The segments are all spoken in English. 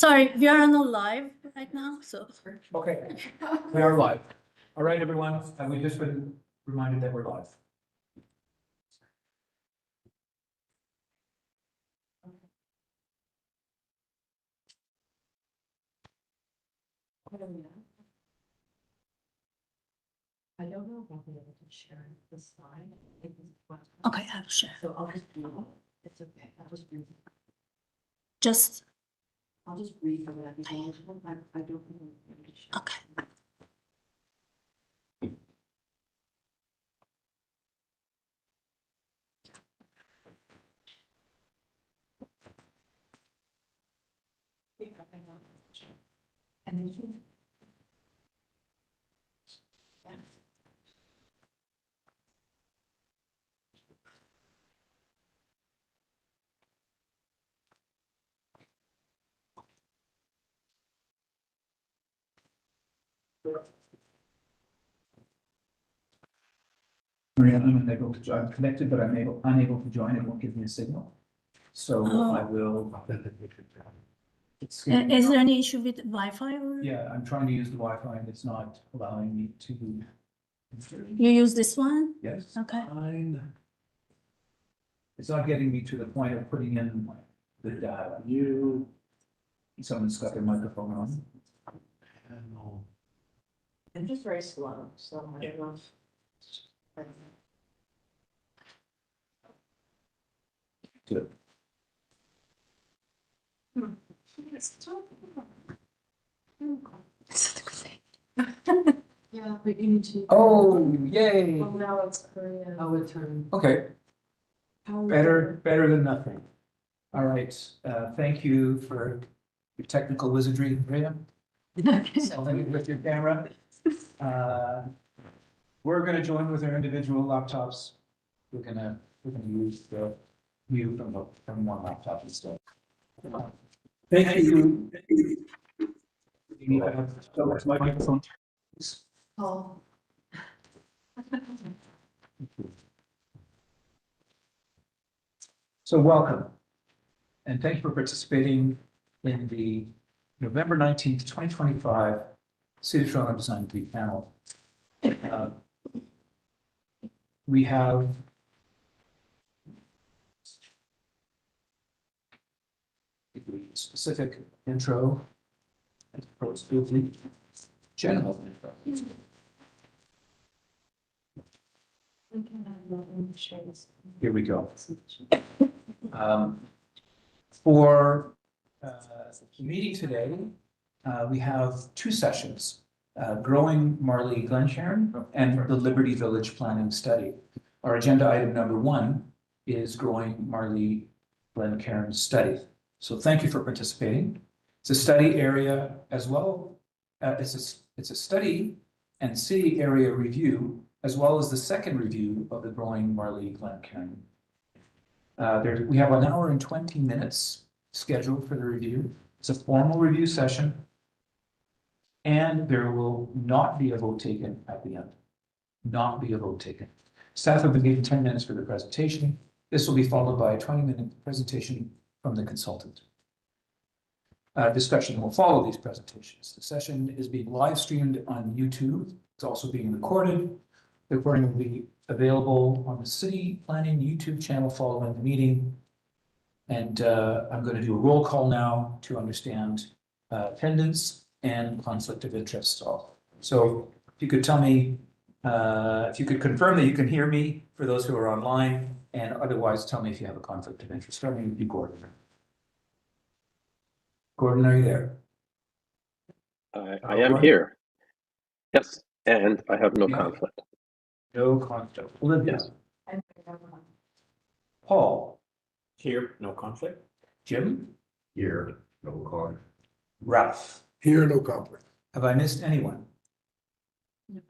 Sorry, we are on a live right now, so. Okay, we are live. All right, everyone, we've just been reminded that we're live. I don't know if I'll be able to share the slide. Okay, I'll share. So I'll just read it. It's okay. I'll just read it. Just, I'll just read from that. I don't know. If I can share. okay. And then you. Yeah. Maria, I'm unable to join. I'm connected, but I'm unable to join. It won't give me a signal. So Oh. I will. It's Is there any issue with Wi-Fi or? Yeah, I'm trying to use the Wi-Fi and it's not allowing me to. You use this one? Yes. Okay. Fine. It's not getting me to the point of putting in the data. Someone's got their microphone on. I'm just very slow, so I don't know. Good. Yeah, but you need to. Oh, yay. Well, now it's Korean. Oh, it's her. Okay, better than nothing. All right, thank you for your technical wizardry, Maria. Selling with your camera. We're gonna join with our individual laptops. We're gonna use the view from one laptop instead. Thank you. So much microphone. Oh. So welcome. And thank you for participating in the November 19th, 2025 City of Toronto Design Week panel. We have a specific intro and smoothly general intro. Here we go. For the meeting today, we have two sessions, growing Marlee-Glencairn and the Liberty Village Planning Study. Our agenda item number 1 is growing Marlee-Glencairn study. So thank you for participating. It's a study area as well. It's a study and city area review, as well as the second review of the growing Marlee-Glencairn. We have 1 hour and 20 minutes scheduled for the review. It's a formal review session. And there will not be a vote taken at the end. Not be a vote taken. Staff have been given 10 minutes for the presentation. This will be followed by a 20-minute presentation from the consultant. Discussion will follow these presentations. The session is being live streamed on YouTube. It's also being recorded. The recording will be available on the City Planning YouTube channel following the meeting. And I'm going to do a roll call now to understand attendance and conflict of interest. So if you could tell me, if you could confirm that you can hear me for those who are online, and otherwise tell me if you have a conflict of interest. Starting with you, Gordon. Gordon, are you there? I am here. Yes, and I have no conflict. No conflict. Olivia. Yes. Paul. Here, no conflict. Jim. Here, no conflict. Ralph. Here, no conflict. Have I missed anyone? No.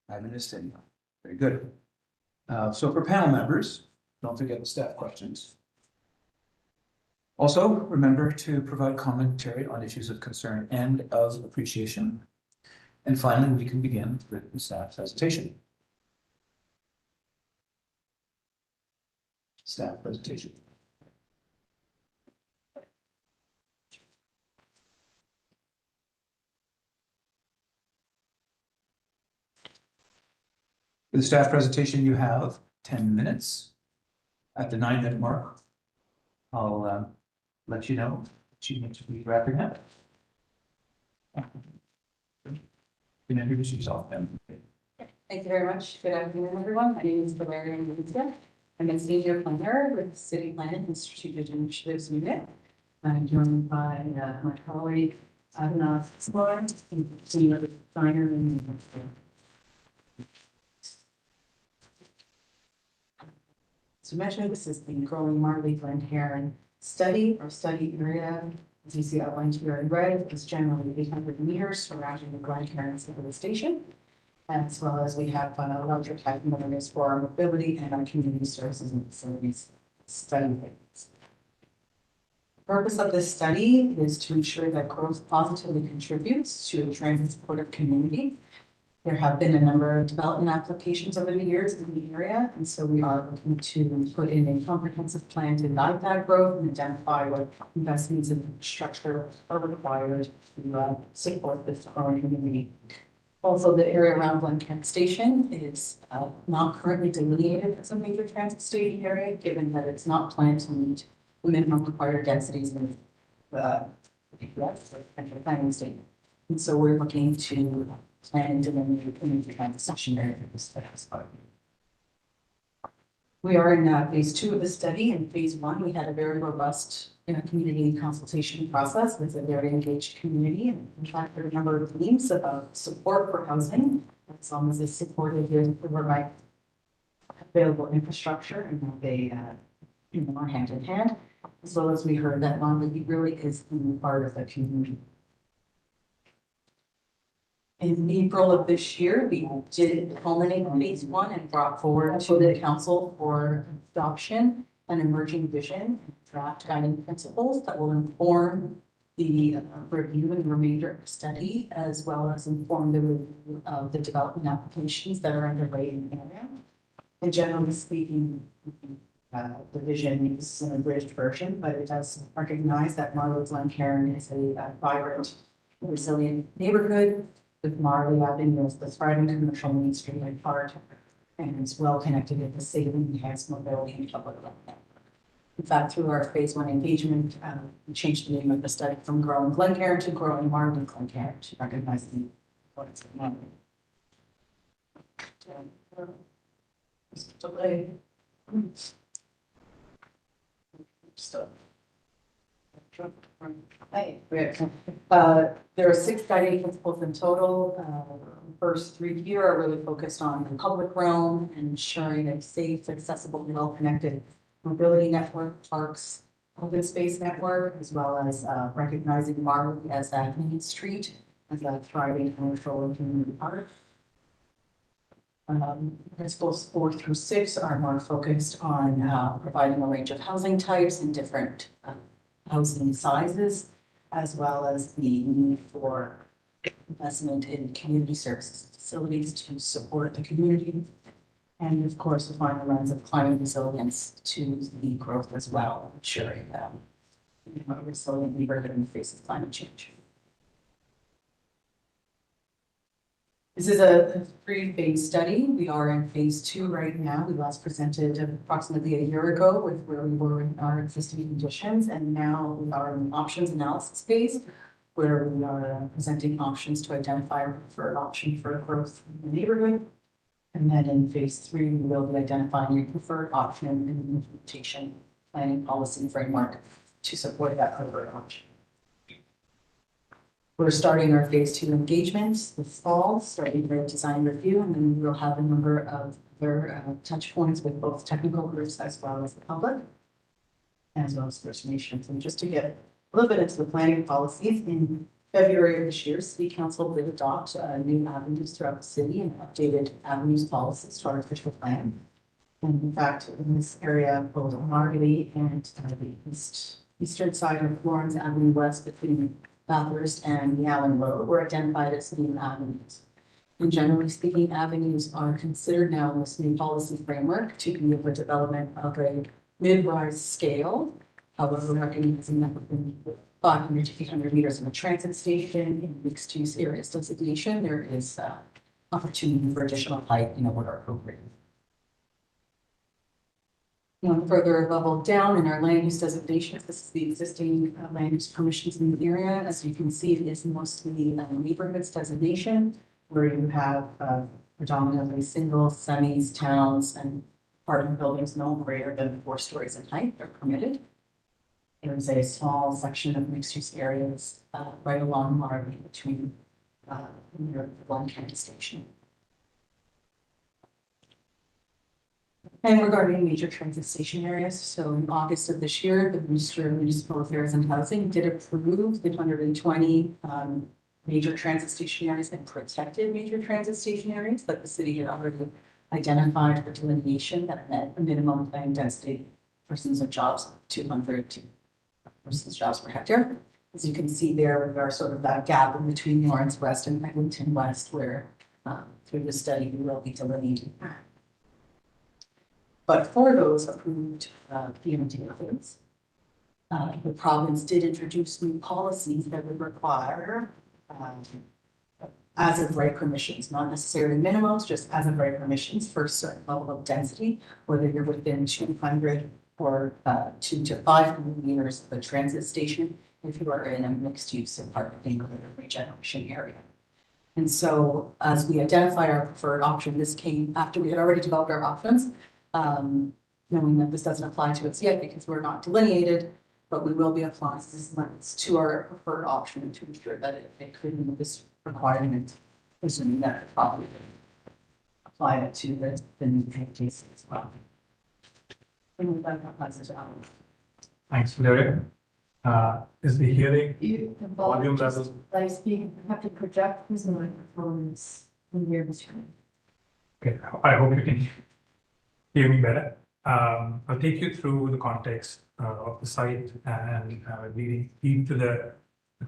I haven't missed anyone. Very good. So for panel members, don't forget the staff questions. Also, remember to provide commentary on issues of concern and of appreciation. And finally, we can begin with the staff presentation. Staff presentation. For the staff presentation, you have 10 minutes. At the 9-minute mark, I'll let you know that you need to be wrapping up. You can introduce yourself, then. Thank you very much. Good afternoon, everyone. My name is Marlee-Glencairn. I'm a senior planner with City Planning and Strategic Initiatives Unit. I'm joined by my colleague, Avinath Slar, senior designer and so mentioned, this is the growing Marlee-Glencairn study or study area. As you see outlined here in red, it's generally 800 meters surrounding the Glencairn Civil Station. As well as we have larger catchment areas for our mobility and our community services and facilities study. The purpose of this study is to ensure that growth positively contributes to a transit supportive community. There have been a number of development applications over the years in the area, and so we are looking to put in a comprehensive plan to guide that growth and identify what investments in structure are required to support this growing community. Also, the area around Glencairn Station is not currently delineated as a major transit station area, given that it's not planned to meet the minimum required densities in the central planning statement. And so we're looking to plan and delineate a major transit station area for this spot. We are in phase 2 of the study. In phase 1, we had a very robust community consultation process with a very engaged community. And in fact, there are a number of themes about support for housing, as long as it's supported with the right available infrastructure and how they are hand in hand, as well as we heard that Marlee really is part of the community. In April of this year, we did culminate phase 1 and brought forward to the council for adoption an emerging vision and draft guiding principles that will inform the review and remainder of the study, as well as inform the review of the development applications that are underway in the area. And generally speaking, the vision is an abridged version, but it does recognize that Marlee-Glencairn is a vibrant, resilient neighborhood with Marlee Avenue as the thriving commercial main street at heart, and is well connected with the safe and enhanced mobility and public life network. In fact, through our phase 1 engagement, we changed the name of the study from Growing Glencairn to Growing Marlee-Glencairn to recognize the importance of Marlee. Delay. Stop. Hey, there are 6 guiding principles in total. First 3 here are really focused on the public realm and ensuring a safe, accessible, and well-connected mobility network, parks, open space network, as well as recognizing Marlee as that main street, as a thriving commercial and community park. Principles 4 through 6 are more focused on providing a range of housing types and different housing sizes, as well as the need for investment in community services facilities to support the community. And of course, applying the lens of climate resilience to the growth as well, ensuring a resilient neighborhood in the face of climate change. This is a 3-phase study. We are in phase 2 right now. We last presented approximately a year ago with where we were in our existing conditions, and now we are in the options analysis phase, where we are presenting options to identify a preferred option for growth in the neighborhood. And then in phase 3, we will be identifying a preferred option and implementation planning policy framework to support that preferred option. We're starting our phase 2 engagements this fall, starting with design review, and then we'll have a number of other touch points with both technical groups as well as the public, as well as First Nations. And just to get a little bit into the planning policies, in February of this year, City Council did adopt new avenues throughout the city and updated avenues policies to our official plan. And in fact, in this area, both Marlee and the eastern side of Florence Avenue West between Bathurst and the Allen Road were identified as new avenues. And generally speaking, avenues are considered now in this new policy framework to be of a development of a mid-rise scale. However, recognizing that within 500 to 800 meters of a transit station in mixed-use areas designation, there is opportunity for additional height, where appropriate. One further level down in our land use designations, this is the existing land use permissions in the area. As you can see, it is mostly neighborhoods designation, where you have predominantly single, semis, towns, and apartment buildings no greater than 4 stories in height are permitted. There is a small section of mixed-use areas right along Marlee between near the Glencairn station. And regarding major transit station areas, so in August of this year, the Minister of Municipal Affairs and Housing did approve the 120 major transit station areas and protected major transit station areas that the city had already identified for delineation that met a minimum planned density persons of jobs of 200 persons jobs per hectare. As you can see there, we are sort of that gap in between Lawrence West and Eglinton West, where through the study we will be delineating. But for those approved PMDFs, the province did introduce new policies that would require as of right permissions, not necessarily minimums, just as of right permissions for a certain level of density, whether you're within 200 or 2 to 500 meters of a transit station, if you are in a mixed use apartment neighborhood or regeneration area. And so as we identify our preferred option, this came after we had already developed our options, knowing that this doesn't apply to us yet because we're not delineated, but we will be applying these limits to our preferred option to ensure that it could meet this requirement, assuming that it probably apply it to the new case as well. And with that, I'll pass it on. Thanks, Valeria. Is the hearing You volume level? like speak, you have to project his microphones in your screen. Okay, I hope you can hear me better. I'll take you through the context of the site and lead to the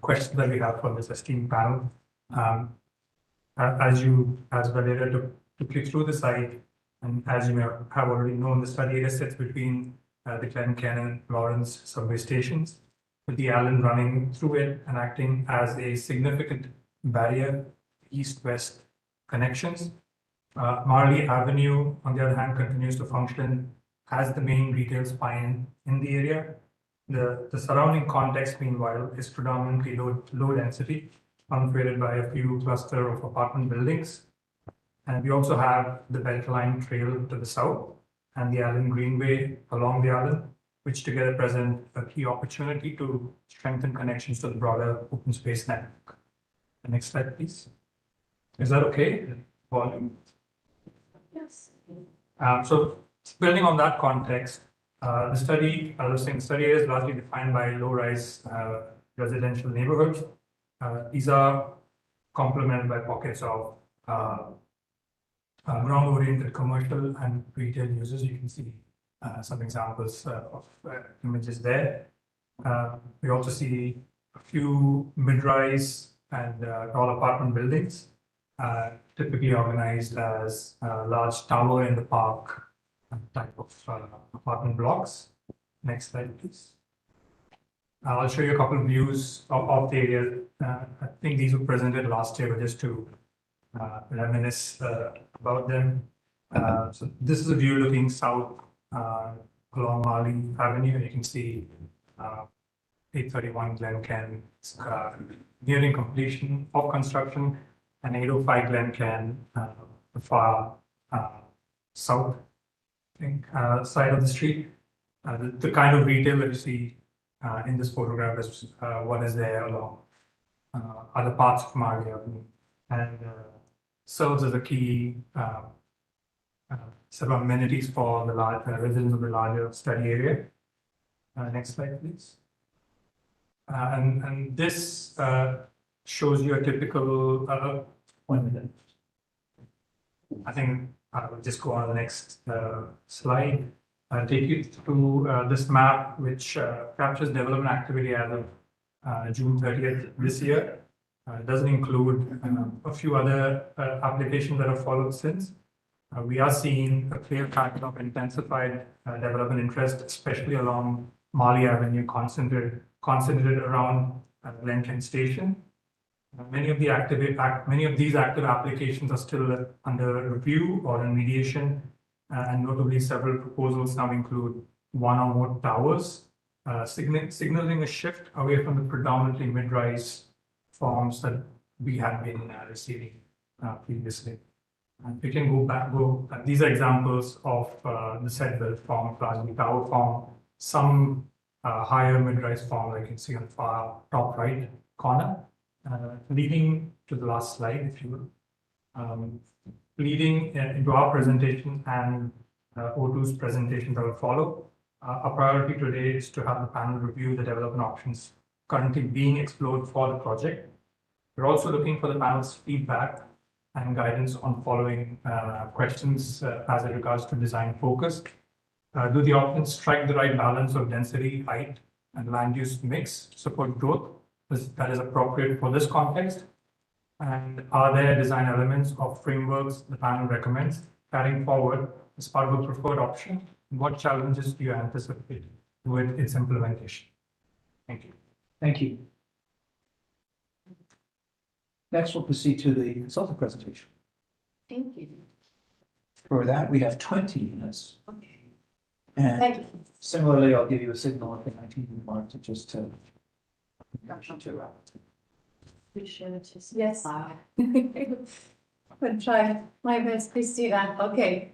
questions that we have for this esteemed panel. As Valeria took you through the site, and as you may have already known, the study area sits between the Glencairn and Lawrence subway stations, with the Allen running through it and acting as a significant barrier east-west connections. Marlee Avenue, on the other hand, continues to function as the main retail spine in the area. The surrounding context, meanwhile, is predominantly low density, punctuated by a few cluster of apartment buildings. And we also have the Beltline Trail to the south and the Allen Greenway along the Allen, which together present a key opportunity to strengthen connections to the broader open space network. The next slide, please. Is that okay? Volume. Yes. So building on that context, the study is largely defined by low-rise residential neighborhoods. These are complemented by pockets of ground-oriented commercial and retail users. You can see some examples of images there. We also see a few mid-rise and tall apartment buildings, typically organized as a large tower in the park type of apartment blocks. Next slide, please. I'll show you a couple of views of the area. I think these were presented last year, but just to reminisce about them. So this is a view looking south along Marlee Avenue. You can see 831 Glencairn nearing completion of construction, and 805 Glencairn, the far south side of the street. The kind of retail that you see in this photograph is what is there along other parts of Marlee Avenue, and serves as a key set of amenities for the large residents of the larger study area. Next slide, please. And this shows you a typical 1 minute. I think I will just go on the next slide. I'll take you through this map, which captures development activity as of June 30th this year. It doesn't include a few other applications that have followed since. We are seeing a clear pattern of intensified development interest, especially along Marlee Avenue, concentrated around Glencairn Station. Many of these active applications are still under review or in mediation, and notably several proposals now include one or more towers, signaling a shift away from the predominantly mid-rise forms that we had been receiving previously. And we can these are examples of the set build form, largely tower form, some higher mid-rise form like you can see on the far top right corner. Leading to the last slide, if you will. Leading into our presentation and O2's presentation that will follow. Our priority today is to have the panel review the development options currently being explored for the project. We're also looking for the panel's feedback and guidance on following questions as it regards to design focus. Do the options strike the right balance of density, height, and land use mix to support growth that is appropriate for this context? And are there design elements or frameworks the panel recommends carrying forward as part of a preferred option? And what challenges do you anticipate with its implementation? Thank you. Thank you. Next, we'll proceed to the consultant presentation. Thank you. For that, we have 20 minutes. Okay. And Thank you. similarly, I'll give you a signal at the 19 mark to just to. Appreciate it. Yes. But try my best to see that. Okay.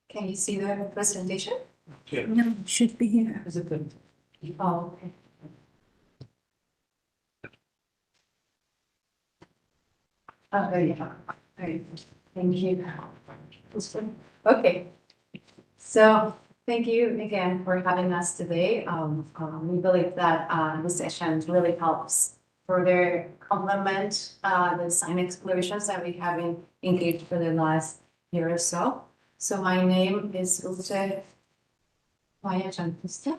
Can you see the presentation? No, it should be here. Is it good? Oh, okay. Yeah. Okay. Thank you. Okay. So thank you again for having us today. We believe that this session really helps further complement the design explorations that we have been engaged for the last year or so. So my name is Ute Maya Janpusta.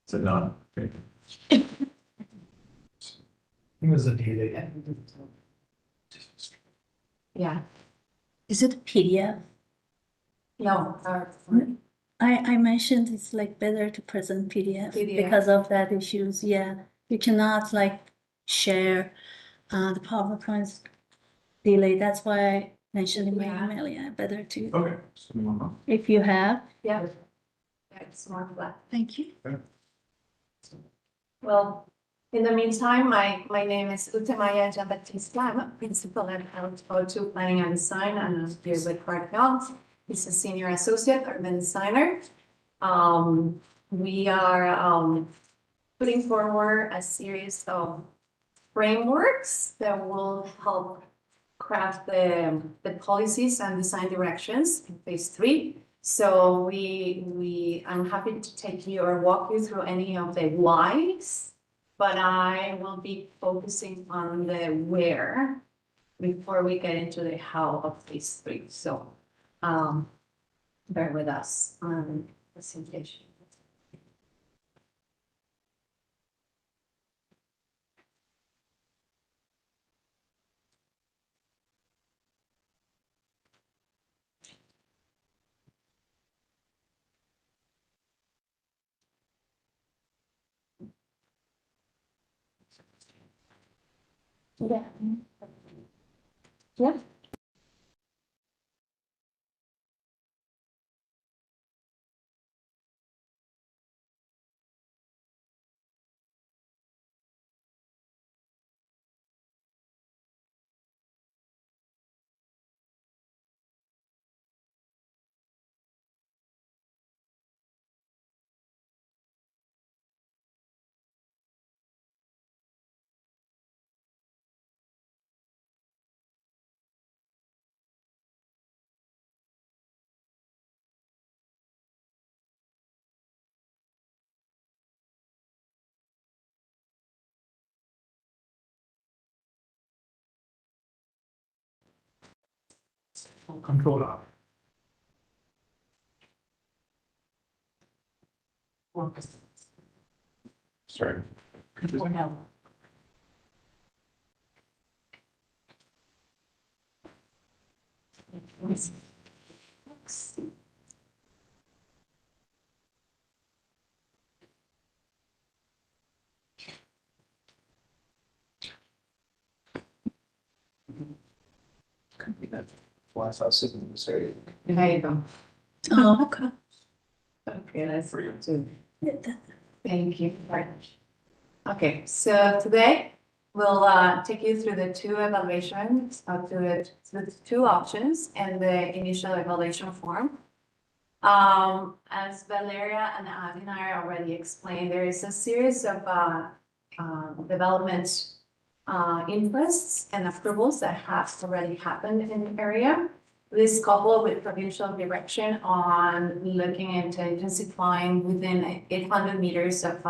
Is it not? Okay. It was a delay. Yeah, Is it a PDF? no, I mentioned it's like better to present PDF PDF. because of that issues. Yeah, you cannot like share the PowerPoints delay. That's why I mentioned in my Yeah. email. Yeah, better to Okay. So we move on. if you have. yeah. It's more flat. Thank you. Well, in the meantime, my name is Ute Maya Janbatista. I'm a principal at O2 Planning and Design, and I'm here with Clark Health. He's a senior associate urban designer. We are putting forward a series of frameworks that will help craft the policies and design directions in phase 3. So I'm happy to take you or walk you through any of the whys, but I will be focusing on the where before we get into the how of phase 3. So bear with us on the presentation. Yeah. Yeah. control R. Sorry. Or no. Could be that glass house sitting in this area. There you go. Oh, okay. Okay, that's For you. good. Yeah, that- Thank you very much. Okay, so today we'll take you through the two evaluations, the two options and the initial evaluation form. As Valeria and I already explained, there is a series of development interests and approvals that have already happened in the area. This coupled with provincial direction on looking into intensifying within 800 meters of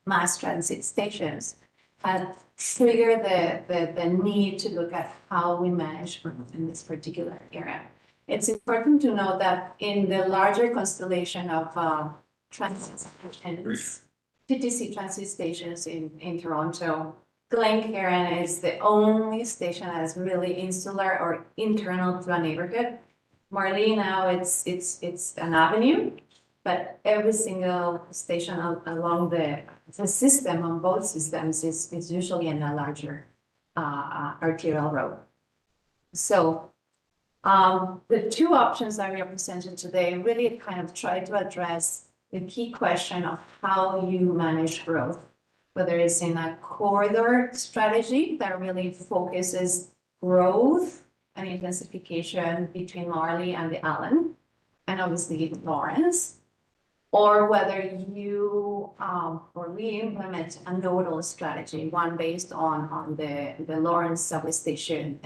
mass transit stations had triggered the need to look at how we manage growth in this particular area. It's important to note that in the larger constellation of transit stations, TTC transit stations in Toronto, Glencairn is the only station that is really insular or internal to a neighborhood. Marlee now it's an avenue, but every single station along the system on both systems is usually in a larger arterial road. So the two options that we are presenting today really kind of try to address the key question of how you manage growth, whether it's in a corridor strategy that really focuses growth and intensification between Marlee and the Allen, and obviously Lawrence, or whether you or we implement a nodal strategy, one based on the Lawrence subway station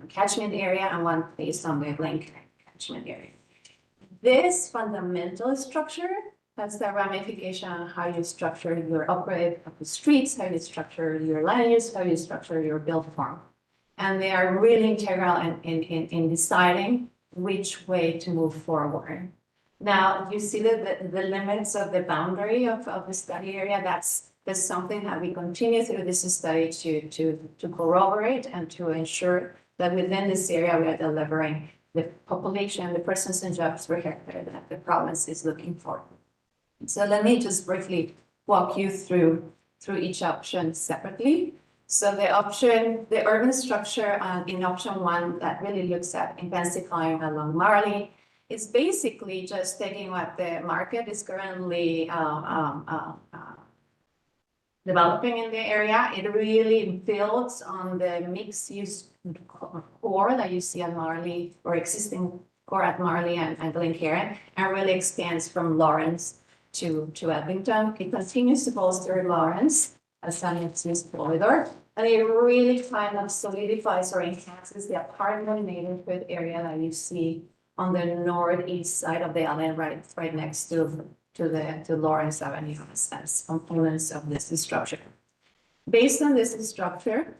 catchment area and one based on the Glencairn catchment area. This fundamental structure, that's the ramification on how you structure your upgrade of the streets, how you structure your land use, how you structure your build form. And they are really integral in deciding which way to move forward. Now, you see that the limits of the boundary of the study area, that's something that we continue through this study to corroborate and to ensure that within this area we are delivering the population, the persons and jobs per hectare that the province is looking for. So let me just briefly walk you through each option separately. So the urban structure in option one that really looks at intensifying along Marlee is basically just taking what the market is currently developing in the area. It really builds on the mixed use core that you see at Marlee or existing core at Marlee and Glencairn, and really expands from Lawrence to Edmonton. It continues to bolster Lawrence as an mixed-use corridor, and it really kind of solidifies or enhances the apartment neighborhood area that you see on the northeast side of the island, right next to Lawrence Avenue as components of this structure. Based on this structure,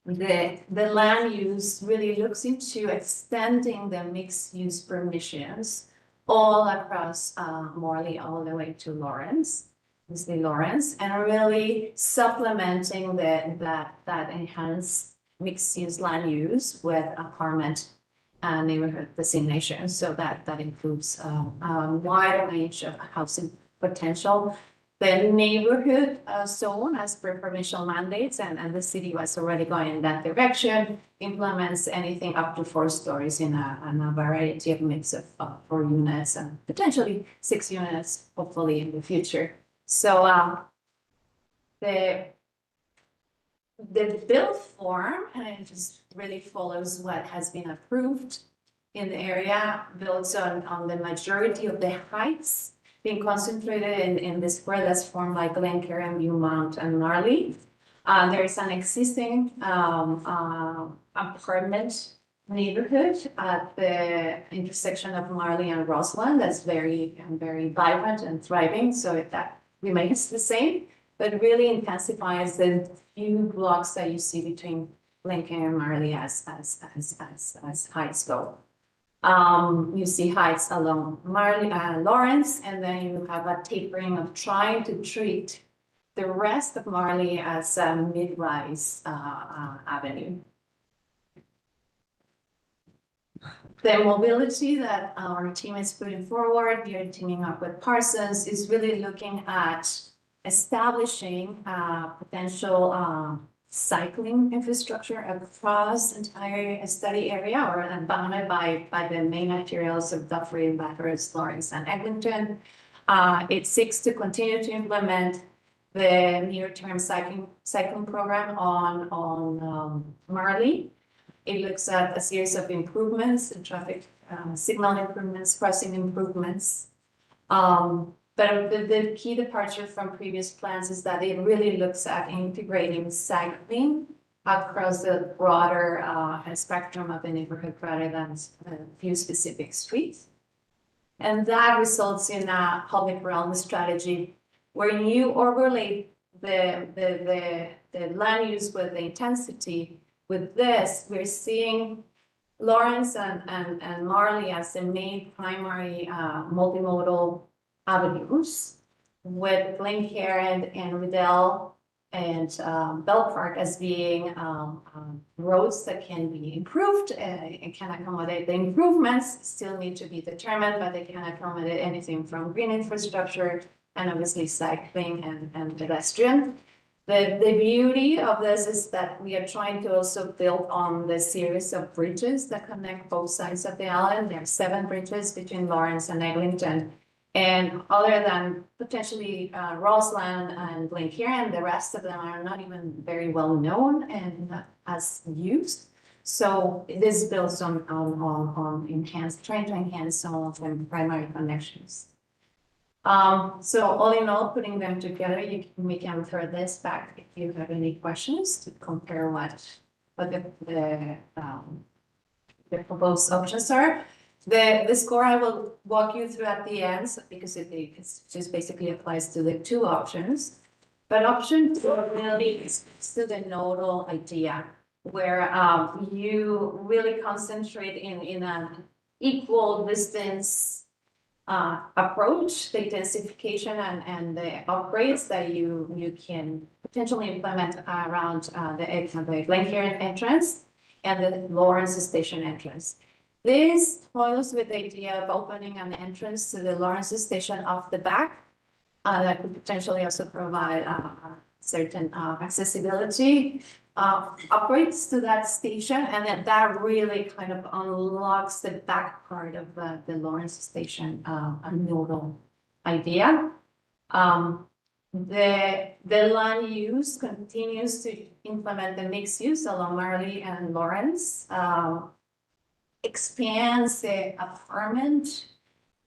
the land use really looks into extending the mixed use permissions all across Marlee all the way to Lawrence, and really supplementing that enhanced mixed use land use with apartment neighborhood designations. So that includes a wide range of housing potential. The neighborhood zone, as per provincial mandates, and the city was already going in that direction, implements anything up to 4 stories in a variety of mix of 4 units and potentially 6 units, hopefully in the future. So the build form, and it just really follows what has been approved in the area, builds on the majority of the heights being concentrated in the square that's formed by Glencairn, Viewmont, and Marlee. There is an existing apartment neighborhood at the intersection of Marlee and Roseland that's very vibrant and thriving. So that remains the same, but really intensifies the few blocks that you see between Lincoln, Marlee as heights go. You see heights along Lawrence, and then you have a tapering of trying to treat the rest of Marlee as a mid-rise avenue. The mobility that our team is putting forward, we are teaming up with Parsons, is really looking at establishing potential cycling infrastructure across entire study area or bounded by the main materials of Dufferin, Bathurst, Lawrence, and Eglinton. It seeks to continue to implement the near-term cycling program on Marlee. It looks at a series of improvements, traffic signal improvements, crossing improvements. But the key departure from previous plans is that it really looks at integrating cycling across the broader spectrum of the neighborhood rather than a few specific streets. And that results in a public realm strategy where you overlay the land use with the intensity. With this, we're seeing Lawrence and Marlee as the main primary multimodal avenues, with Glencairn and Riddell and Bell Park as being roads that can be improved and can accommodate the improvements, still need to be determined, but they can accommodate anything from green infrastructure and obviously cycling and pedestrian. The beauty of this is that we are trying to also build on the series of bridges that connect both sides of the island. There are 7 bridges between Lawrence and Eglinton. And other than potentially Roseland and Glencairn, the rest of them are not even very well known and as used. So this builds on trying to enhance some of the primary connections. So all in all, putting them together, we can refer this back if you have any questions to compare what the proposed options are. The score I will walk you through at the end because it just basically applies to the 2 options. But option 2 really is still the nodal idea where you really concentrate in an equal distance approach, the intensification and the upgrades that you can potentially implement around the Glencairn entrance and the Lawrence Station entrance. This follows with the idea of opening an entrance to the Lawrence Station off the back that could potentially also provide certain accessibility upgrades to that station, and that really kind of unlocks the back part of the Lawrence Station a nodal idea. The land use continues to implement the mixed use along Marlee and Lawrence, expands the affirmant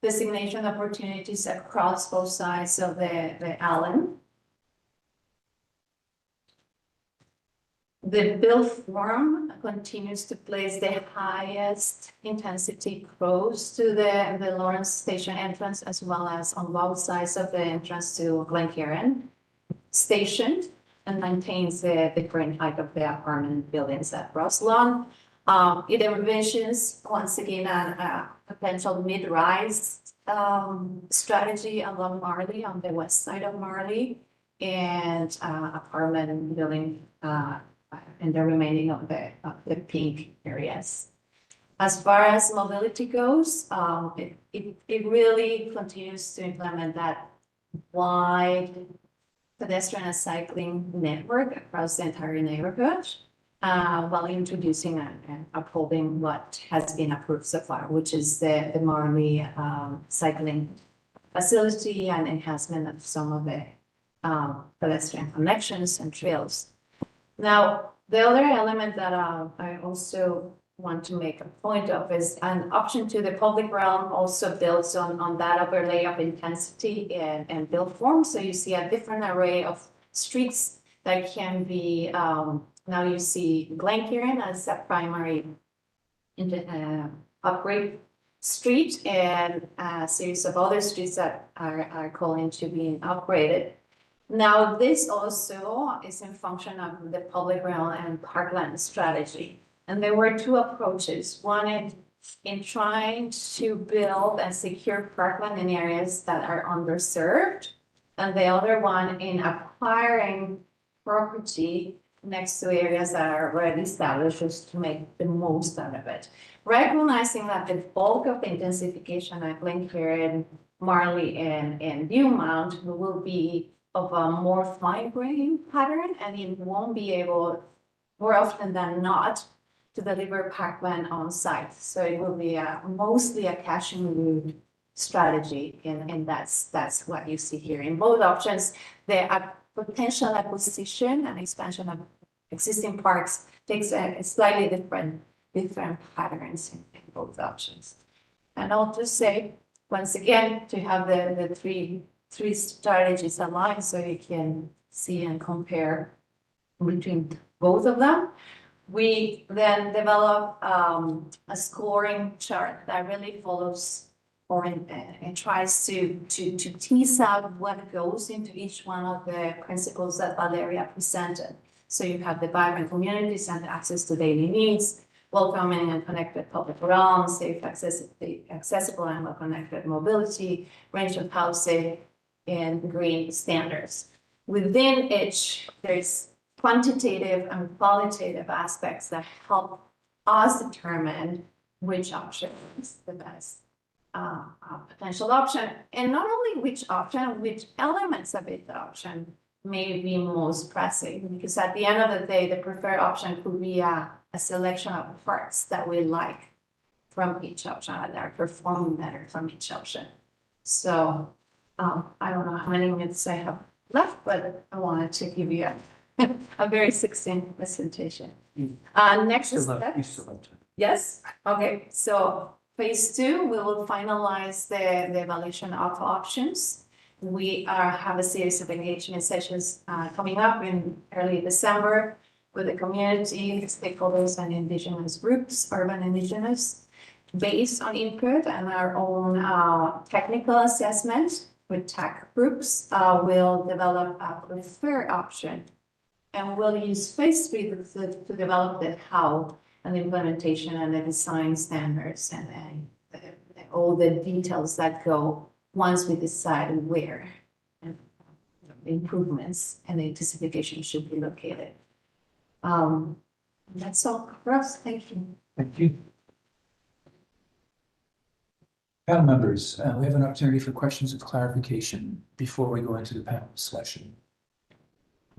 designation opportunities across both sides of the island. The build form continues to place the highest intensity close to the Lawrence Station entrance, as well as on both sides of the entrance to Glencairn Station, and maintains the current height of the apartment buildings at Roseland. It envisions, once again, a potential mid-rise strategy along Marlee, on the west side of Marlee, and apartment building in the remaining of the pink areas. As far as mobility goes, it really continues to implement that wide pedestrian and cycling network across the entire neighborhood, while introducing and upholding what has been approved so far, which is the Marlee cycling facility and enhancement of some of the pedestrian connections and trails. Now, the other element that I also want to make a point of is an option to the public realm also builds on that overlay of intensity and build form. So you see a different array of streets that can be, now you see Glencairn as a primary upgrade street and a series of other streets that are calling to being upgraded. Now, this also is in function of the public realm and parkland strategy. And there were two approaches. One in trying to build and secure parkland in areas that are underserved. And the other one in acquiring property next to areas that are already established just to make the most out of it. Recognizing that the bulk of the intensification at Glencairn, Marlee, and Viewmount will be of a more fine-grained pattern, and it won't be able, more often than not, to deliver parkland on site. So it will be mostly a cash and load strategy, and that's what you see here. In both options, the potential acquisition and expansion of existing parks takes a slightly different patterns in both options. And I'll just say, once again, to have the three strategies aligned so you can see and compare between both of them. We then develop a scoring chart that really follows and tries to tease out what goes into each one of the principles that Valeria presented. So you have the vibrant communities and access to daily needs, welcoming and connected public realms, safe, accessible and well-connected mobility, range of housing, and green standards. Within each, there's quantitative and qualitative aspects that help us determine which option is the best potential option, and not only which option, which elements of each option may be most pressing, because at the end of the day, the preferred option could be a selection of parts that we like from each option that are performing better from each option. So I don't know how many minutes I have left, but I wanted to give you a very succinct presentation. Next step. Yes, okay, so phase 2, we will finalize the evaluation of options. We have a series of engagement sessions coming up in early December with the community, stakeholders, and indigenous groups, urban indigenous, based on input and our own technical assessment with tech groups. We'll develop a preferred option, and we'll use phase 3 to develop the how and the implementation and the design standards and all the details that go once we decide where and the improvements and the intensification should be located. That's all for us. Thank you. Thank you. Panel members, we have an opportunity for questions of clarification before we go into the panel discussion.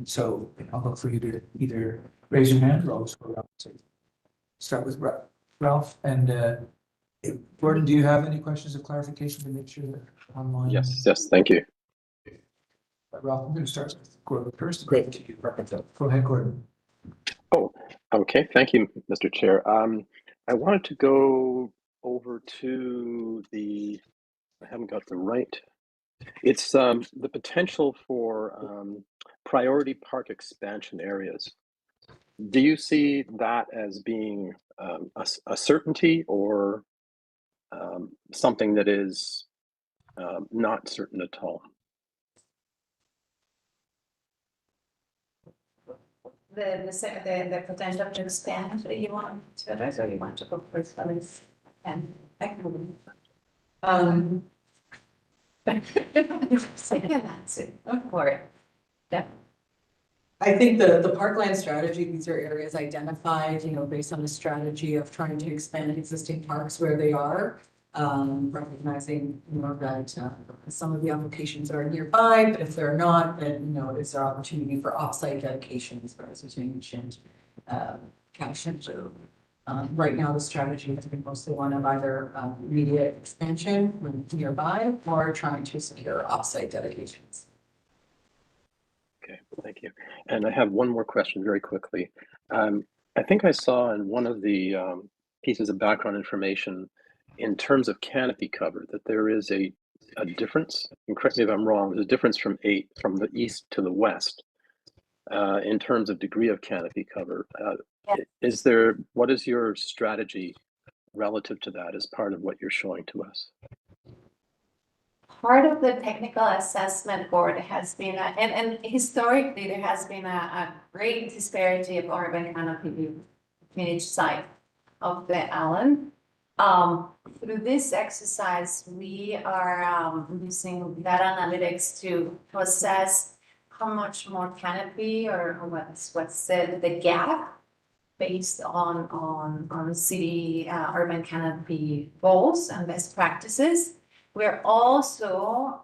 So I'll look for you to either raise your hand or I'll just go around. Start with Ralph and Gordon, do you have any questions of clarification to make sure that online? Yes, thank you. Ralph, I'm going to start with Gordon first. Great to you. Go ahead, Gordon. Oh, okay. Thank you, Mr. Chair. I wanted to go over to I haven't got the right. It's the potential for priority park expansion areas. Do you see that as being a certainty or something that is not certain at all? The potential to expand, you want to address or you want to go first? And second answer for it. Yeah. I think the parkland strategy, these are areas identified, based on the strategy of trying to expand existing parks where they are. Recognizing, that some of the applications are nearby, but if they're not, then, is there opportunity for offsite dedication as far as you mentioned, cash and so. Right now, the strategy has been mostly one of either immediate expansion when nearby or trying to secure offsite dedications. Okay, thank you. And I have one more question very quickly. I think I saw in one of the pieces of background information in terms of canopy cover that there is a difference, and correct me if I'm wrong, there's a difference from the east to the west in terms of degree of canopy cover. What is your strategy relative to that as part of what you're showing to us? part of the technical assessment board has been, and historically, there has been a great disparity of urban canopy between each side of the island. Through this exercise, we are using data analytics to assess how much more canopy or what's the gap based on city urban canopy goals and best practices. We're also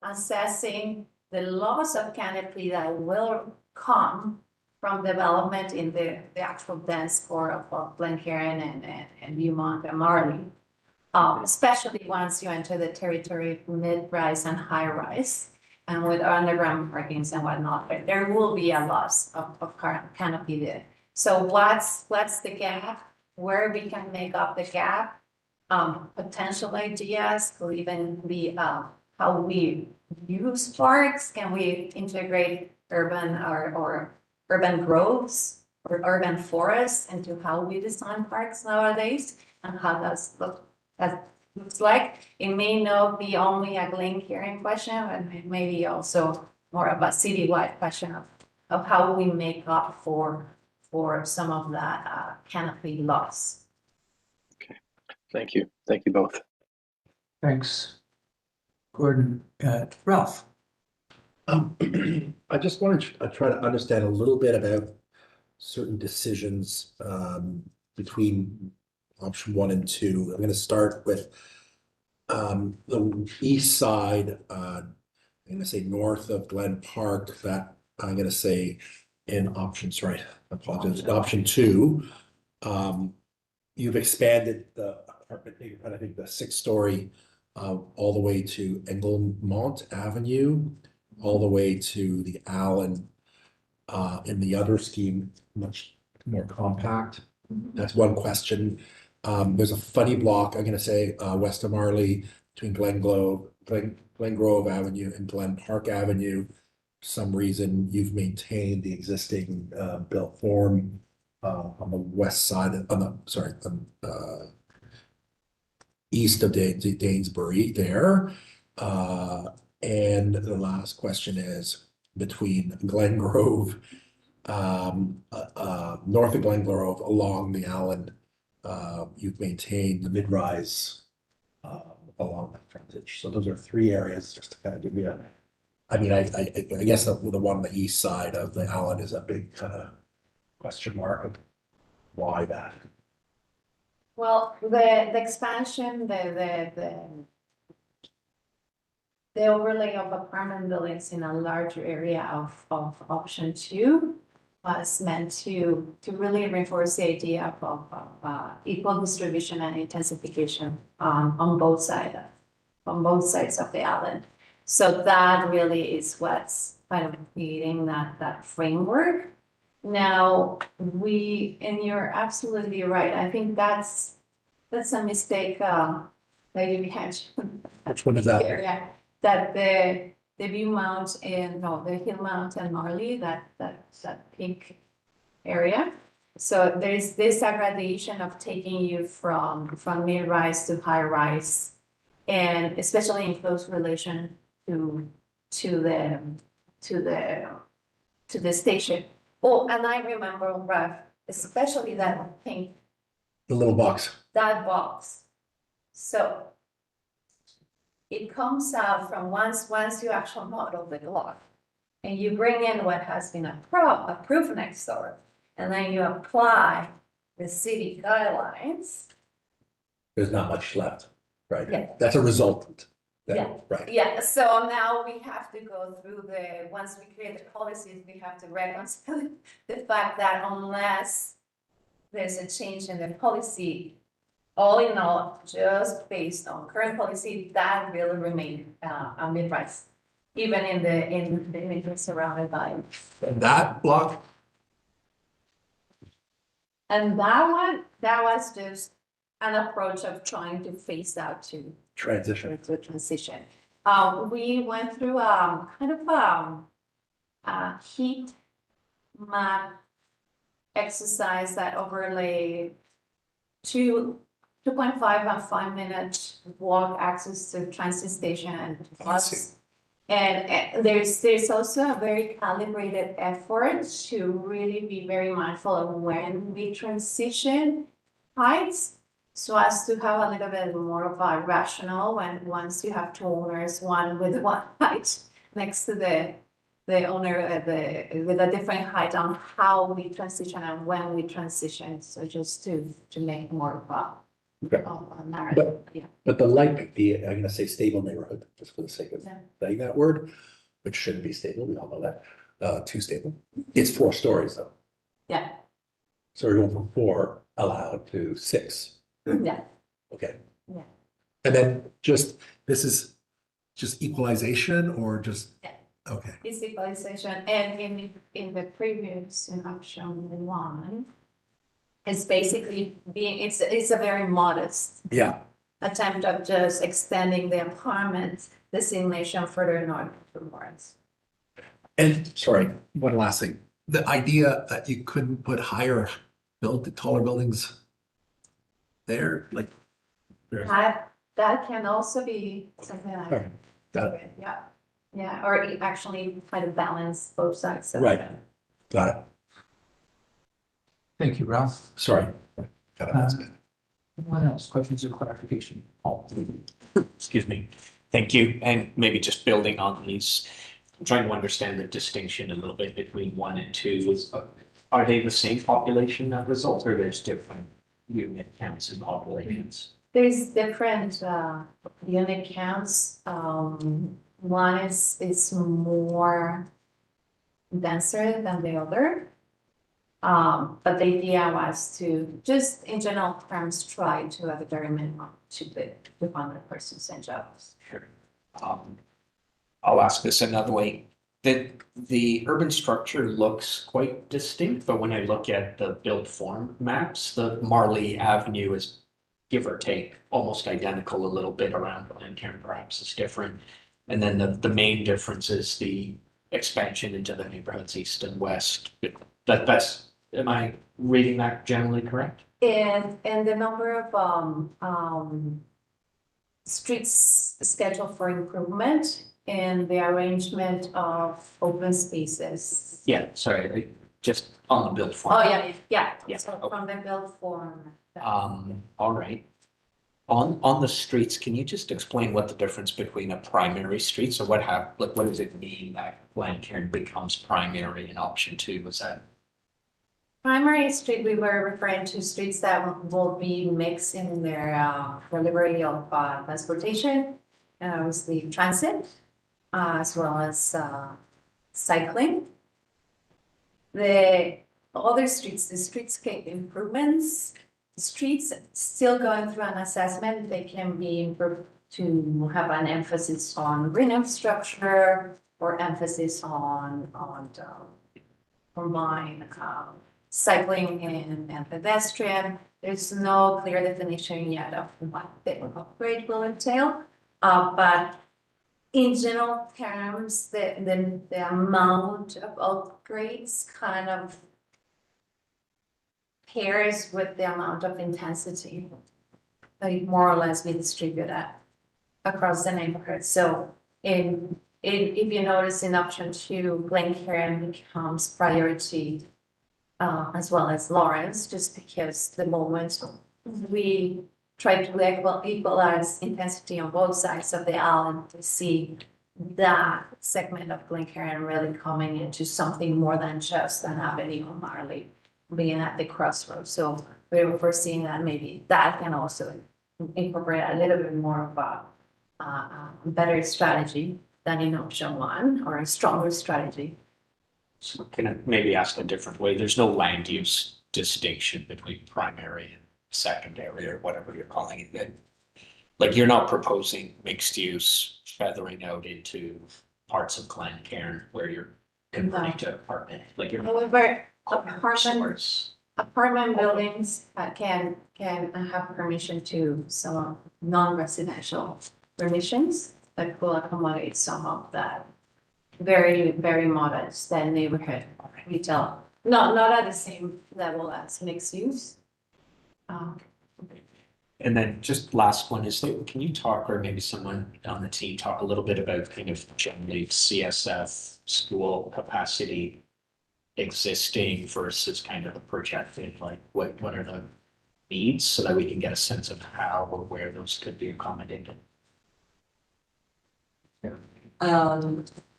assessing the loss of canopy that will come from development in the actual dense core of Glencairn and Viewmont and Marlee. Especially once you enter the territory mid-rise and high-rise, and with underground parkings and whatnot, but there will be a loss of canopy there. So what's the gap? Where we can make up the gap? Potential ideas could even be how we use parks. Can we integrate urban or urban groves or urban forests into how we design parks nowadays? And how that looks like? It may not be only a Glencairn question, but maybe also more of a citywide question of how we make up for some of that canopy loss. Thank you. Thank you both. Thanks. Gordon, Ralph. I just wanted to try to understand a little bit about certain decisions between option 1 and 2. I'm going to start with the east side. I'm going to say north of Glen Park. That I'm going to say in option. Sorry, I apologize. In option 2, you've expanded the apartment. I think the 6-story all the way to Englemont Avenue, all the way to the Allen. In the other scheme, much more compact. That's one question. There's a funny block, I'm going to say, west of Marlee between Glengrove Avenue and Glen Park Avenue. For some reason, you've maintained the existing built form on the west side, east of Danesbury there. And the last question is between Glengrove, north of Glengrove along the Allen, you've maintained the mid-rise along that frontage. So those are 3 areas just to kind of give you a, I mean, I guess the one on the east side of the Allen is a big kind of question mark of why that. Well, the expansion, the overlay of apartment buildings in a larger area of option 2 was meant to really reinforce the idea of equal distribution and intensification on both sides of the island. So that really is what's kind of creating that framework. Now, and you're absolutely right. I think that's a mistake that you mentioned. Which one is that? Area that the Viewmont the Hillmount and Marlee, that pink area. So there's this gradation of taking you from mid-rise to high-rise, and especially in close relation to the station. Oh, and I remember, Ralph, especially that pink. The little box. That box. So it comes out from once you actually model the law, and you bring in what has been approved next door, and then you apply the city guidelines. There's not much left, right? Yeah. That's a resultant. Yeah. Right. Yeah, so now we have to go through once we create the policies, we have to reconcile the fact that unless there's a change in the policy, all in all, just based on current policy, that will remain a mid-rise, even in the images surrounded by. And that block. And that was just an approach of trying to phase out to Transition. transition. We went through kind of a heat map exercise that overlaid 2 2.5 and 5 minute walk access to transit station and bus. And there's also a very calibrated effort to really be very mindful of when we transition heights. So as to have a little bit more of a rational when once you have two owners, one with one height next to the owner with a different height on how we transition and when we transition. So just to make more of a narrative. Yeah. But I'm gonna say stable neighborhood, just for the sake of Yeah. saying that word, which shouldn't be stable, we all know that, too stable. It's 4 stories though. Yeah. So we're going from 4 allowed to 6. Yeah. Okay. Yeah. And then this is just equalization or just? Yeah. Okay, It's equalization, and in the previous, option 1, it's basically it's a very modest yeah. attempt of just extending the apartment designation further north towards. And sorry, one last thing. The idea that you couldn't put taller buildings there, like. That can also be something like. Alright, got it. Yeah, yeah, or actually try to balance both sides. Of Right. it. Got it. Thank you, Ralph. Sorry. Got it. That's Uh, good. Anyone else? Questions or clarification? Paul? Excuse me. Thank you. And maybe just building on these, I'm trying to understand the distinction a little bit between 1 and 2. Are they the same population that result, or there's different unit counts and populations? There's different unit counts. One is more denser than the other. But the idea was to just in general terms try to have a very minimum to the 200 persons and jobs. Sure. I'll ask this another way. The urban structure looks quite distinct, but when I look at the built form maps, the Marlee Avenue is give or take almost identical, a little bit around Glencairn perhaps is different. And then the main difference is the expansion into the neighborhoods east and west. That's, am I reading that generally correct? And the number of streets scheduled for improvement and the arrangement of open spaces. Yeah, sorry, just on the built form. Oh, yeah. Yeah, So okay. from the build form. All right. On the streets, can you just explain what the difference between a primary street, so what does it mean that Glencairn becomes primary in option 2? Was that? Primary street, we were referring to streets that will be mixed in their delivery of transportation, obviously transit, as well as cycling. The other streets, the streetscape improvements, streets still going through an assessment, they can be improved to have an emphasis on green infrastructure or emphasis on combined cycling and pedestrian. There's no clear definition yet of what the upgrade will entail, but in general terms, the amount of upgrades kind of pairs with the amount of intensity, like more or less be distributed across the neighborhood. So if you notice in option 2, Glencairn becomes priority as well as Lawrence, just because the moment we try to equalize intensity on both sides of the island to see that segment of Glencairn really coming into something more than just an avenue on Marlee being at the crossroads. So we were foreseeing that maybe that can also incorporate a little bit more of a better strategy than in option 1, or a stronger strategy. So can I maybe ask a different way? There's no land use distinction between primary and secondary or whatever you're calling it. Like you're not proposing mixed use feathering out into parts of Glencairn where you're converting to apartment, like you're. However, Source. apartment buildings can have permission to some non-residential permissions that will accommodate some of that very, very modest neighborhood retail. Not at the same level as mixed use. And then just last one is, can you talk, or maybe someone on the team talk a little bit about kind of generally CSF school capacity existing versus kind of the projected, like what are the needs so that we can get a sense of how or where those could be accommodated?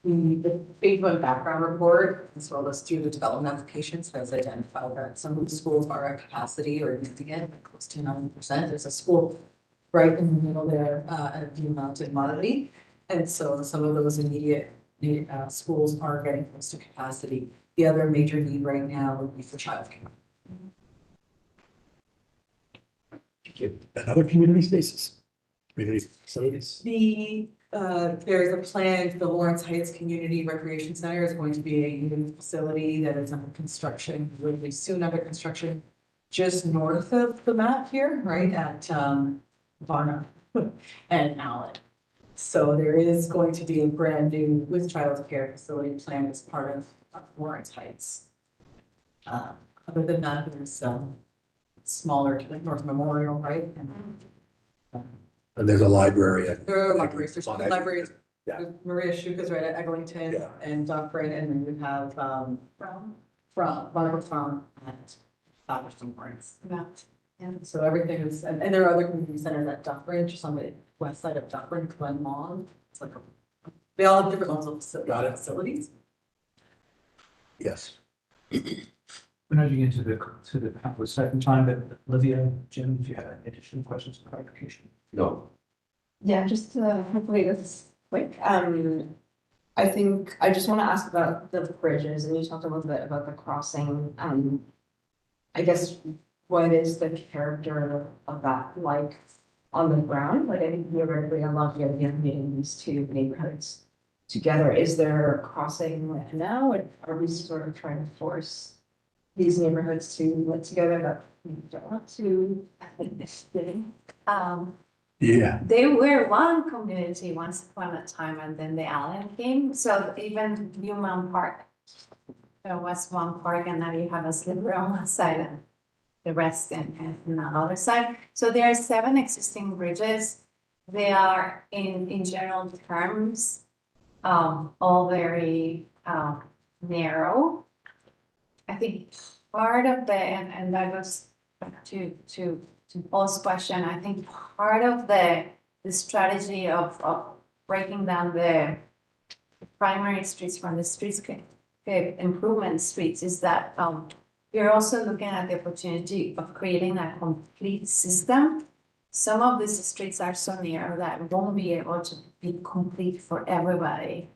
The phase one background report, as well as through the development applications, has identified that some of the schools are at capacity or using it close to 90%. There's a school right in the middle there, at View Mountain, Marlee. And so some of those immediate schools are getting close to capacity. The other major need right now would be for childcare. And other community spaces, community facilities. There's a plan, the Lawrence Heights Community Recreation Center is going to be a new facility that is under construction, will be soon under construction, just north of the map here, right at Varna and Allen. So there is going to be a brand new with childcare facility planned as part of Lawrence Heights. Other than that, there's smaller, like North Memorial, right? And there's a library. There are libraries, there's On libraries. Yeah. Maria Schuka's right at Eglinton Yeah. and Dufferin, and then you have, from Barbara Farm and Southampton Lawrence. Yeah. And so everything is, and there are other community centers at Dufferin, just on the west side of Dufferin, Glen Long. It's like, they all have different levels of Got it. facilities. Yes. We're nudging into the second time, but Olivia, Jim, if you have any additional questions or clarification. No. Yeah, just hopefully this is quick. I think I just want to ask about the bridges, and you talked a little bit about the crossing. I guess what is the character of that like on the ground? Like I think theoretically I love the idea of getting these two neighborhoods together. Is there a crossing now? And are we sort of trying to force these neighborhoods to live together that we don't want to? Yeah. They were one community once upon a time, and then the Allen came, so even Newman Park. There was one park, and now you have a sliver on one side and the rest in another side. So there are 7 existing bridges. They are in general terms, all very narrow. I think part of the, and that goes back to Paul's question, I think part of the strategy of breaking down the primary streets from the streetscape improvement streets is that we're also looking at the opportunity of creating a complete system. Some of these streets are so narrow that won't be able to be complete for everybody.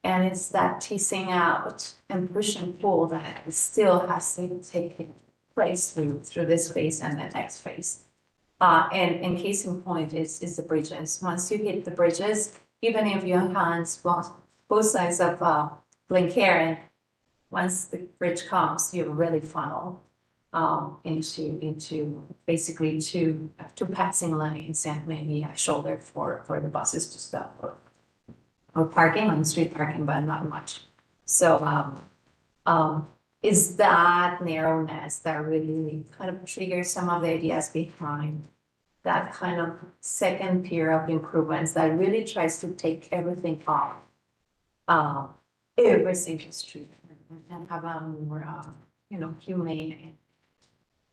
And it's that teasing out and push and pull that still has to take place through this phase and the next phase. And in case in point is the bridges. Once you hit the bridges, even if your hands both sides of Glencairn, once the bridge comes, you really funnel into basically two passing lanes and maybe a shoulder for the buses to stop or parking on street parking, but not much. So is that narrowness that really kind of triggers some of the ideas behind that kind of second tier of improvements that really tries to take everything off every single street and have a more humane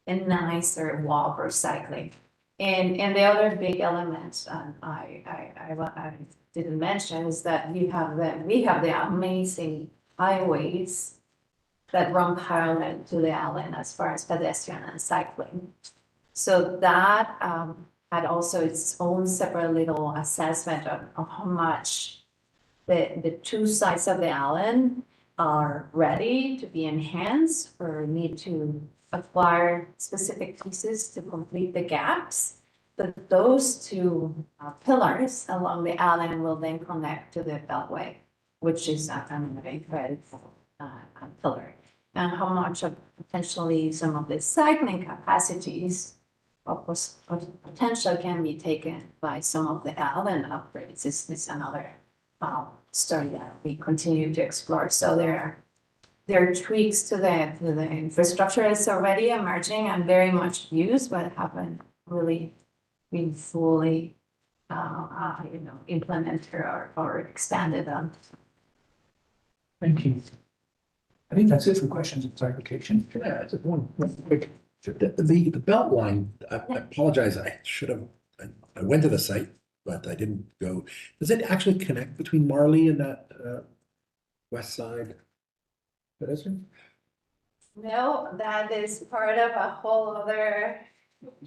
and nicer walk or cycling. And the other big element I didn't mention is that we have the amazing highways that run parallel to the island as far as pedestrian and cycling. So that had also its own separate little assessment of how much the two sides of the island are ready to be enhanced or need to acquire specific pieces to complete the gaps. But those two pillars along the island will then connect to the beltway, which is a very critical pillar. And how much of potentially some of the cycling capacities of potential can be taken by some of the island upgrades is another story that we continue to explore. So there are tweaks to the infrastructure that's already emerging and very much used, but haven't really been fully, implemented or expanded on. Thank you. I think that's it for questions and clarification. Yeah, just one quick, the belt line, I apologize, I should have, I went to the site, but I didn't go. Does it actually connect between Marlee and that west side? That is it? No, that is part of a whole other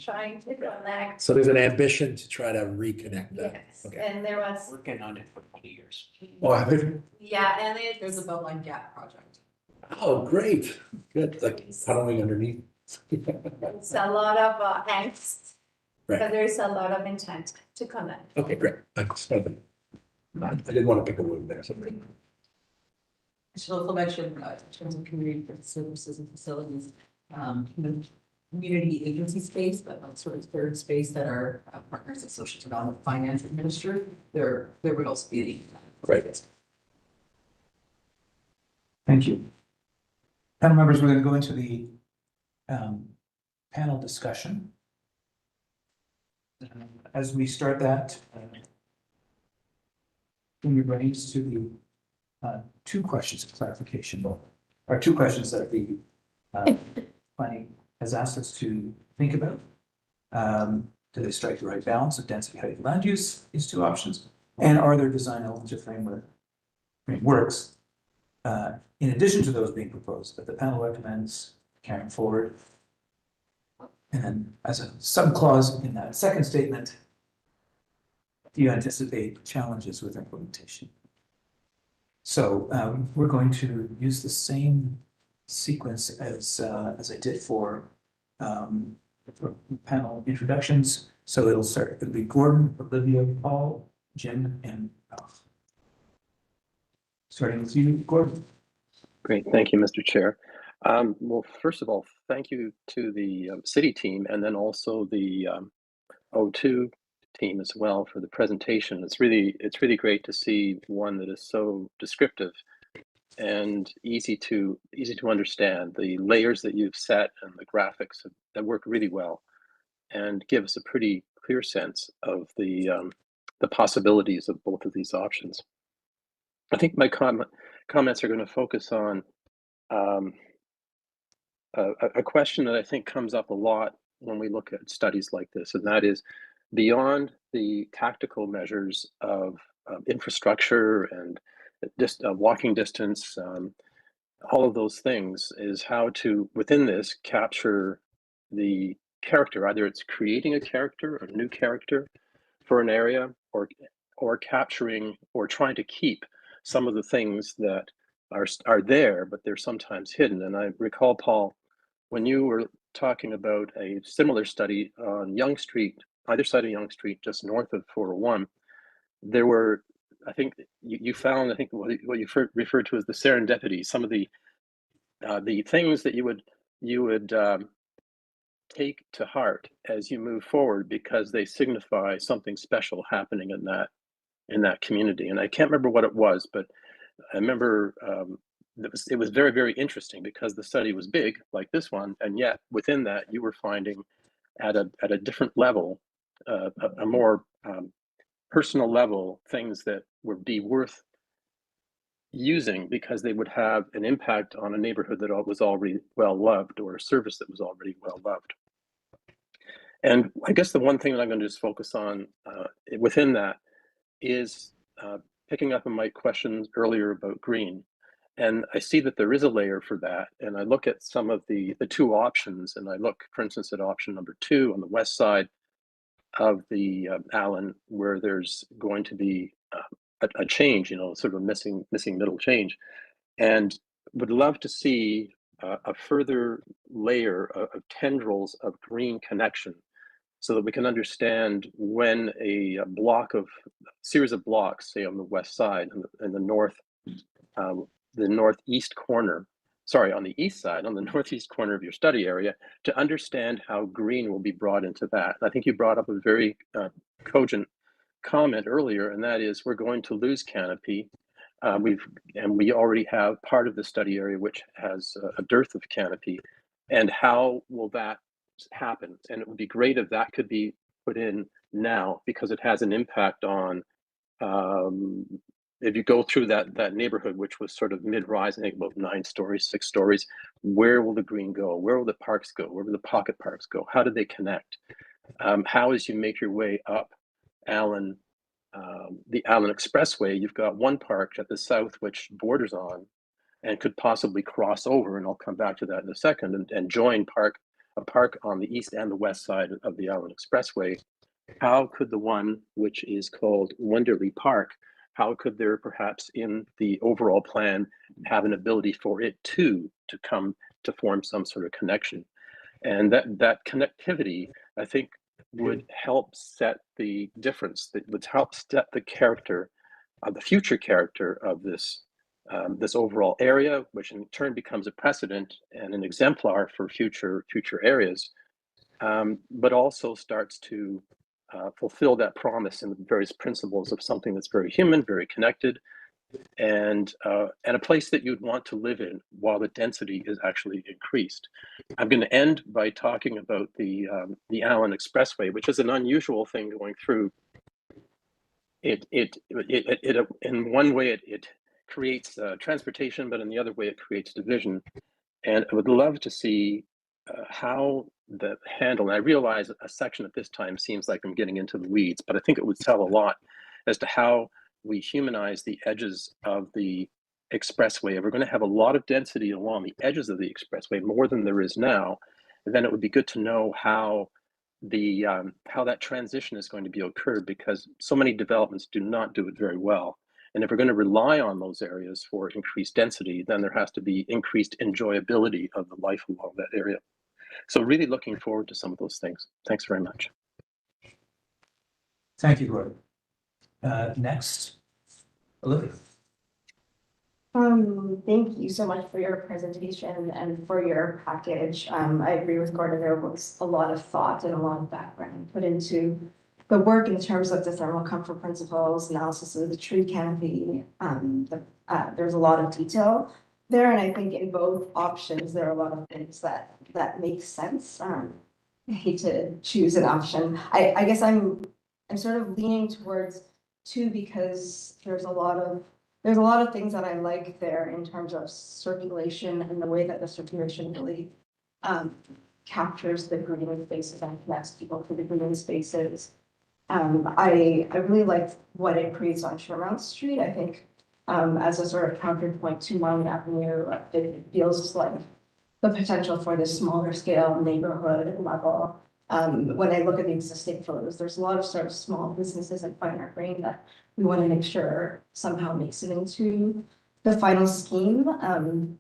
trying to connect. So there's an ambition to try to reconnect that. Yes, Okay. and there was, Working on it for 20 years. Oh, I think- yeah, and There's a it's, Beltline Gap project. oh, great, good, like tunneling underneath. it's a lot of angst, but Right, there's a lot of intent to connect. okay, great. I didn't want to pick a word there, so. I should also mention, in terms of community services and facilities, community agency space, but sort of third space that our partners at Social Development Finance administer, there would also be. Right. Thank you. Panel members, we're going to go into the panel discussion. As we start that, when we brings to the two questions of clarification, or two questions that the planning has asked us to think about. Do they strike the right balance of density, height, and land use, these two options? And are there design elements or frameworks in addition to those being proposed that the panel recommends carrying forward? And then as a subclause in that second statement, do you anticipate challenges with implementation? So we're going to use the same sequence as I did for panel introductions. So it'll be Gordon, Olivia, Paul, Jim, and Ralph. Starting with you, Gordon. Great, thank you, Mr. Chair. Well, first of all, thank you to the city team and then also the O2 team as well for the presentation. It's really great to see one that is so descriptive and easy to understand. The layers that you've set and the graphics that work really well and give us a pretty clear sense of the possibilities of both of these options. I think my comments are going to focus on a question that I think comes up a lot when we look at studies like this, and that is beyond the tactical measures of infrastructure and just walking distance, all of those things, is how to, within this, capture the character. Either it's creating a character, a new character for an area, or capturing or trying to keep some of the things that are there, but they're sometimes hidden. And I recall, Paul, when you were talking about a similar study on Yonge Street, either side of Yonge Street, just north of 401, there were, I think you found, I think what you referred to as the serendipity, some of the things that you would take to heart as you move forward because they signify something special happening in that community. And I can't remember what it was, but I remember it was very, very interesting because the study was big like this one, and yet within that you were finding at a different level, a more personal level, things that would be worth using because they would have an impact on a neighborhood that was already well loved, or a service that was already well loved. And I guess the one thing that I'm going to just focus on within that is picking up on my questions earlier about green. And I see that there is a layer for that. And I look at some of the two options, and I look, for instance, at option number 2 on the west side of the Allen, where there's going to be a change, sort of a missing middle change. And would love to see a further layer of tendrils of green connection so that we can understand when a series of blocks, say on the west side in the northeast corner, sorry, on the east side, on the northeast corner of your study area, to understand how green will be brought into that. I think you brought up a very cogent comment earlier, and that is we're going to lose canopy. We already have part of the study area which has a dearth of canopy, and how will that happen? And it would be great if that could be put in now because it has an impact on, if you go through that neighborhood, which was sort of mid-rise, I think about 9 stories, 6 stories, where will the green go? Where will the parks go? Where will the pocket parks go? How do they connect? How, as you make your way up Allen, the Allen Expressway, you've got one park at the south which borders on and could possibly cross over, and I'll come back to that in a second, and join a park on the east and the west side of the Allen Expressway. How could the one which is called Wonderly Park, how could there perhaps in the overall plan have an ability for it to come to form some sort of connection? And that connectivity, I think, would help set the difference, that would help set the character of the future character of this overall area, which in turn becomes a precedent and an exemplar for future areas, but also starts to fulfill that promise and the various principles of something that's very human, very connected, and a place that you'd want to live in while the density is actually increased. I'm going to end by talking about the Allen Expressway, which is an unusual thing going through. It in one way it creates transportation, but in the other way it creates division. And I would love to see how the handle, and I realize a section at this time seems like I'm getting into the weeds, but I think it would tell a lot as to how we humanize the edges of the expressway. If we're going to have a lot of density along the edges of the expressway, more than there is now, then it would be good to know how how that transition is going to be occurred, because so many developments do not do it very well. And if we're going to rely on those areas for increased density, then there has to be increased enjoyability of the life along that area. So really looking forward to some of those things. Thanks very much. Thank you, Gordon. Next, Olivia. Thank you so much for your presentation and for your package. I agree with Gordon, there was a lot of thought and a lot of background put into the work in terms of the thermal comfort principles, analysis of the tree canopy. There's a lot of detail there, and I think in both options, there are a lot of things that make sense. I hate to choose an option. I guess I'm sort of leaning towards 2 because there's a lot of things that I like there in terms of circulation and the way that the circulation really captures the green spaces and connects people to the green spaces. I really like what it creates on Shermount Street. I think as a sort of counterpoint to Marlee Avenue, it feels like the potential for this smaller scale neighborhood level. When I look at the existing photos, there's a lot of sort of small businesses and fine art green that we want to make sure somehow makes it into the final scheme.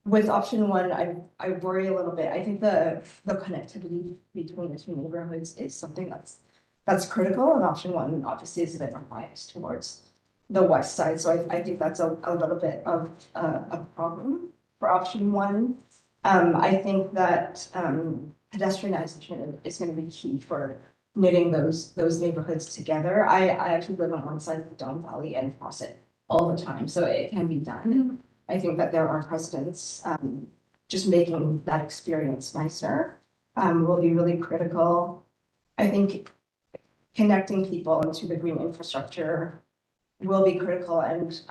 With option 1, I worry a little bit. I think the connectivity between the 2 neighborhoods is something that's critical, and option 1 obviously is a bit more biased towards the west side. So I think that's a little bit of a problem for option 1. I think that pedestrianization is going to be key for knitting those neighborhoods together. I actually live on one side of the Don Valley and cross it all the time, so it can be done. I think that there are precedents. Just making that experience nicer will be really critical. I think connecting people into the green infrastructure will be critical, and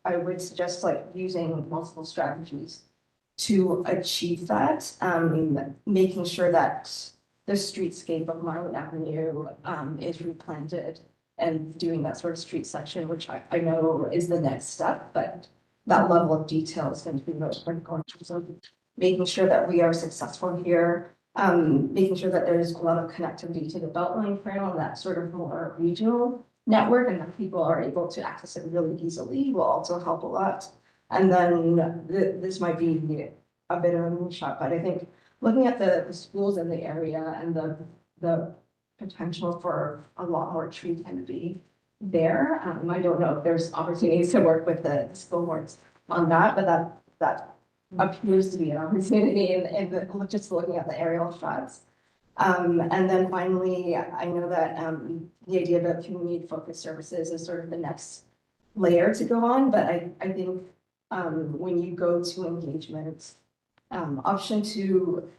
I would suggest like using multiple strategies to achieve that, making sure that the streetscape of Marlee Avenue is replanted and doing that sort of street section, which I know is the next step, but that level of detail is going to be really critical in terms of making sure that we are successful here, making sure that there's a lot of connectivity to the Beltline Trail and that sort of more regional network, and that people are able to access it really easily will also help a lot. And then this might be a bit of a moonshot, but I think looking at the schools in the area and the potential for a lot more tree canopy there. I don't know if there's opportunities to work with the school boards on that, but that appears to be an opportunity in just looking at the aerial shots. And then finally, I know that the idea of community focused services is sort of the next layer to go on, but I think when you go to engagement, option 2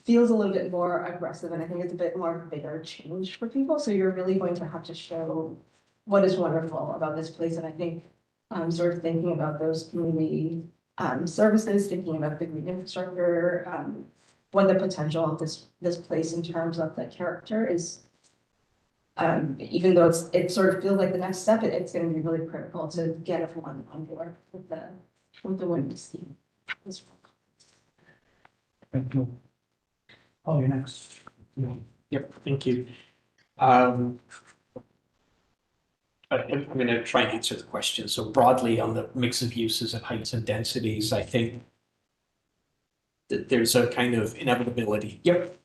feels a little bit more aggressive, and I think it's a bit more bigger change for people, so you're really going to have to show what is wonderful about this place, and I think sort of thinking about those community services, thinking about the green infrastructure, what the potential of this place in terms of the character is. Even though it sort of feels like the next step, it's gonna be really critical to get everyone on board with the wind scheme. Thank you. Oh, you're next. Yep, thank you. I'm gonna try and answer the question. So broadly on the mix of uses and heights and densities, I think that there's a kind of inevitability. Yep.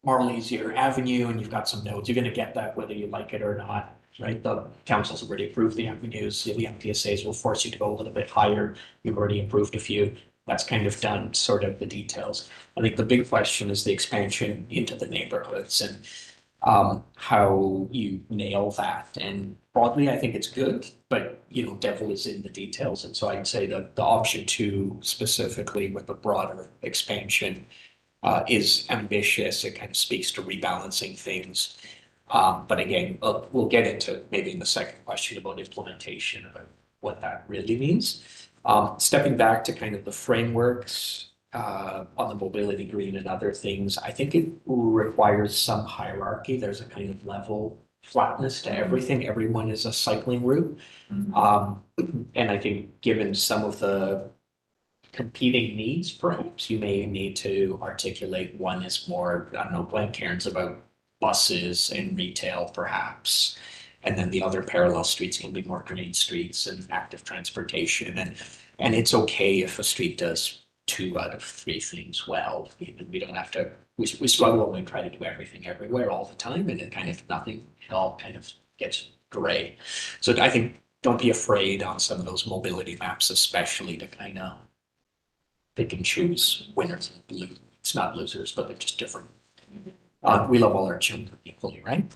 Marlee's your avenue and you've got some nodes. You're gonna get that whether you like it or not, right? The council's already approved the avenues. The MPSAs will force you to go a little bit higher. You've already approved a few. That's kind of done sort of the details. I think the big question is the expansion into the neighborhoods and how you nail that. And broadly, I think it's good, but devil is in the details. And so I'd say that the option 2 specifically with the broader expansion is ambitious. It kind of speaks to rebalancing things. But again, we'll get into maybe in the second question about implementation, about what that really means. Stepping back to kind of the frameworks on the mobility green and other things, I think it requires some hierarchy. There's a kind of level flatness to everything. Everyone is a cycling route. And I think given some of the competing needs, perhaps you may need to articulate one is more, I don't know, Glencairn's about buses and retail perhaps. And then the other parallel streets can be more green streets and active transportation. And it's okay if a street does 2 out of 3 things well. Even we don't have to, we struggle when we try to do everything everywhere all the time, and it kind of nothing, it all kind of gets gray. So I think don't be afraid on some of those mobility maps, especially to kind of pick and choose winners and losers. It's not losers, but they're just different. We love all our children equally, right?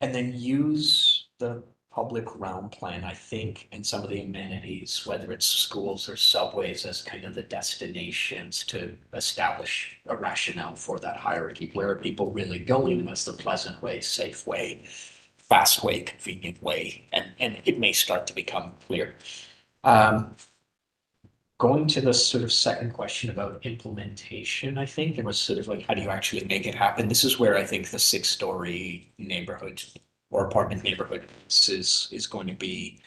And then use the public realm plan, I think, and some of the amenities, whether it's schools or subways, as kind of the destinations to establish a rationale for that hierarchy. Where are people really going? What's the pleasant way, safe way, fast way, convenient way? And it may start to become clear. Going to the sort of second question about implementation, I think it was sort of like, how do you actually make it happen? This is where I think the 6-story neighborhood or apartment neighborhood is going to be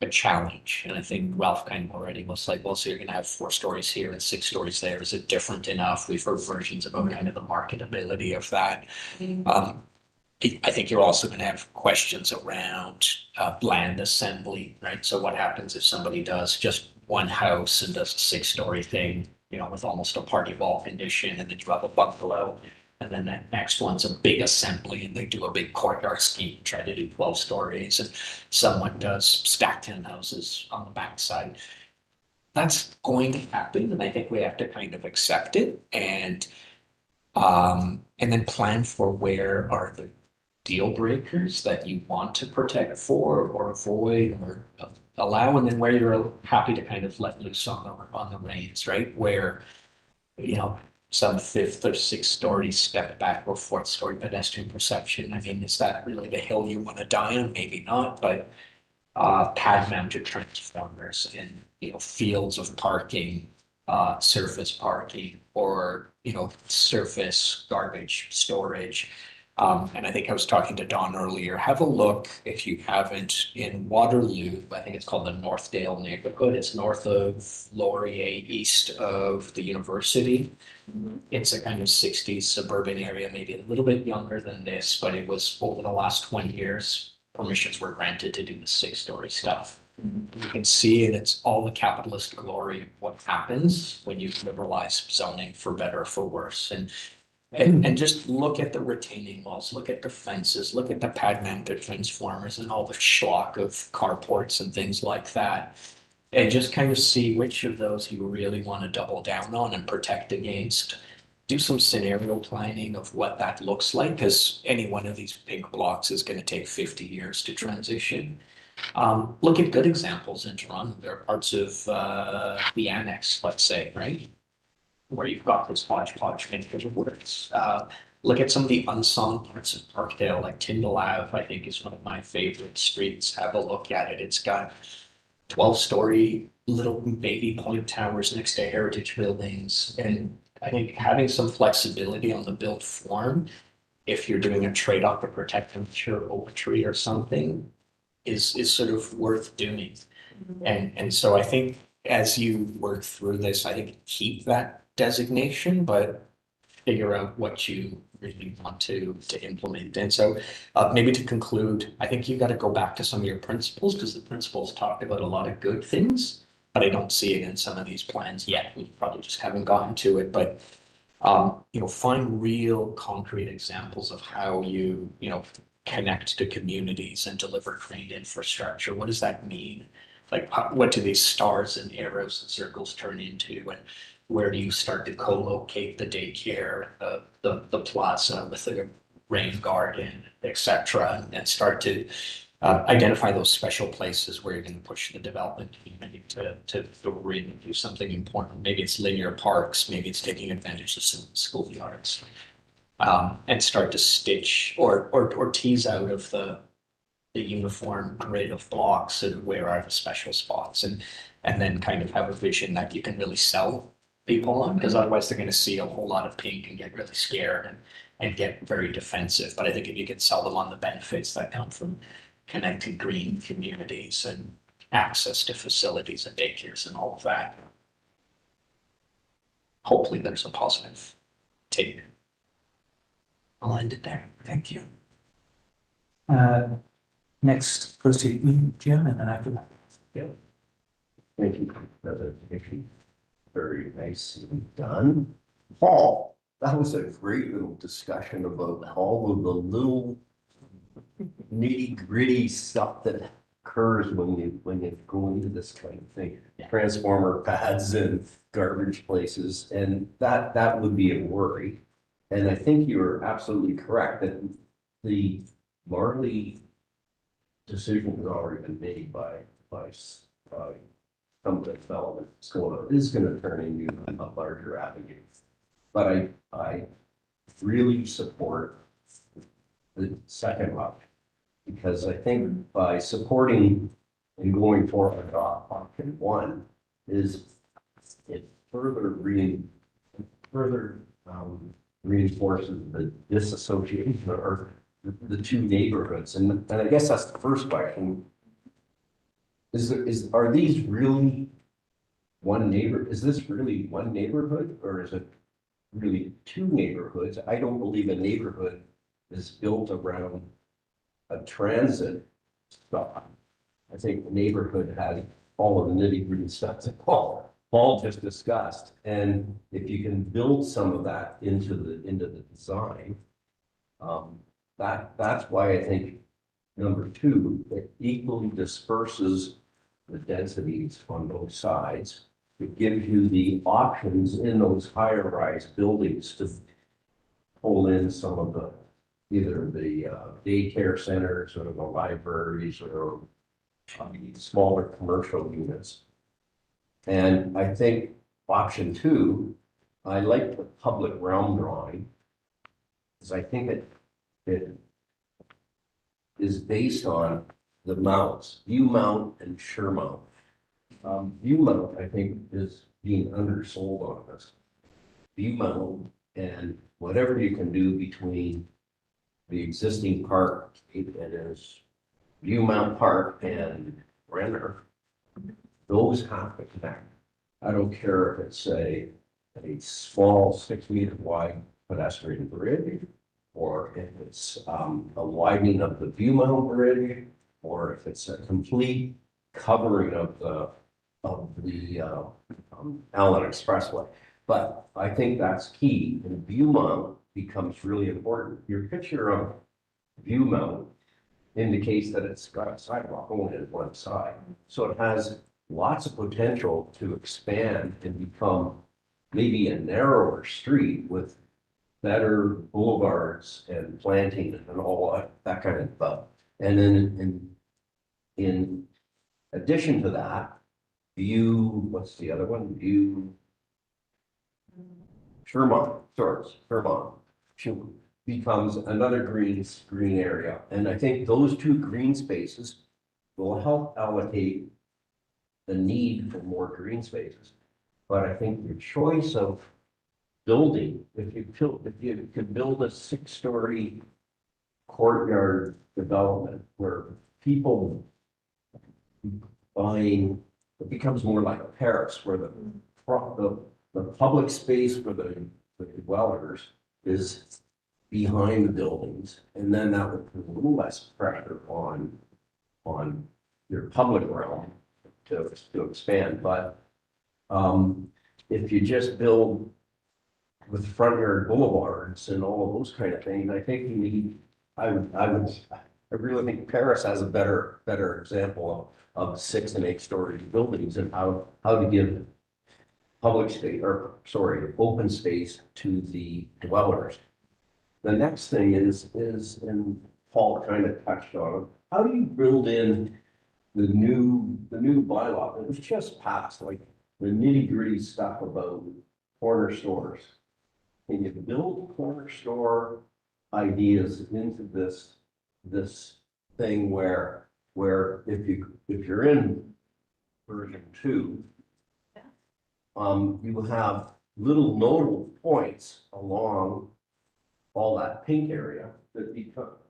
a challenge. And I think Ralph kind of already was like, well, so you're going to have 4 stories here and 6 stories there. Is it different enough? We've heard versions about kind of the marketability of that. I think you're also going to have questions around land assembly, right? So what happens if somebody does just one house and does a 6-story thing, with almost a party wall condition, and then you have a bungalow, and then that next one's a big assembly, and they do a big courtyard scheme, try to do 12 stories, and someone does stacked houses on the backside. That's going to happen, and I think we have to kind of accept it and then plan for where are the deal breakers that you want to protect for or avoid or allow, and then where you're happy to kind of let loose on the reins, right? Where, some 5th or 6th story step back or 4th story pedestrian perception. I mean, is that really the hill you want to die on? Maybe not, but pad mounted transformers and, fields of parking, surface parking, or, surface garbage storage. And I think I was talking to Don earlier, have a look, if you haven't, in Waterloo. I think it's called the Northdale neighborhood. It's north of Laurier, east of the university. It's a kind of 60s suburban area, maybe a little bit younger than this, but it was over the last 20 years, permissions were granted to do the 6-story stuff. You can see, and it's all the capitalist glory of what happens when you liberalize zoning for better or for worse. And just look at the retaining walls, look at the fences, look at the pad mounted transformers and all the schlock of carports and things like that. And just kind of see which of those you really want to double down on and protect against. Do some scenario planning of what that looks like, because any one of these big blocks is going to take 50 years to transition. Look at good examples in Toronto. There are parts of the annex, let's say, right? Where you've got this hodgepodge mixture of words. Look at some of the unsung parts of Parkdale, like Tyndall Ave, I think is one of my favorite streets. Have a look at it. It's got 12-story little baby point towers next to heritage buildings. And I think having some flexibility on the built form, if you're doing a trade-off to protect a mature oak tree or something, is sort of worth doing. And so I think as you work through this, I think keep that designation, but figure out what you really want to implement. And so maybe to conclude, I think you got to go back to some of your principles, because the principles talked about a lot of good things, but I don't see it in some of these plans yet. We probably just haven't gotten to it, but find real concrete examples of how you connect to communities and deliver great infrastructure. What does that mean? Like, what do these stars and arrows and circles turn into? And where do you start to co-locate the daycare, the plaza with the rain garden, etc., and start to identify those special places where you're going to push the development community to really do something important. Maybe it's linear parks, maybe it's taking advantage of some schoolyards, and start to stitch or tease out of the uniform grid of blocks and where are the special spots, and then kind of have a vision that you can really sell people on, because otherwise they're going to see a whole lot of pink and get really scared and get very defensive. But I think if you can sell them on the benefits that come from connected green communities and access to facilities and daycares and all of that, hopefully there's a positive take. I'll end it there. Thank you. Next goes to you, Jim, and then after that. Thank you for the presentation. Very nicely done. Paul, that was a great little discussion about all of the little nitty gritty stuff that occurs when you go into this kind of thing. Transformer pads and garbage places, and that would be a worry. And I think you're absolutely correct that the Marlee decision has already been made by some of the development is going to turn into a larger avenue. But I really support the second option, because I think by supporting and going forward option one is it further reinforces the disassociation or the two neighborhoods. And I guess that's the first question. Are these really one neighbor? Is this really one neighborhood, or is it really two neighborhoods? I don't believe a neighborhood is built around a transit stop. I think the neighborhood has all of the nitty gritty stuff that Paul just discussed. And if you can build some of that into the design, that's why I think number two, it equally disperses the densities on both sides. It gives you the options in those higher rise buildings to pull in some of the either the daycare centers or the libraries or smaller commercial units. And I think option two, I like the public realm drawing, because I think it is based on the mounts, view mount and sure mount. View mount, I think, is being undersold on this. View mount and whatever you can do between the existing park, it is View Mount Park and Renner, those have to connect. I don't care if it's a small 6 meter wide pedestrian bridge, or if it's a widening of the View Mount Bridge, or if it's a complete covering of the Allen Expressway. But I think that's key, and View Mount becomes really important. Your picture of View Mount indicates that it's got a sidewalk only on one side. So it has lots of potential to expand and become maybe a narrower street with better boulevards and planting and all that kind of stuff. And then in addition to that, View, what's the other one? View. Sherman, sorry, Sherman becomes another green area. And I think those two green spaces will help allocate the need for more green spaces. But I think your choice of building, if you could build a 6-story courtyard development where people buying, it becomes more like Paris, where the public space for the dwellers is behind the buildings, and then that would put a little less pressure on your public realm to expand. But if you just build with front yard boulevards and all of those kind of things, I think you need. I really think Paris has a better example of 6 and 8 story buildings and how to give public space, or sorry, open space to the dwellers. The next thing is, and Paul kind of touched on it, how do you build in the new bylaw? It was just passed, like the nitty-gritty stuff about corner stores. Can you build corner store ideas into this thing where if you're in version 2, you have little nodal points along all that pink area that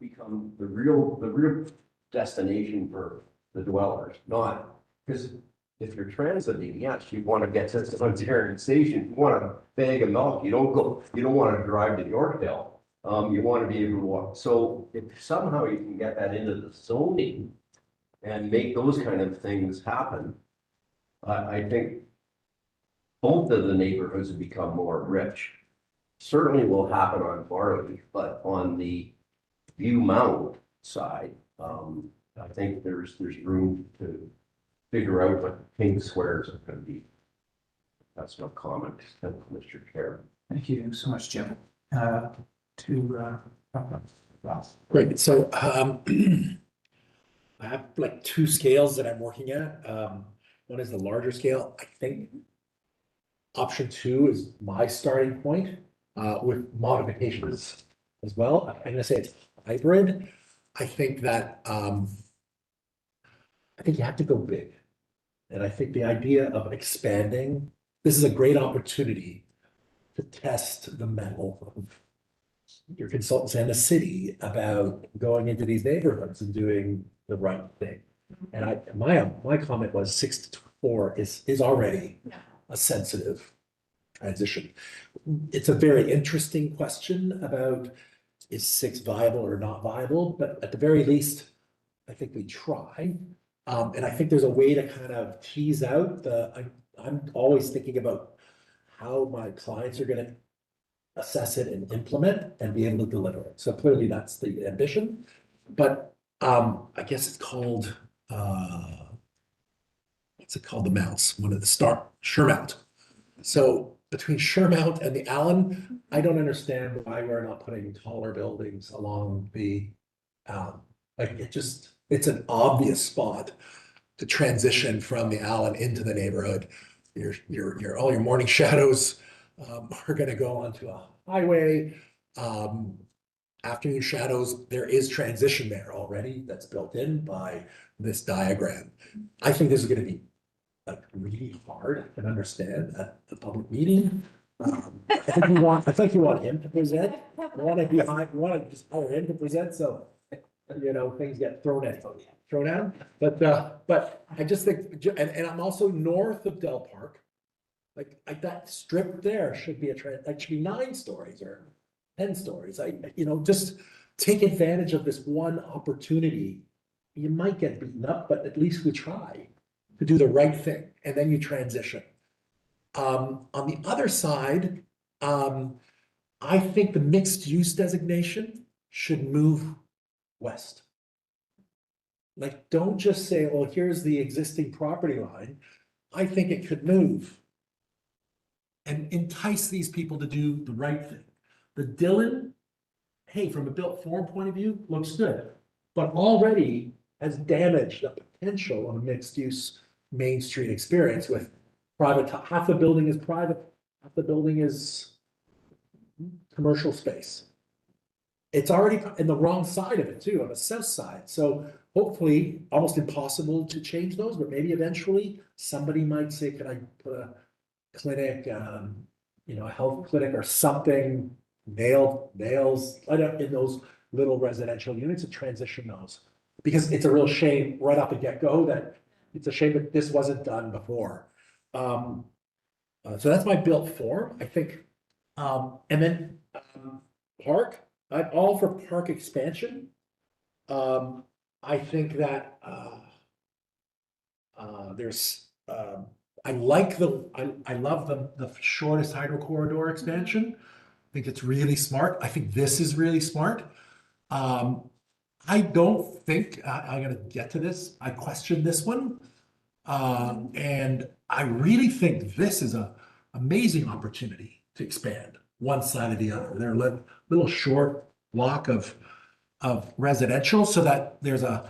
become the real destination for the dwellers. Not because if you're transiting, yes, you want to get to the Ontario station, you want a bag of milk, you don't want to drive to Yorkdale. You want to be able to walk. So if somehow you can get that into the zoning and make those kind of things happen, I think both of the neighborhoods have become more rich. Certainly will happen on Marlee, but on the View Mount side, I think there's room to figure out what the pink squares are going to be. That's no comment, Mr. Chair. Thank you so much, Jim. Great, so I have like 2 scales that I'm working at. One is the larger scale. I think option 2 is my starting point with modifications as well. I'm gonna say it's hybrid. I think that I think you have to go big. And I think the idea of expanding, this is a great opportunity to test the mettle of your consultants and the city about going into these neighborhoods and doing the right thing. And my comment was 6 to 4 is already a sensitive transition. It's a very interesting question about is 6 viable or not viable, but at the very least, I think we try. And I think there's a way to kind of tease out I'm always thinking about how my clients are going to assess it and implement and be able to deliver it. So clearly that's the ambition, but I guess it's called what's it called? The mounts, one of the Shermount. So between Shermount and the Allen, I don't understand why we're not putting taller buildings along the Allen. Like it's an obvious spot to transition from the Allen into the neighborhood. All your morning shadows are going to go onto a highway. Afternoon shadows, there is transition there already that's built in by this diagram. I think this is going to be like really hard to understand at the public meeting. I think you want him to present. You want to just hire him to present. So things get thrown out. But I just think, and I'm also north of Del Park. Like that strip there should be should be 9 stories or 10 stories. Just take advantage of this one opportunity. You might get beaten up, but at least we try to do the right thing, and then you transition. On the other side, I think the mixed use designation should move west. Like, don't just say, well, here's the existing property line. I think it could move and entice these people to do the right thing. The Dillon, hey, from a built form point of view, looks good, but already has damaged a potential of a mixed-use Main Street experience with private, half the building is private, half the building is commercial space. It's already in the wrong side of it too, on the south side. So hopefully, almost impossible to change those, but maybe eventually somebody might say, can I put a clinic, a health clinic or something, nails, I don't, in those little residential units and transition those. Because it's a real shame right off the get-go that it's a shame that this wasn't done before. So that's my built form, I think. And then park, I'm all for park expansion. I think that there's I like I love the shortest hydro corridor expansion. I think it's really smart. I think this is really smart. I don't think I'm gonna get to this. I question this one. And I really think this is a amazing opportunity to expand one side or the other. They're a little short block of residential so that there's an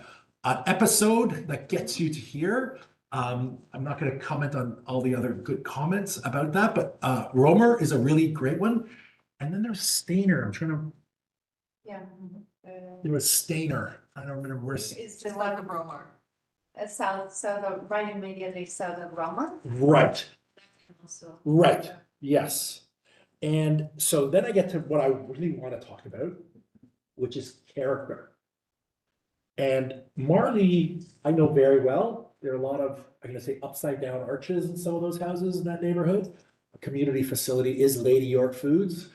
episode that gets you to here. I'm not going to comment on all the other good comments about that, but Romer is a really great one. And then there's Stainer. I'm trying to. Yeah. There was Stainer. I don't remember where. It's just like a Roma. South of, right immediately south of Roma. Right. Also. Right. Yes. And so then I get to what I really want to talk about, which is character. And Marlee, I know very well. There are a lot of, I'm going to say, upside down arches in some of those houses in that neighborhood. A community facility is Lady York Foods.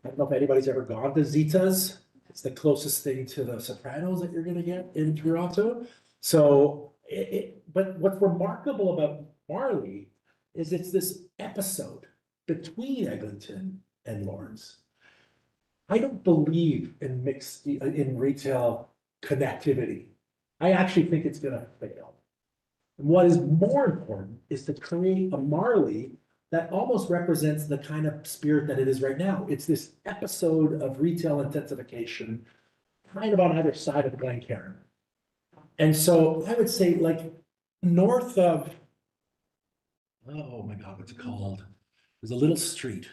I don't know if anybody's ever gone to Zita's. It's the closest thing to the Sopranos that you're going to get in Toronto. So, but what's remarkable about Marlee is it's this episode between Eglinton and Lawrence. I don't believe in retail connectivity. I actually think it's gonna fail. And what is more important is to create a Marlee that almost represents the kind of spirit that it is right now. It's this episode of retail intensification, kind of on either side of Glencairn. And so I would say like north of, oh my God, what's it called? There's a little street,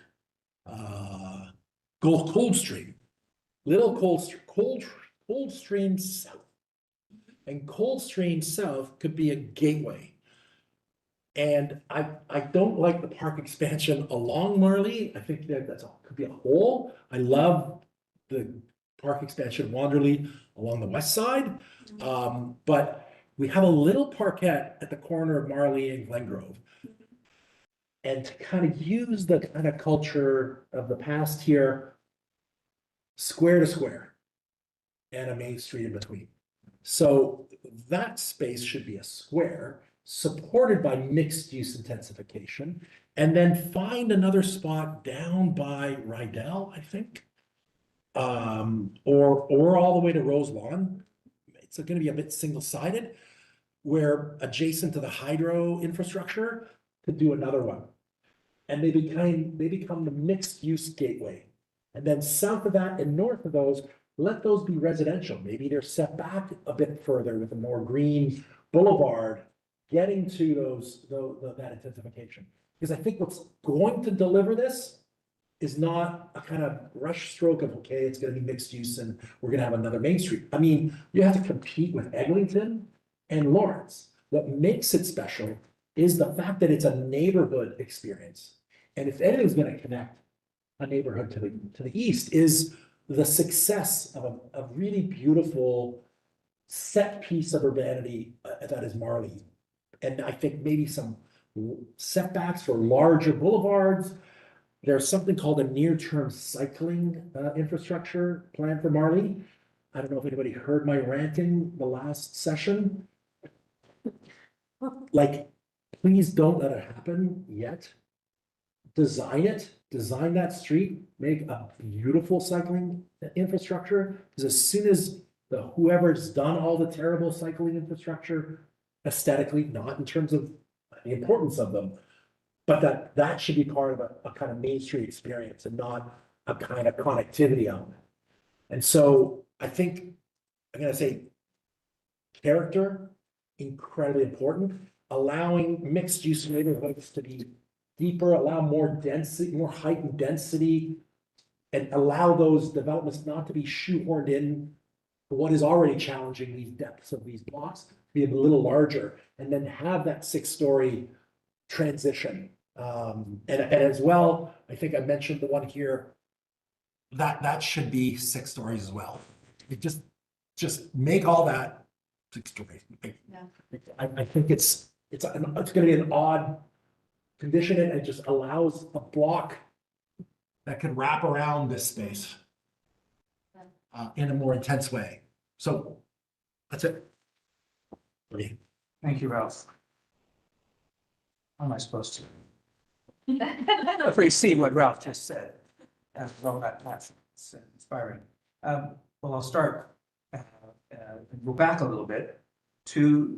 Coldstream, little Coldstream South. And Coldstream South could be a gateway. And I don't like the park expansion along Marlee. I think that could be a whole. I love the park expansion Wanderley along the west side. But we have a little parkette at the corner of Marlee and Glengrove. And to kind of use the kind of culture of the past here, square to square, and a main street in between. So that space should be a square supported by mixed use intensification, and then find another spot down by Rydell, I think. Or all the way to Rose Lawn. It's going to be a bit single-sided, where adjacent to the hydro infrastructure to do another one. And they become the mixed use gateway. And then south of that and north of those, let those be residential. Maybe they're set back a bit further with a more green boulevard, getting to that intensification. Because I think what's going to deliver this is not a kind of rush stroke of, okay, it's going to be mixed use and we're going to have another Main Street. I mean, you have to compete with Eglinton and Lawrence. What makes it special is the fact that it's a neighborhood experience. And if anything's going to connect a neighborhood to the east, is the success of a really beautiful set piece of urbanity that is Marlee. And I think maybe some setbacks for larger boulevards. There's something called a near-term cycling infrastructure plan for Marlee. I don't know if anybody heard my ranting the last session. Like, please don't let it happen yet. Design that street, make a beautiful cycling infrastructure. Because as soon as whoever's done all the terrible cycling infrastructure aesthetically, not in terms of the importance of them, but that should be part of a kind of Main Street experience and not a kind of connectivity element. And so I think I'm gonna say character, incredibly important. Allowing mixed use neighborhoods to be deeper, allow more density, more height and density. And allow those developments not to be shoehorned in what is already challenging, these depths of these blocks, to be a little larger, and then have that 6-story transition. And as well, I think I mentioned the one here, that should be 6 stories as well. It just make all that 6 stories. I think it's gonna be an odd condition, and it just allows a block that can wrap around this space in a more intense way. So that's it. For me. Thank you, Ralph. How am I supposed to? If we see what Ralph just said, well, that's inspiring. Well, I'll start and go back a little bit to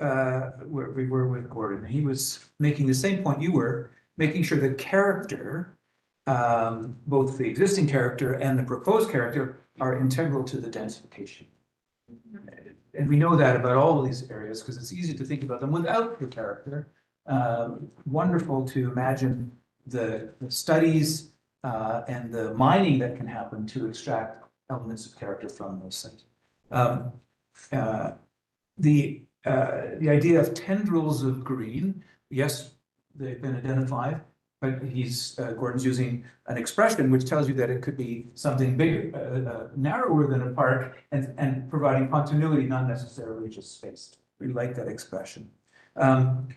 where we were with Gordon. He was making the same point you were, making sure the character, both the existing character and the proposed character, are integral to the densification. And we know that about all of these areas because it's easy to think about them without the character. Wonderful to imagine the studies and the mining that can happen to extract elements of character from those things. The idea of tendrils of green, yes, they've been identified, but Gordon's using an expression which tells you that it could be something bigger, narrower than a park, and providing continuity, not necessarily just spaced. We like that expression. And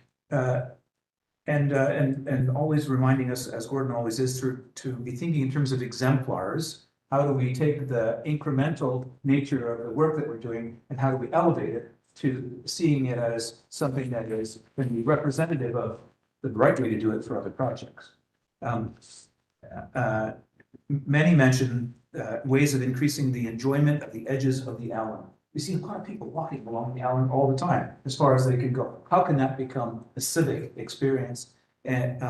always reminding us, as Gordon always is, to be thinking in terms of exemplars. How do we take the incremental nature of the work that we're doing and how do we elevate it to seeing it as something that is going to be representative of the right way to do it for other projects. Many mention ways of increasing the enjoyment of the edges of the Allen. We see a lot of people walking along the Allen all the time, as far as they can go. How can that become a civic experience? And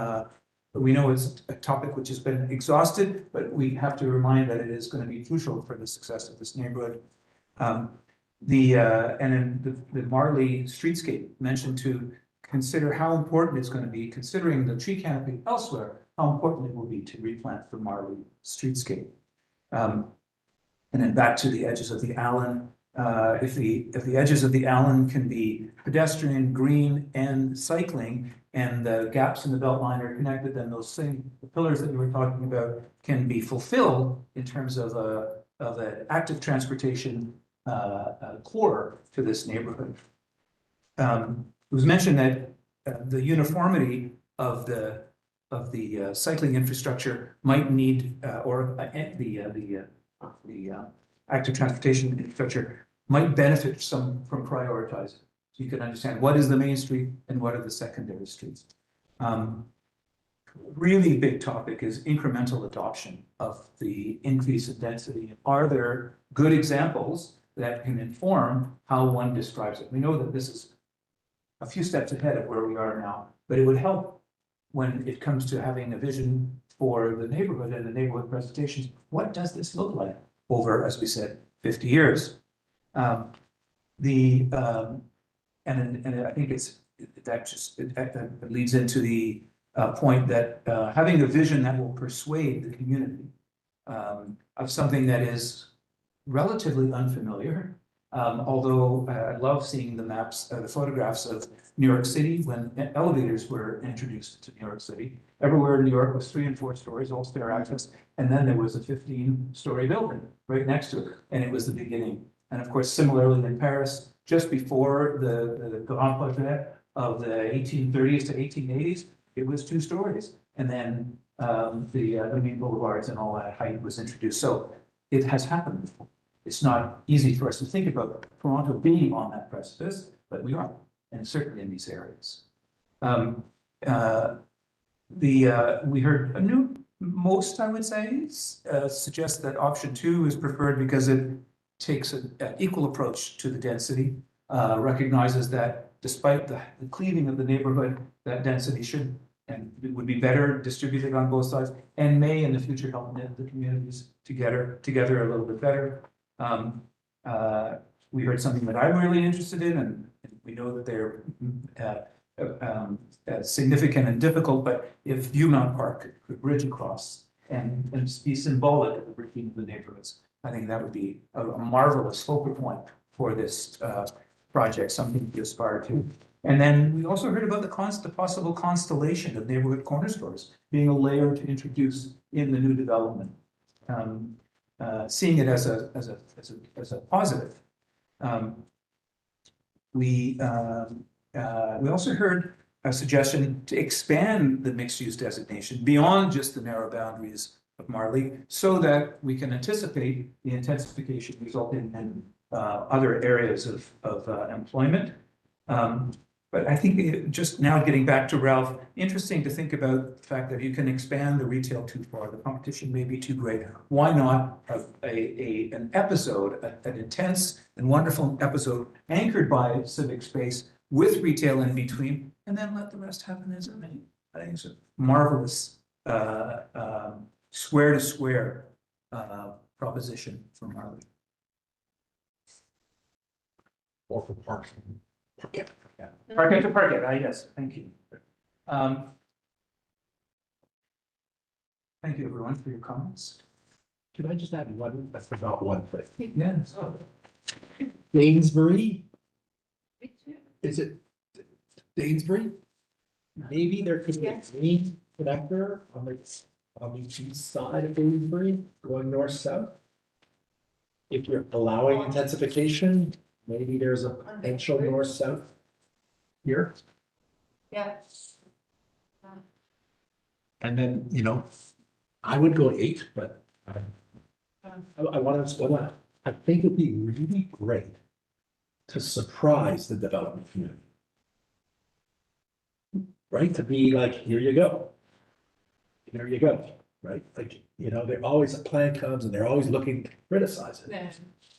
we know it's a topic which has been exhausted, but we have to remind that it is going to be crucial for the success of this neighborhood. And then the Marlee streetscape mentioned to consider how important it's going to be, considering the tree canopy elsewhere, how important it will be to replant the Marlee streetscape. And then back to the edges of the Allen. If the edges of the Allen can be pedestrian, green, and cycling, and the gaps in the belt line are connected, then the pillars that we were talking about can be fulfilled in terms of an active transportation core to this neighborhood. It was mentioned that the uniformity of the cycling infrastructure might need, or the active transportation infrastructure might benefit from prioritizing. So you can understand what is the main street and what are the secondary streets. Really big topic is incremental adoption of the increase in density. Are there good examples that can inform how one describes it? We know that this is a few steps ahead of where we are now, but it would help when it comes to having a vision for the neighborhood and the neighborhood presentations. What does this look like over, as we said, 50 years? And I think that leads into the point that having a vision that will persuade the community of something that is relatively unfamiliar. Although I love seeing the maps, the photographs of New York City when elevators were introduced to New York City. Everywhere in New York was 3 and 4 stories, all stair access, and then there was a 15-story building right next to it, and it was the beginning. And of course, similarly in Paris, just before the Grand Projet of the 1830s to 1880s, it was 2 stories, and then the main boulevards and all that height was introduced. So it has happened before. It's not easy for us to think about Toronto being on that precipice, but we are, and certainly in these areas. We heard a new, most I would say, suggest that option 2 is preferred because it takes an equal approach to the density, recognizes that despite the cleaving of the neighborhood, that density should and it would be better distributed on both sides, and may in the future help knit the communities together a little bit better. We heard something that I'm really interested in, and we know that they're significant and difficult, but if Viewmont Park could bridge across and be symbolic of the bridging of the neighborhoods, I think that would be a marvelous focal point for this project, something to aspire to. And then we also heard about the possible constellation of neighborhood corner stores being a layer to introduce in the new development. Seeing it as a positive. We also heard a suggestion to expand the mixed-use designation beyond just the narrow boundaries of Marlee, so that we can anticipate the intensification resulting in other areas of employment. But I think just now getting back to Ralph, interesting to think about the fact that you can expand the retail too far. The competition may be too great. Why not have an episode, an intense and wonderful episode anchored by civic space with retail in between, and then let the rest happen as it may. I think it's a marvelous square to square proposition for Marlee. Or for parking. Yeah. Park to park it, yes, thank you. Thank you, everyone, for your comments. Could I just add one, I forgot one thing. Yes. Dainsbury? Is it Dainsbury? Maybe there could be a green connector on the east side of Dainsbury, going north-south. If you're allowing intensification, maybe there's a potential north-south here. Yeah. And then, I would go 8, but I want to, I think it'd be really great to surprise the development community. Right? To be like, here you go. There you go, right? Like, they're always, a plan comes and they're always looking to criticize it. Yeah.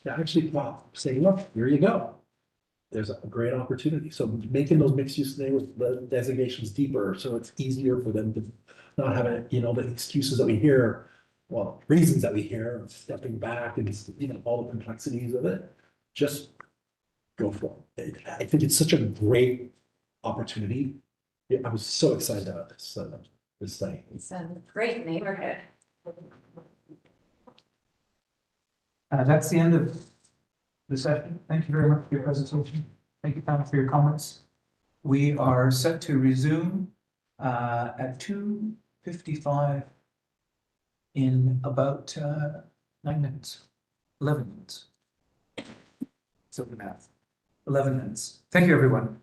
To actually say, look, here you go. There's a great opportunity. So making those mixed use designations deeper, so it's easier for them to not have the excuses that we hear, well, reasons that we hear of stepping back and, all the complexities of it. Just go for it. I think it's such a great opportunity. Yeah, I was so excited about this thing. It's a great neighborhood. That's the end of the session. Thank you very much for your presentation. Thank you, Pam, for your comments. We are set to resume at 2:55 in about 9 minutes, 11 minutes. So the math, 11 minutes. Thank you, everyone.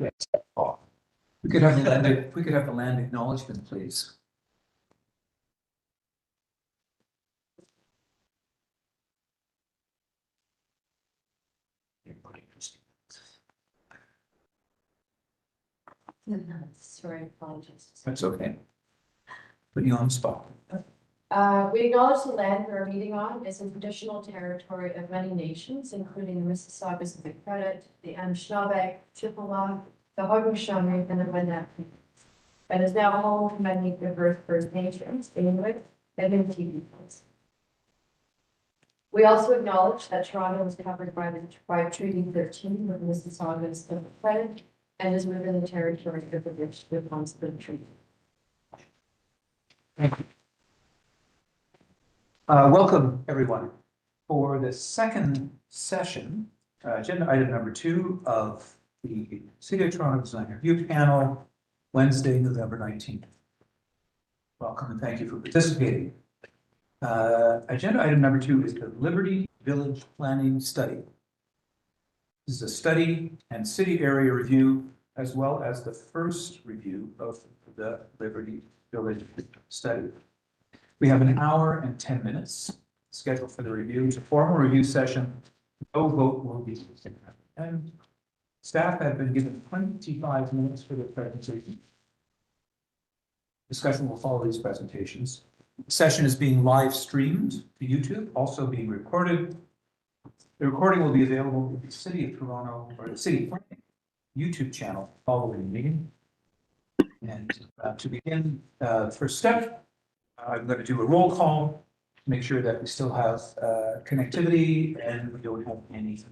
Yes. We could have the land acknowledgement, please. Sorry, apologies. That's okay. Put you on the spot. We acknowledge the land we're meeting on is in traditional territory of many nations, including the Mississaugas of the Credit, the Anishinaabe, Chippewa, the Haudenosaunee, and the Wendat. And is now home to many diverse First Nations, Inuit, and Métis peoples. We also acknowledge that Toronto is covered by Treaty 13 with Mississaugas of the Credit and is within the territory of the which the Constitution Treaty. Welcome, everyone, for the second session, agenda item number 2 of the City of Toronto Design Review Panel, Wednesday, November 19th. Welcome and thank you for participating. Agenda item number 2 is the Liberty Village Planning Study. This is a study and city area review, as well as the first review of the Liberty Village study. We have an hour and 10 minutes scheduled for the review. It's a formal review session. No vote will be taken. And staff have been given 25 minutes for the presentation. Discussion will follow these presentations. The session is being live streamed to YouTube, also being recorded. The recording will be available at the City of Toronto or the City Planning YouTube channel following the meeting. And to begin, first step, I'm going to do a roll call to make sure that we still have connectivity and we don't have any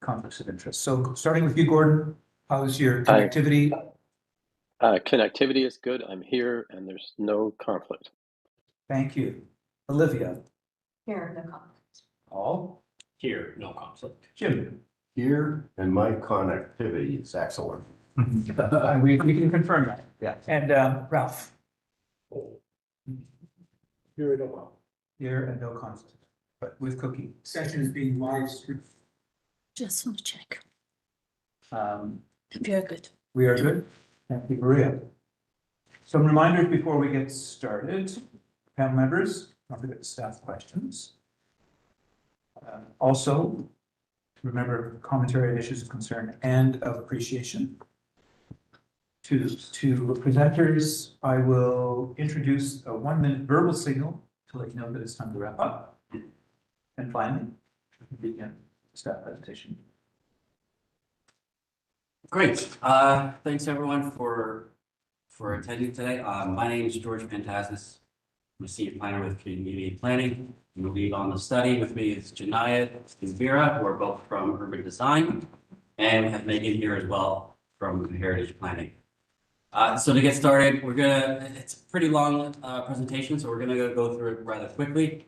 conflicts of interest. So starting with you, Gordon, how's your connectivity? Connectivity is good. I'm here and there's no conflict. Thank you. Olivia? Here, no comments. Paul? Here, no conflict. Jim? Here, and my connectivity is excellent. We can confirm that. Yeah. And Ralph? Here, I don't know. Here and no conflict, but with Cookie. Session is being live streamed. Just want to check. Um, Very good. We are good. Thank you, Maria. Some reminders before we get started. Panel members, don't forget to staff questions. Also, remember commentary on issues of concern and of appreciation. To presenters, I will introduce a 1-minute verbal signal to let you know that it's time to wrap up. And finally, we can begin staff presentation. Great. Thanks everyone for attending today. My name is George Pantazis. I'm a senior planner with Community Planning. I'm the lead on the study. With me is Janaya and Vera, who are both from Urban Design, and we have Megan here as well from Heritage Planning. So to get started, it's a pretty long presentation, so we're gonna go through it rather quickly.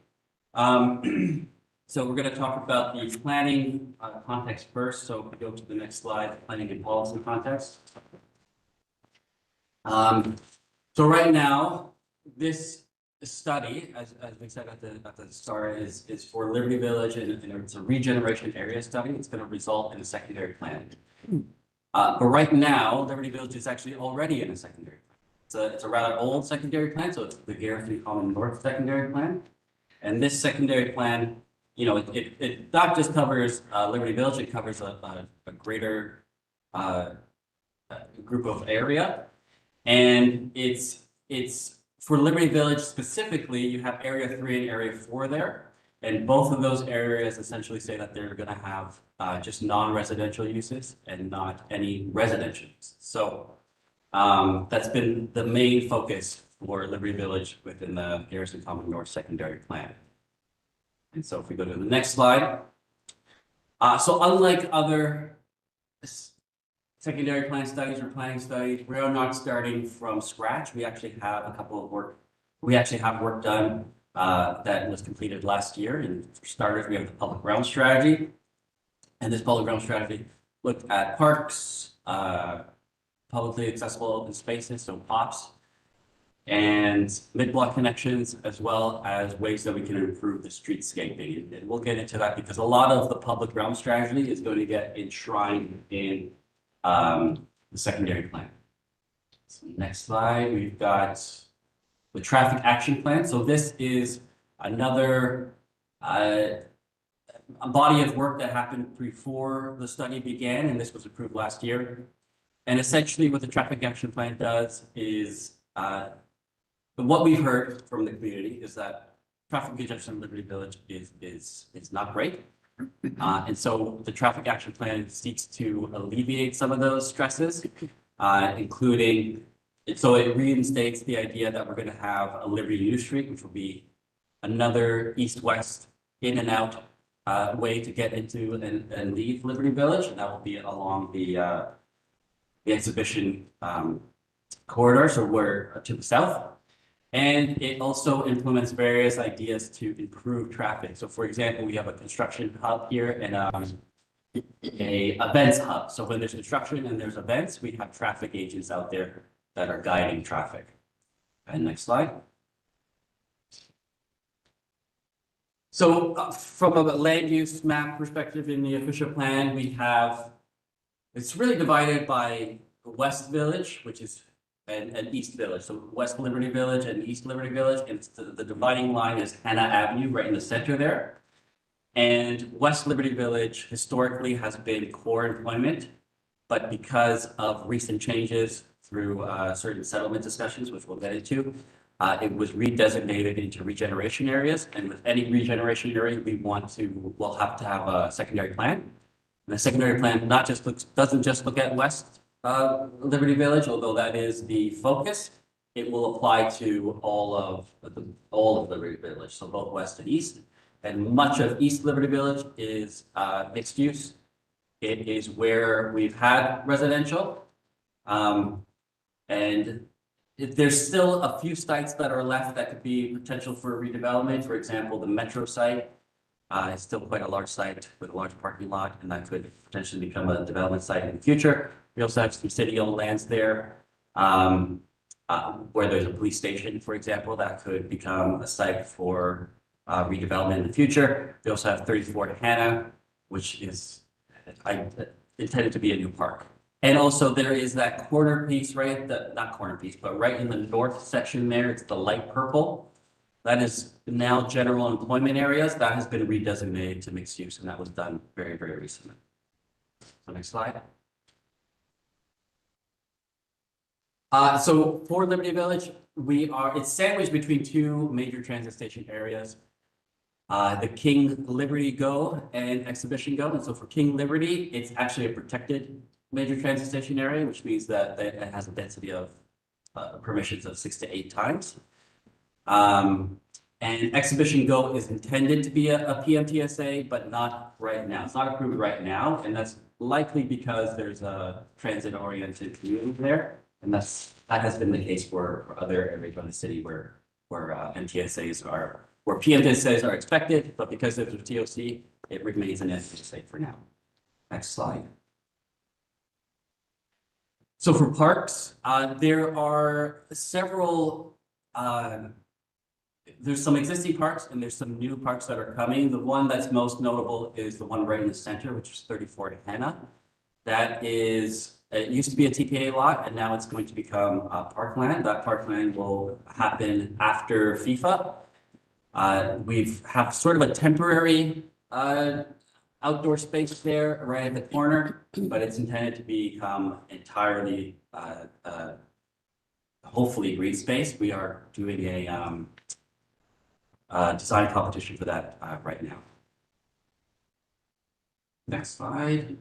So we're going to talk about the planning context first. So if we go to the next slide, planning and policy context. So right now, this study, as we said at the start, is for Liberty Village, and it's a regeneration area study. It's going to result in a secondary plan. But right now, Liberty Village is actually already in a secondary plan. It's a rather old secondary plan, so it's the Garrison Common North secondary plan. And this secondary plan, you know, it not just covers Liberty Village, it covers a greater group of area. And it's for Liberty Village specifically, you have Area 3 and Area 4 there. And both of those areas essentially say that they're going to have just non-residential uses and not any residential uses. So that's been the main focus for Liberty Village within the Garrison Common North secondary plan. And so if we go to the next slide. So unlike other secondary plan studies or planning studies, we are not starting from scratch. We actually have work done that was completed last year. And for starters, we have the public realm strategy. And this public realm strategy looked at parks, publicly accessible open spaces, so POPs, and mid-block connections, as well as ways that we can improve the streetscaping. And we'll get into that because a lot of the public realm strategy is going to get enshrined in the secondary plan. So next slide, we've got the traffic action plan. So this is another a body of work that happened before the study began, and this was approved last year. And essentially what the traffic action plan does is, what we've heard from the community is that traffic congestion in Liberty Village is not great. And so the traffic action plan seeks to alleviate some of those stresses, including, so it reinstates the idea that we're going to have a Liberty New Street, which will be another east-west in and out way to get into and leave Liberty Village, and that will be along the exhibition corridor, so we're to the south. And it also implements various ideas to improve traffic. So for example, we have a construction hub here and a events hub. So when there's construction and there's events, we have traffic agents out there that are guiding traffic. And next slide. So from a land use map perspective in the official plan, we have, it's really divided by West Village, which is and East Village. So West Liberty Village and East Liberty Village, and the dividing line is Hannah Avenue right in the center there. And West Liberty Village historically has been core employment, but because of recent changes through certain settlement discussions, which we'll get into, it was redesignated into regeneration areas. And with any regeneration area, we'll have to have a secondary plan. And the secondary plan doesn't just look at West Liberty Village, although that is the focus. It will apply to all of Liberty Village, so both West and East. And much of East Liberty Village is mixed use. It is where we've had residential, and there's still a few sites that are left that could be potential for redevelopment. For example, the Metro site is still quite a large site with a large parking lot, and that could potentially become a development site in the future. We also have some city-owned lands there, where there's a police station, for example, that could become a site for redevelopment in the future. We also have 34 Hannah, which is intended to be a new park. And also there is that corner piece, right? Not corner piece, but right in the north section there, it's the light purple. That is now general employment areas. That has been redesignated to mixed use, and that was done very, very recently. So next slide. So for Liberty Village, it's sandwiched between two major transit station areas. The King Liberty Go and Exhibition Go. And so for King Liberty, it's actually a protected major transit station area, which means that it has a density of permissions of 6 to 8 times. And Exhibition Go is intended to be a PMTSA, but not right now. It's not approved right now, and that's likely because there's a transit-oriented community there. And that has been the case for other areas around the city where PMTSAs are expected, but because there's a TOC, it remains an MTSA for now. Next slide. So for parks, there are several, there's some existing parks and there's some new parks that are coming. The one that's most notable is the one right in the center, which is 34 Hannah. That is, it used to be a TPA lot, and now it's going to become parkland. That parkland will happen after FIFA. We have sort of a temporary outdoor space there right at the corner, but it's intended to become entirely, hopefully green space. We are doing a design competition for that right now. Next slide.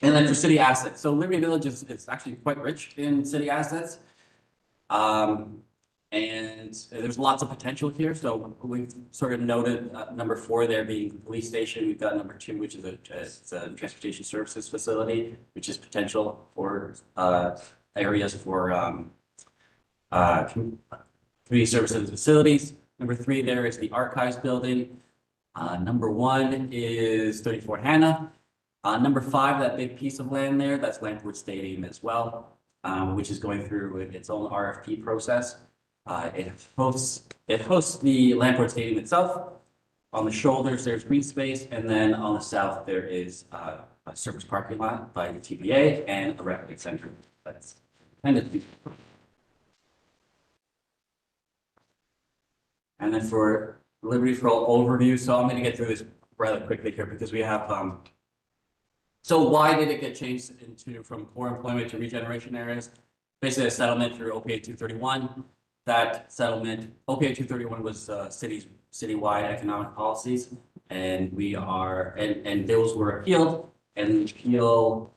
And then for city assets. So Liberty Village is actually quite rich in city assets. And there's lots of potential here. So we've sort of noted number 4 there being the police station. We've got number 2, which is a transportation services facility, which is potential for areas for community services facilities. Number 3 there is the archives building. Number 1 is 34 Hannah. Number 5, that big piece of land there, that's Lamport Stadium as well, which is going through its own RFP process. It hosts the Lamport Stadium itself. On the shoulders, there's green space, and then on the south, there is a surface parking lot by the TBA and a revenue center that's intended to be. And then for Liberty for All overview, so I'm going to get through this rather quickly here because we have, so why did it get changed from core employment to regeneration areas? Basically a settlement through OPA 231. That settlement, OPA 231 was citywide economic policies, and and those were appealed, and the appeal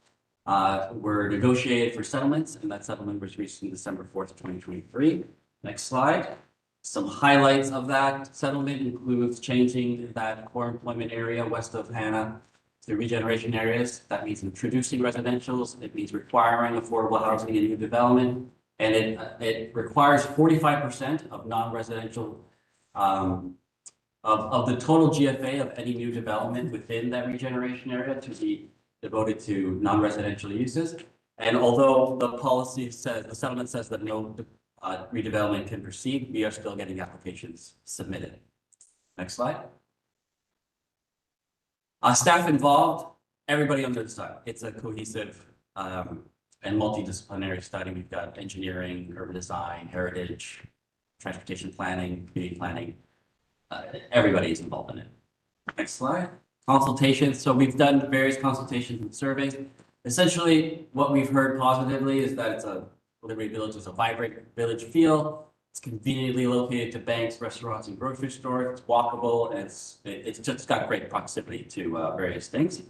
were negotiated for settlements, and that settlement was reached on December 4th, 2023. Next slide. Some highlights of that settlement includes changing that core employment area west of Hannah to regeneration areas. That means introducing residentials. It means requiring affordable housing in new development. And it requires 45% of non-residential, of the total GFA of any new development within that regeneration area to be devoted to non-residential uses. And although the policy says, the settlement says that no redevelopment can proceed, we are still getting applications submitted. Next slide. Staff involved, everybody under the sun. It's a cohesive and multidisciplinary study. We've got engineering, urban design, heritage, transportation planning, community planning. Everybody is involved in it. Next slide. Consultations. So we've done various consultations and surveys. Essentially, what we've heard positively is that Liberty Village is a vibrant village feel. It's conveniently located to banks, restaurants, and grocery stores. It's walkable, and it's just got great proximity to various things.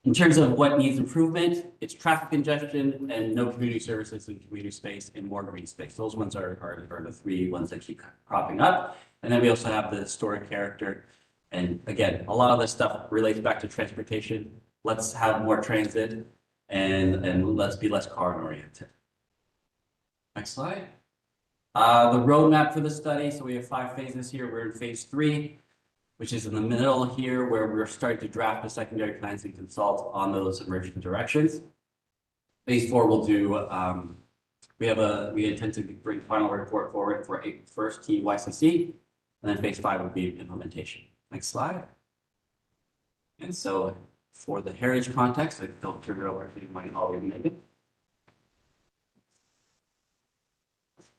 In terms of what needs improvement, it's traffic congestion and no community services and community space and more green space. Those ones are the three ones that keep cropping up. And then we also have the historic character. And again, a lot of this stuff relates back to transportation. Let's have more transit and let's be less car oriented. Next slide. The roadmap for the study. So we have 5 phases here. We're in phase 3, which is in the middle here, where we're starting to draft the secondary plans and consult on those emerging directions. Phase 4 will do, we intend to bring final report forward for a first TYCC, and then phase 5 will be implementation. Next slide. And so for the heritage context, I don't turn it over if you might already make it.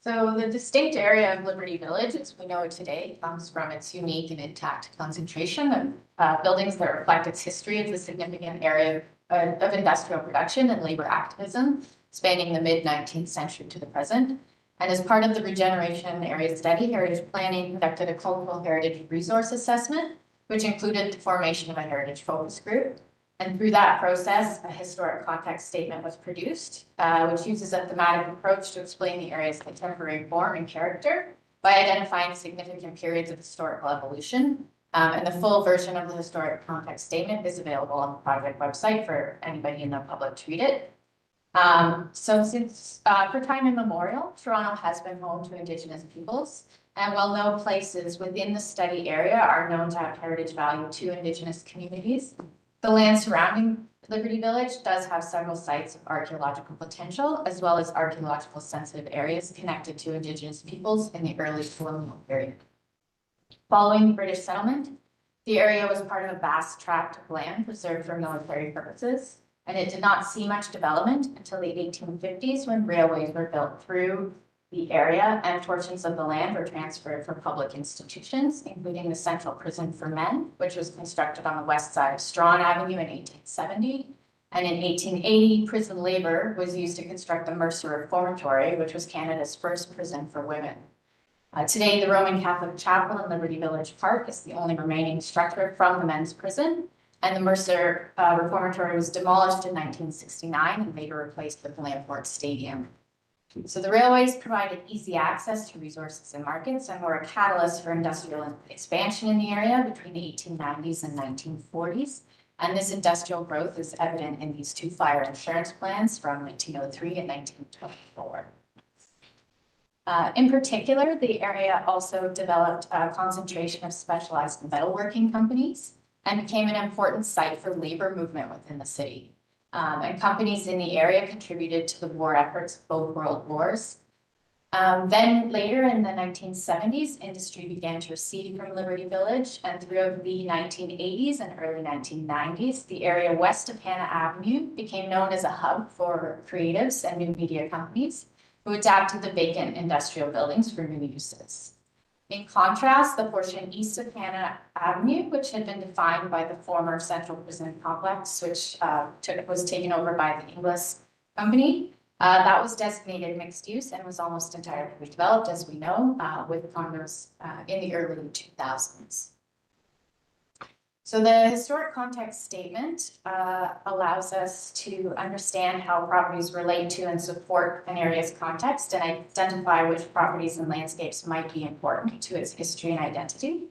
So the distinct area of Liberty Village, as we know it today, comes from its unique and intact concentration of buildings that reflect its history as a significant area of industrial production and labor activism, spanning the mid-19th century to the present. And as part of the regeneration area study, Heritage Planning conducted a cultural heritage resource assessment, which included the formation of a heritage focus group. And through that process, a historic context statement was produced, which uses a thematic approach to explain the area's contemporary form and character by identifying significant periods of historical evolution. And the full version of the historic context statement is available on the project website for anybody in the public to read it. So since for time immemorial, Toronto has been home to Indigenous peoples, and while no places within the study area are known to have heritage value to Indigenous communities, the land surrounding Liberty Village does have several sites of archaeological potential, as well as archaeological sensitive areas connected to Indigenous peoples in the early colonial period. Following British settlement, the area was part of a vast tract of land reserved for military purposes, and it did not see much development until the 1850s when railways were built through the area and portions of the land were transferred from public institutions, including the Central Prison for Men, which was constructed on the west side of Strawn Avenue in 1870. And in 1880, prison labor was used to construct the Mercer Reformatory, which was Canada's first prison for women. Today, the Roman Catholic Chapel in Liberty Village Park is the only remaining structure from the men's prison. And the Mercer Reformatory was demolished in 1969 and later replaced with the Lamport Stadium. So the railways provided easy access to resources and markets and were a catalyst for industrial expansion in the area between the 1890s and 1940s. And this industrial growth is evident in these 2 fire insurance plans from 1903 and 1924. In particular, the area also developed a concentration of specialized metalworking companies and became an important site for labor movement within the city. And companies in the area contributed to the war efforts of both world wars. Then later in the 1970s, industry began to recede from Liberty Village, and throughout the 1980s and early 1990s, the area west of Hannah Avenue became known as a hub for creatives and new media companies who adapted the vacant industrial buildings for new uses. In contrast, the portion east of Hannah Avenue, which had been defined by the former Central Prison Complex, which was taken over by the Inglis Company, that was designated mixed use and was almost entirely redeveloped, as we know, with condos in the early 2000s. So the historic context statement allows us to understand how properties relate to and support an area's context and identify which properties and landscapes might be important to its history and identity.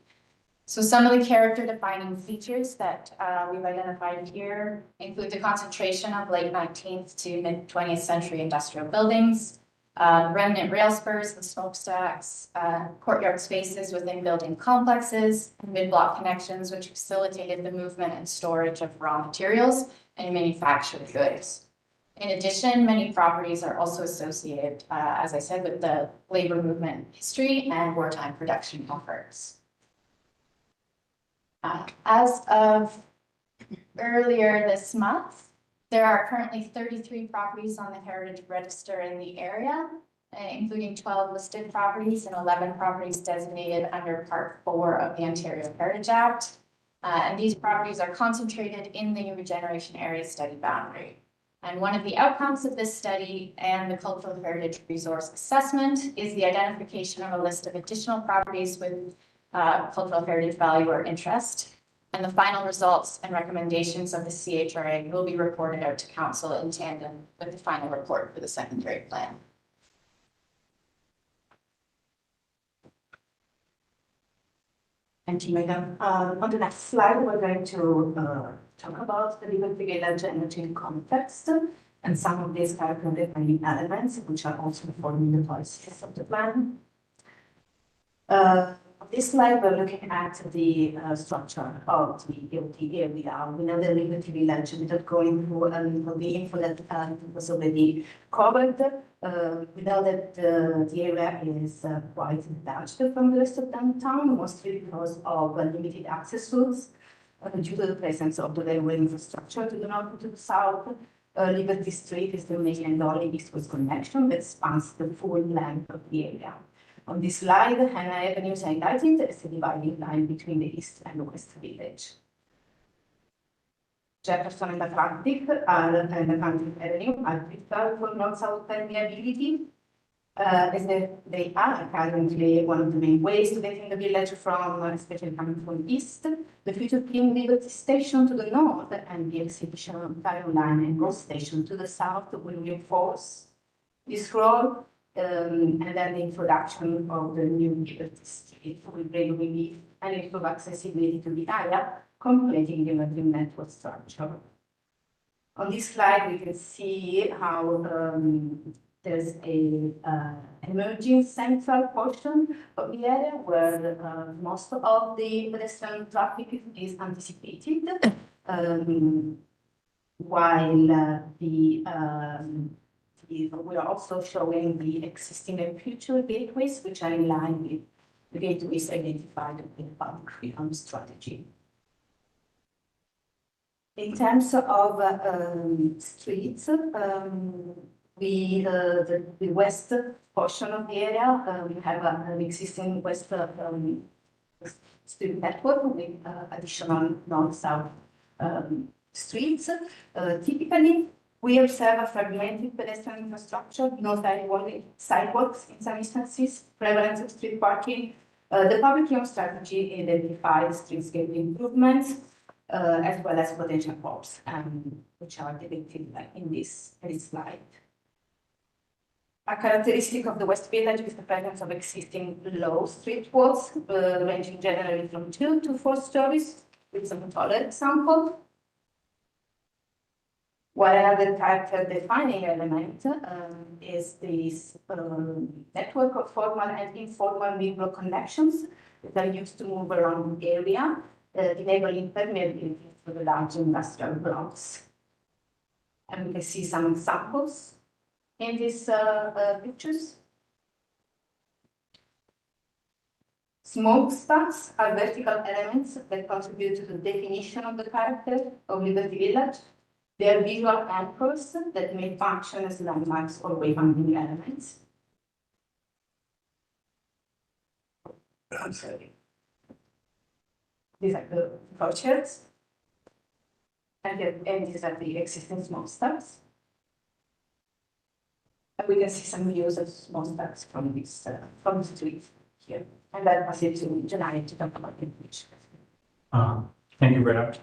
So some of the character defining features that we've identified here include the concentration of late 19th to mid 20th century industrial buildings, remnant rail spurs and smokestacks, courtyard spaces within building complexes, mid-block connections which facilitated the movement and storage of raw materials and manufactured goods. In addition, many properties are also associated, as I said, with the labor movement history and wartime production efforts. As of earlier this month, there are currently 33 properties on the Heritage Register in the area, including 12 listed properties and 11 properties designated under Part 4 of the Ontario Heritage Act. And these properties are concentrated in the regeneration area study boundary. And one of the outcomes of this study and the Cultural Heritage Resource Assessment is the identification of a list of additional properties with cultural heritage value or interest. And the final results and recommendations of the CHRA will be reported out to council in tandem with the final report for the secondary plan. Thank you, Megan. On the next slide, we're going to talk about the Liberty Village energy context and some of these character defining elements, which are also forming the policies of the plan. On this slide, we're looking at the structure of the area. We know the Liberty Village, without going through the info that was already covered. We know that the area is quite detached from the rest of downtown, mostly because of limited access routes due to the presence of the railway infrastructure to the north and to the south. Liberty Street is the main and only east-west connection that spans the full length of the area. On this slide, Hannah Avenue is highlighted as a dividing line between the east and west village. Jefferson and Atlantic Avenue are critical for north-south permeability, as they are currently one of the main ways to get in the village from, especially coming from east. The future King Liberty Station to the north and the exhibition Ontario Line and Road Station to the south will reinforce this role. And then the introduction of the new Liberty Street will bring relief and improve accessibility to the area, completing the emerging network structure. On this slide, we can see how there's a emerging central portion of the area where most of the pedestrian traffic is anticipated, while we are also showing the existing and future gateways, which are in line with the gateways identified in the public freedom strategy. In terms of streets, the west portion of the area, we have an existing west street network with additional north-south streets. Typically, we observe a fragmented pedestrian infrastructure, no sidewalks in some instances, prevalence of street parking. The public realm strategy identifies streetscape improvements, as well as potential holes, which are depicted in this slide. A characteristic of the West Village is the presence of existing low street walls, ranging generally from 2 to 4 stories, with some taller example. While another character-defining element is this network of formal and informal mid-block connections that are used to move around the area, enabling permeability for the large industrial blocks. And we can see some examples in these pictures. Smokestacks are vertical elements that contribute to the definition of the character of Liberty Village. They are visual anchors that may function as landmarks or wayfinding elements. I'm sorry. These are the vouchers. And these are the existing smokestacks. And we can see some views of smokestacks from this from the street here. And then pass it to Janai to talk about the image. Thank you, Vera.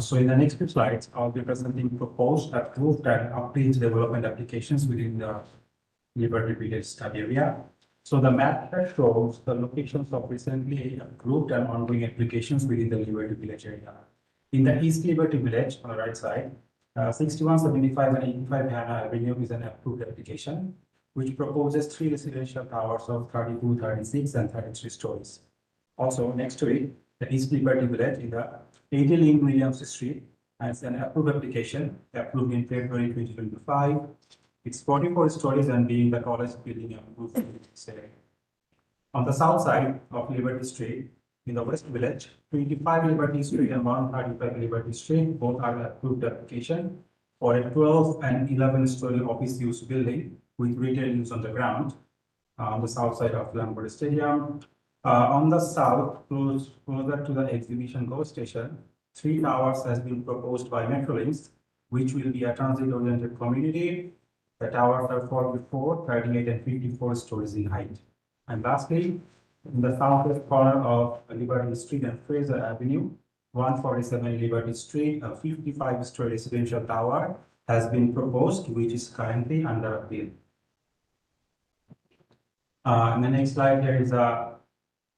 So in the next few slides, I'll be presenting proposed, approved, and approved development applications within the Liberty Village study area. So the map here shows the locations of recently approved and ongoing applications within the Liberty Village area. In the East Liberty Village, on the right side, 61, 75, and 85 Hannah Avenue is an approved application, which proposes 3 residential towers of 32, 36, and 33 stories. Also, next to it, the East Liberty Village in the 80 Lynn Williams Street, and it's an approved application, approved in February 2025. It's 44 stories and being the tallest building approved in this area. On the south side of Liberty Street, in the West Village, 25 Liberty Street and 135 Liberty Street, both are approved application for a 12 and 11-story office use building with retail use on the ground on the south side of Lambeau Stadium. On the south, closer to the exhibition GO station, 3 towers has been proposed by Metrolinx, which will be a transit-oriented community. The towers are 44, 38, and 54 stories in height. And lastly, in the southwest corner of Liberty Street and Fraser Avenue, 147 Liberty Street, a 55-story residential tower has been proposed, which is currently under appeal. In the next slide, there is a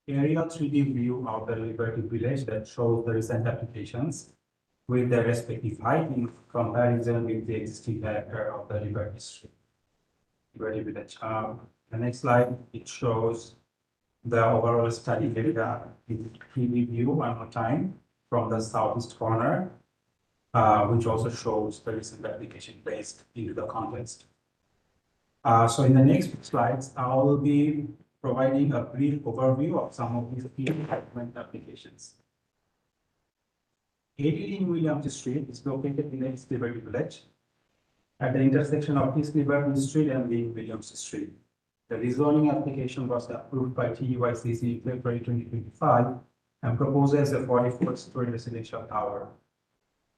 aerial 3D view of the Liberty Village that shows the recent applications with their respective height in comparison with the existing character of the Liberty Village. The next slide, it shows the overall study area in 3D view one more time from the southeast corner, which also shows the recent application based into the context. So in the next slides, I will be providing a brief overview of some of these key development applications. 80 Lynn Williams Street is located in the East Liberty Village at the intersection of East Liberty Street and Lynn Williams Street. The rezoning application was approved by TUICC in February 2025 and proposes a 44-story residential tower.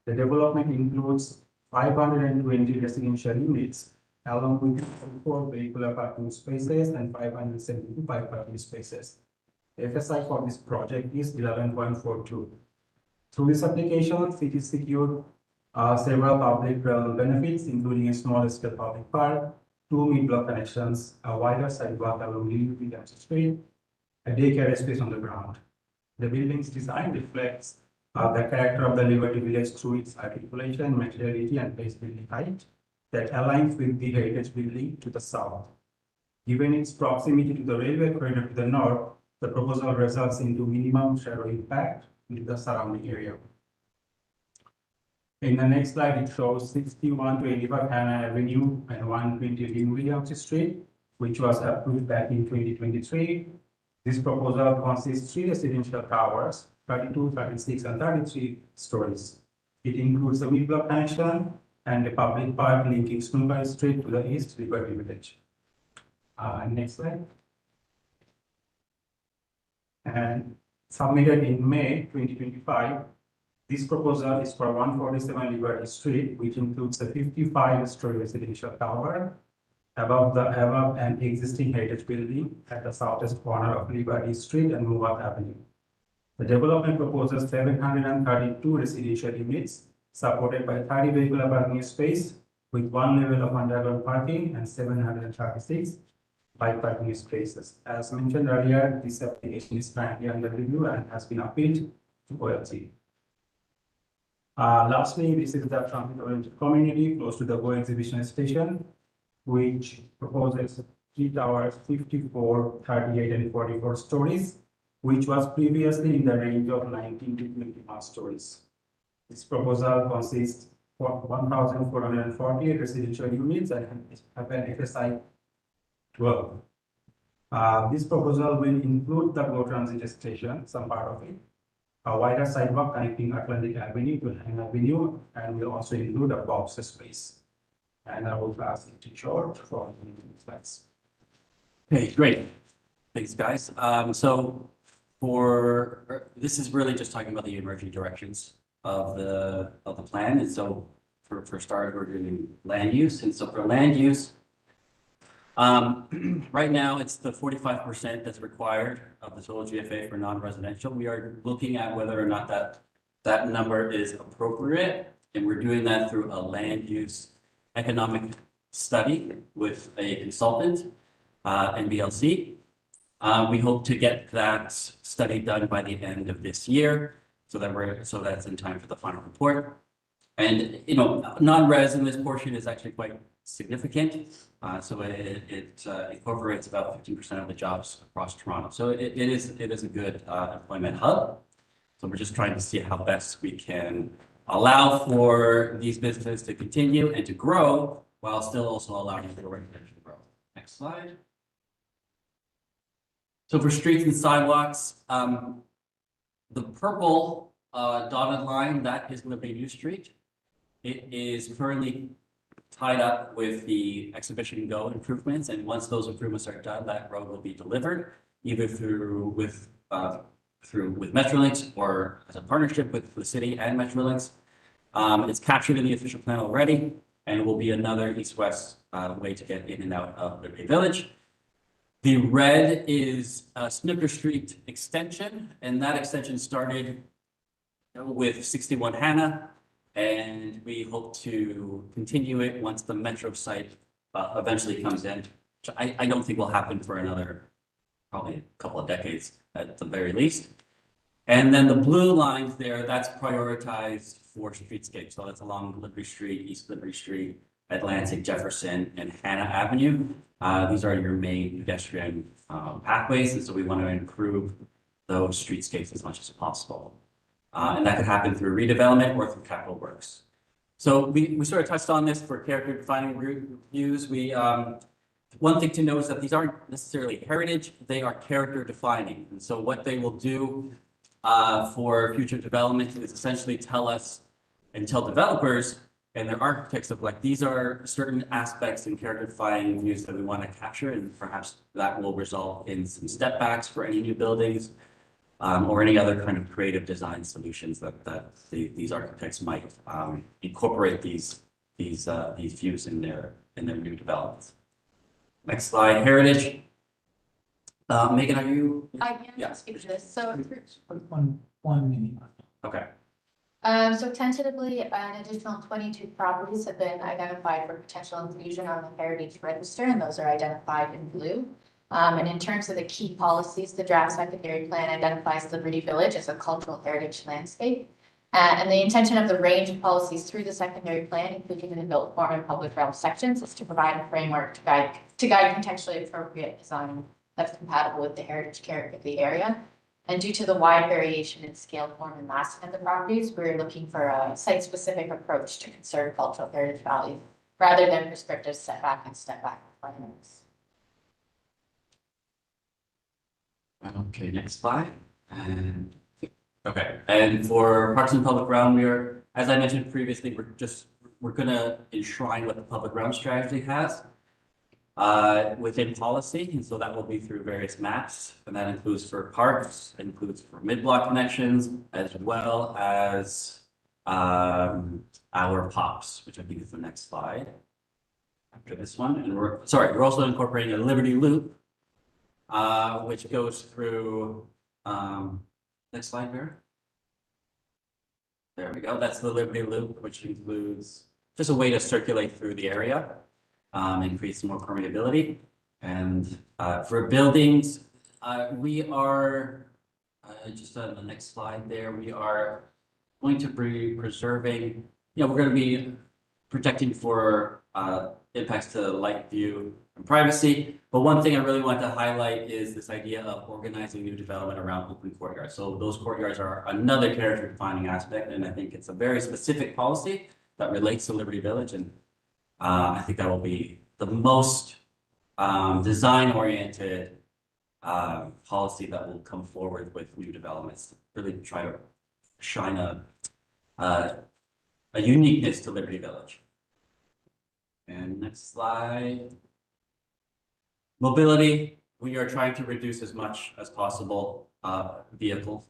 The development includes 520 residential units, along with 4 vehicular parking spaces and 575 parking spaces. The FSI for this project is 11.42. Through this application, city secured several public realm benefits, including a small-scale public park, 2 mid-block connections, a wider sidewalk along Lynn Williams Street, a daycare space on the ground. The building's design reflects the character of the Liberty Village through its articulation, materiality, and base building height that aligns with the heritage building to the south. Given its proximity to the railway corridor to the north, the proposal results into minimum shadow impact into the surrounding area. In the next slide, it shows 61 to 85 Hannah Avenue and 120 Lynn Williams Street, which was approved back in 2023. This proposal consists of 3 residential towers, 32, 36, and 33 stories. It includes a mid-block connection and a public park linking Snooker Street to the East Liberty Village. Next slide. And submitted in May 2025, this proposal is for 147 Liberty Street, which includes a 55-story residential tower above an existing heritage building at the southeast corner of Liberty Street and Movat Avenue. The development proposes 732 residential units supported by 30 vehicular parking space with 1 level of underground parking and 736 bike parking spaces. As mentioned earlier, this application is currently under review and has been appealed to OLT. Lastly, this is the transit-oriented community close to the GO exhibition station, which proposes 3 towers, 54, 38, and 44 stories, which was previously in the range of 19 to 21 stories. This proposal consists of 1,448 residential units and have an FSI 12. This proposal will include the GO Transit station, some part of it, a wider sidewalk connecting Atlantic Avenue to Hang Avenue, and will also include a box space. And I will pass it to George for the slides. Okay, great. Thanks, guys. So this is really just talking about the emerging directions of the plan. And so for start, we're doing land use. And so for land use, right now it's the 45% that's required of the total GFA for non-residential. We are looking at whether or not that number is appropriate. And we're doing that through a land use economic study with a consultant, NBLC. We hope to get that study done by the end of this year, so that's in time for the final report. And, you know, non-res in this portion is actually quite significant. So it incorporates about 15% of the jobs across Toronto. So it is a good employment hub. So we're just trying to see how best we can allow for these businesses to continue and to grow while still also allowing for residential growth. Next slide. So for streets and sidewalks, the purple dotted line, that is Liberty New Street. It is currently tied up with the Exhibition Go improvements, and once those improvements are done, that road will be delivered either with Metrolinx or as a partnership with the city and Metrolinx. It's captured in the official plan already, and it will be another east-west way to get in and out of Liberty Village. The red is a Snooker Street extension, and that extension started with 61 Hannah, and we hope to continue it once the metro site eventually comes in, which I don't think will happen for another probably a couple of decades at the very least. And then the blue lines there, that's prioritized for streetscape. So that's along Liberty Street, East Liberty Street, Atlantic, Jefferson, and Hannah Avenue. These are your main pedestrian pathways, and so we want to improve those streetscapes as much as possible. And that could happen through redevelopment or through capital works. So we sort of touched on this for character defining reviews. One thing to know is that these aren't necessarily heritage, they are character defining. And so what they will do for future development is essentially tell us and tell developers and their architects of like, these are certain aspects and character defining views that we want to capture, and perhaps that will result in some step backs for any new buildings or any other kind of creative design solutions that these architects might incorporate these views in their new developments. Next slide, heritage. Megan, are you? I can speak to this. So, One minute. Okay. so tentatively, an additional 22 properties have been identified for potential inclusion on the Heritage Register, and those are identified in blue. And in terms of the key policies, the draft secondary plan identifies Liberty Village as a cultural heritage landscape. And the intention of the range of policies through the secondary plan, including in the built form and public realm sections, is to provide a framework to guide contextually appropriate design that's compatible with the heritage character of the area. And due to the wide variation in scale, form, and massing of the properties, we're looking for a site-specific approach to conserve cultural heritage value rather than prescriptive setback and step-back requirements. Okay, next slide. And okay, and for Parks and Public Realm, we are, as I mentioned previously, we're gonna enshrine what the public realm strategy has within policy, and so that will be through various maps, and that includes for parks, includes for mid-block connections, as well as our POPs, which I think is the next slide after this one. And we're also incorporating a Liberty Loop, which goes through, next slide, Vera. There we go. That's the Liberty Loop, which includes just a way to circulate through the area, and create some more permeability. And for buildings, we are, just on the next slide there, we are going to be preserving, we're going to be protecting for impacts to light, view, and privacy. But one thing I really want to highlight is this idea of organizing new development around open courtyards. So those courtyards are another character defining aspect, and I think it's a very specific policy that relates to Liberty Village. And I think that will be the most design oriented policy that will come forward with new developments, really try to shine a uniqueness to Liberty Village. And next slide. Mobility, we are trying to reduce as much as possible vehicles,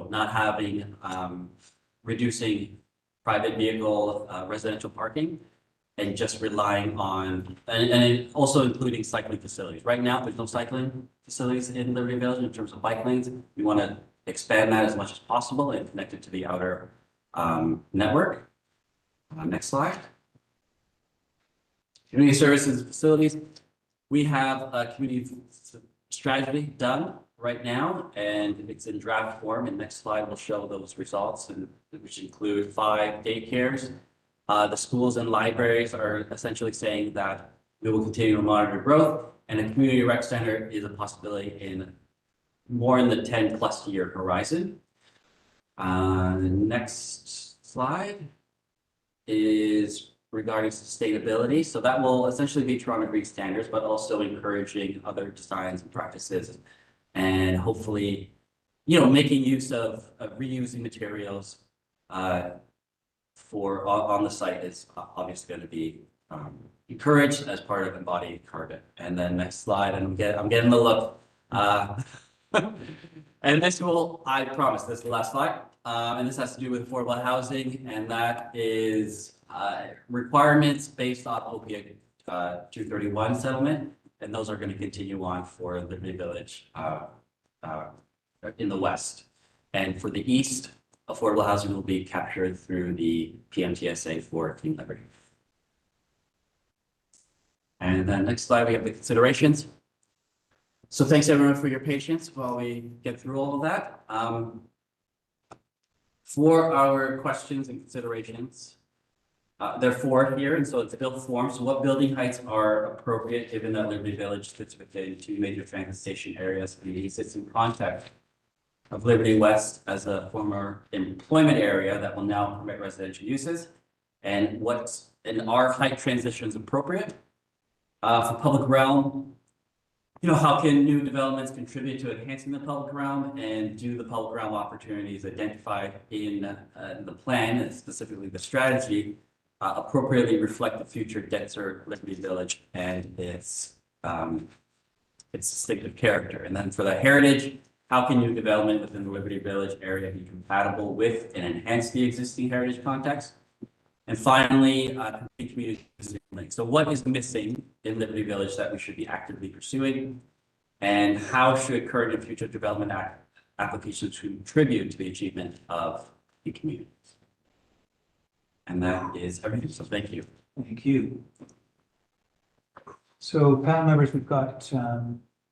not having, reducing private vehicle residential parking and just relying on, and also including cycling facilities. Right now, there's no cycling facilities in Liberty Village in terms of bike lanes. We want to expand that as much as possible and connect it to the outer network. Next slide. Community services facilities. We have a community strategy done right now, and it's in draft form. And next slide will show those results, and which include 5 daycares. The schools and libraries are essentially saying that we will continue to monitor growth, and a community rec center is a possibility in more in the 10+ year horizon. The next slide is regarding sustainability. So that will essentially be Toronto Green Standards, but also encouraging other designs and practices, and hopefully, making use of reusing materials on the site is obviously going to be encouraged as part of embodied carbon. And then next slide, and I'm getting the look. And this I promise this is the last slide. And this has to do with affordable housing, and that is requirements based off OPIA 231 settlement, and those are going to continue on for Liberty Village in the west. And for the east, affordable housing will be captured through the PMTSA for Clean Liberty. And then next slide, we have the considerations. So thanks everyone for your patience while we get through all of that. For our questions and considerations, there are 4 here, and so it's built form. So what building heights are appropriate given that Liberty Village fits within 2 major transit station areas and it sits in context of Liberty West as a former employment area that will now permit residential uses, and are height transitions appropriate? For public realm, how can new developments contribute to enhancing the public realm, and do the public realm opportunities identified in the plan, and specifically the strategy, appropriately reflect the future denser Liberty Village and its distinctive character? And then for the heritage, how can new development within the Liberty Village area be compatible with and enhance the existing heritage context? And finally, community link. So what is missing in Liberty Village that we should be actively pursuing? And how should current and future development applications contribute to the achievement of the communities? And that is everything. So thank you. Thank you. So panel members, we've got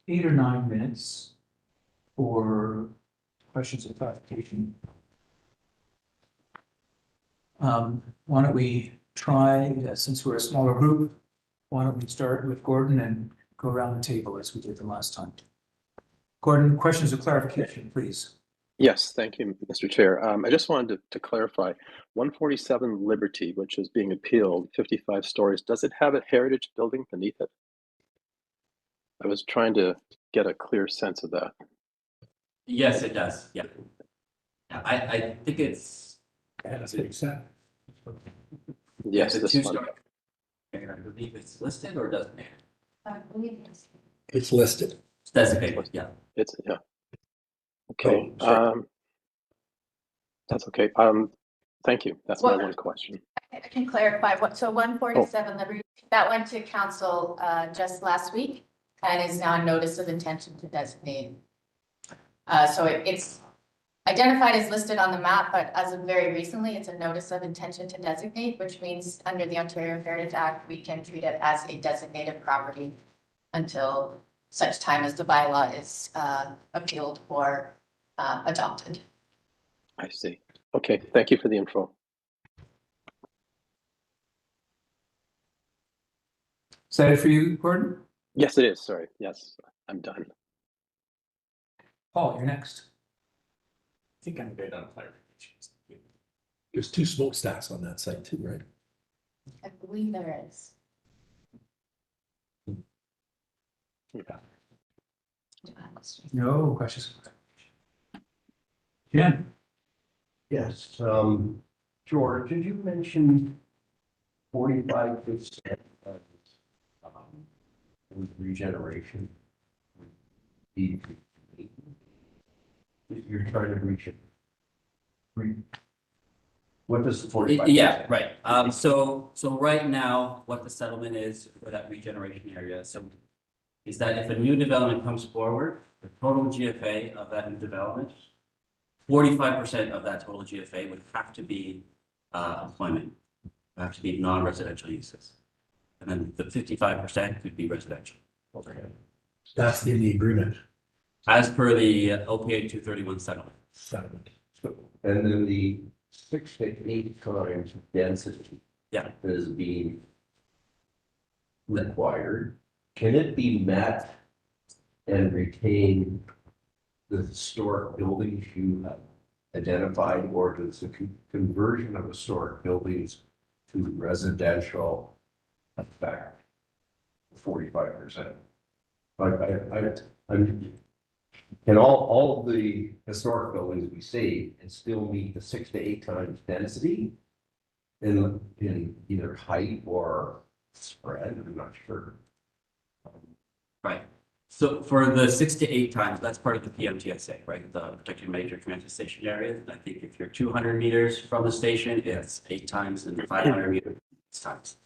8 or 9 minutes for questions and clarification. Why don't we try, since we're a smaller group, why don't we start with Gordon and go around the table as we did the last time? Gordon, questions of clarification, please. Yes, thank you, Mr. Chair. I just wanted to clarify, 147 Liberty, which is being appealed, 55 stories, does it have a heritage building beneath it? I was trying to get a clear sense of that. Yes, it does. Yeah. I think it's. That's what you said. Yes, It's a this one. 2-story. I believe it's listed or doesn't it? I believe it's It's listed. It's designated, yeah. It's, yeah. Okay, Oh, sorry. that's okay. Thank you. That's my one question. I can clarify so 147 Liberty, that went to council just last week and is now a notice of intention to designate. So it's identified as listed on the map, but as of very recently, it's a notice of intention to designate, which means under the Ontario Heritage Act, we can treat it as a designated property until such time as the bylaw is appealed or adopted. I see. Okay, thank you for the info. Is that it for you, Gordon? Yes, it is. Sorry. Yes, I'm done. Paul, you're next. I think I'm good on clarifications. There's 2 smokestacks on that site too, right? I believe there is. Yeah. No questions? Jen? Yes, George, did you mention 45% with regeneration? You're trying to reach it. What does the 45%? Yeah, right. So right now, what the settlement is for that regeneration area, so is that if a new development comes forward, the total GFA of that new development, 45% of that total GFA would have to be employment, would have to be non-residential uses. And then the 55% could be residential. Okay. That's in the agreement. As per the OPA 231 settlement. Settlement. And then the 6 to 8 times density. Yeah. That is being required. Can it be met and retain the historic buildings you have identified, or does the conversion of historic buildings to residential affect 45%? And all of the historic buildings we save and still meet the 6 to 8 times density in either height or spread, I'm not sure. Right. So for the 6 to 8 times, that's part of the PMTSA, right? The protected major manifestation area. I think if you're 200 meters from the station, it's 8 times, and 500 meters, 6 times.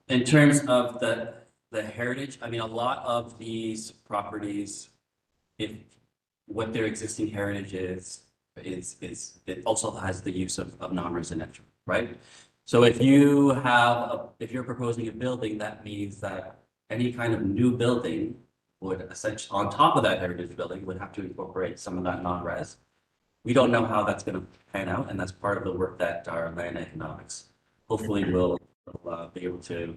In terms of the heritage, I mean, a lot of these properties, if what their existing heritage is it also has the use of non-residential, right? So if you're proposing a building, that means that any kind of new building would essentially, on top of that heritage building, would have to incorporate some of that non-res. We don't know how that's going to pan out, and that's part of the work that our land economics hopefully will be able to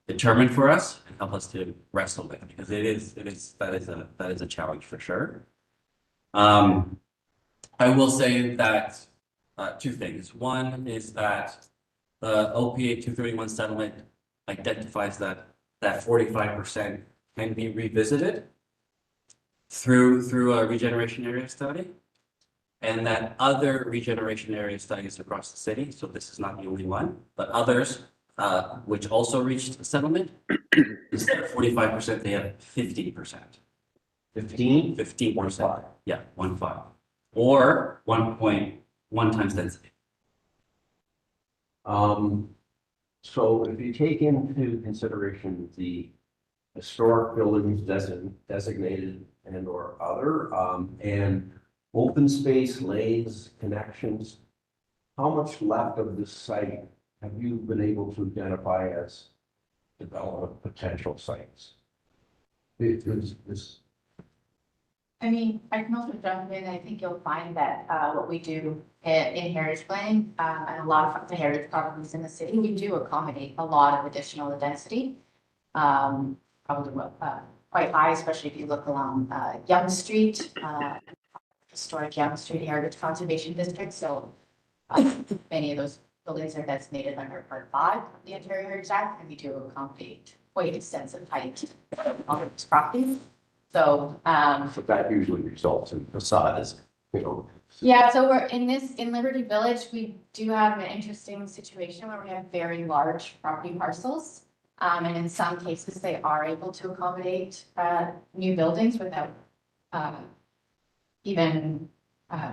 determine for us and help us to wrestle with, because that is a challenge for sure. I will say that 2 things. One is that the OPA 231 settlement identifies that 45% can be revisited through a regeneration area study, and that other regeneration area studies across the city, so this is not the only one, but others which also reached a settlement, instead of 45%, they have 15%. 15%. Yeah, 1.5. Or 1.1 times density. So if you take into consideration the historic buildings designated and or other, and open space, lanes, connections, how much left of this site have you been able to identify as development potential sites? I mean, I can also jump in. I think you'll find that what we do in heritage planning and a lot of the heritage properties in the city, we do accommodate a lot of additional density. Probably quite high, especially if you look along Yonge Street, historic Yonge Street Heritage Conservation District. So many of those buildings are designated under Part 5 of the Ontario Heritage Act, and we do accommodate quite extensive height on these properties. So that usually results in facades, Yeah, so we're in Liberty Village, we do have an interesting situation where we have very large property parcels. And in some cases, they are able to accommodate new buildings without even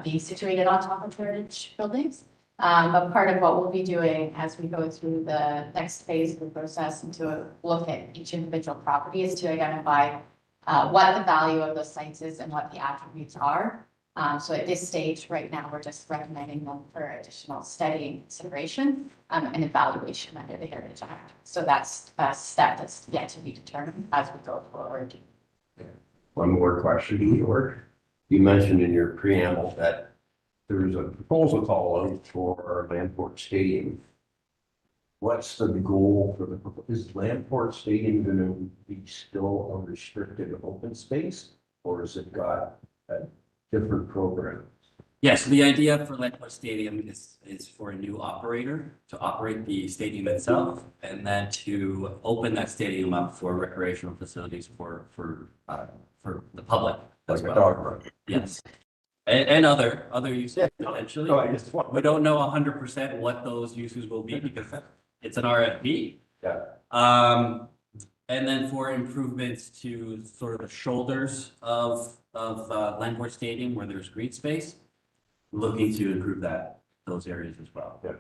being situated on top of heritage buildings. But part of what we'll be doing as we go through the next phase of the process and to look at each individual property is to identify what the value of those sites is and what the attributes are. So at this stage, right now, we're just recommending them for additional study and consideration and evaluation under the Heritage Act. So that's a step that's yet to be determined as we go forward. One more question, George. You mentioned in your preamble that there's a proposal call out for Landport Stadium. What's the goal for is Landport Stadium going to be still a restricted open space, or has it got a different program? Yes, the idea for Lakewood Stadium is for a new operator to operate the stadium itself and then to open that stadium up for recreational facilities for the public as Like a well. dog run. Yes. And other uses potentially. No, I just want. We don't know 100% what those uses will be because it's an RFP. Yeah. And then for improvements to sort of the shoulders of Lakewood Stadium where there's green space. Looking to improve those areas as well. Yeah,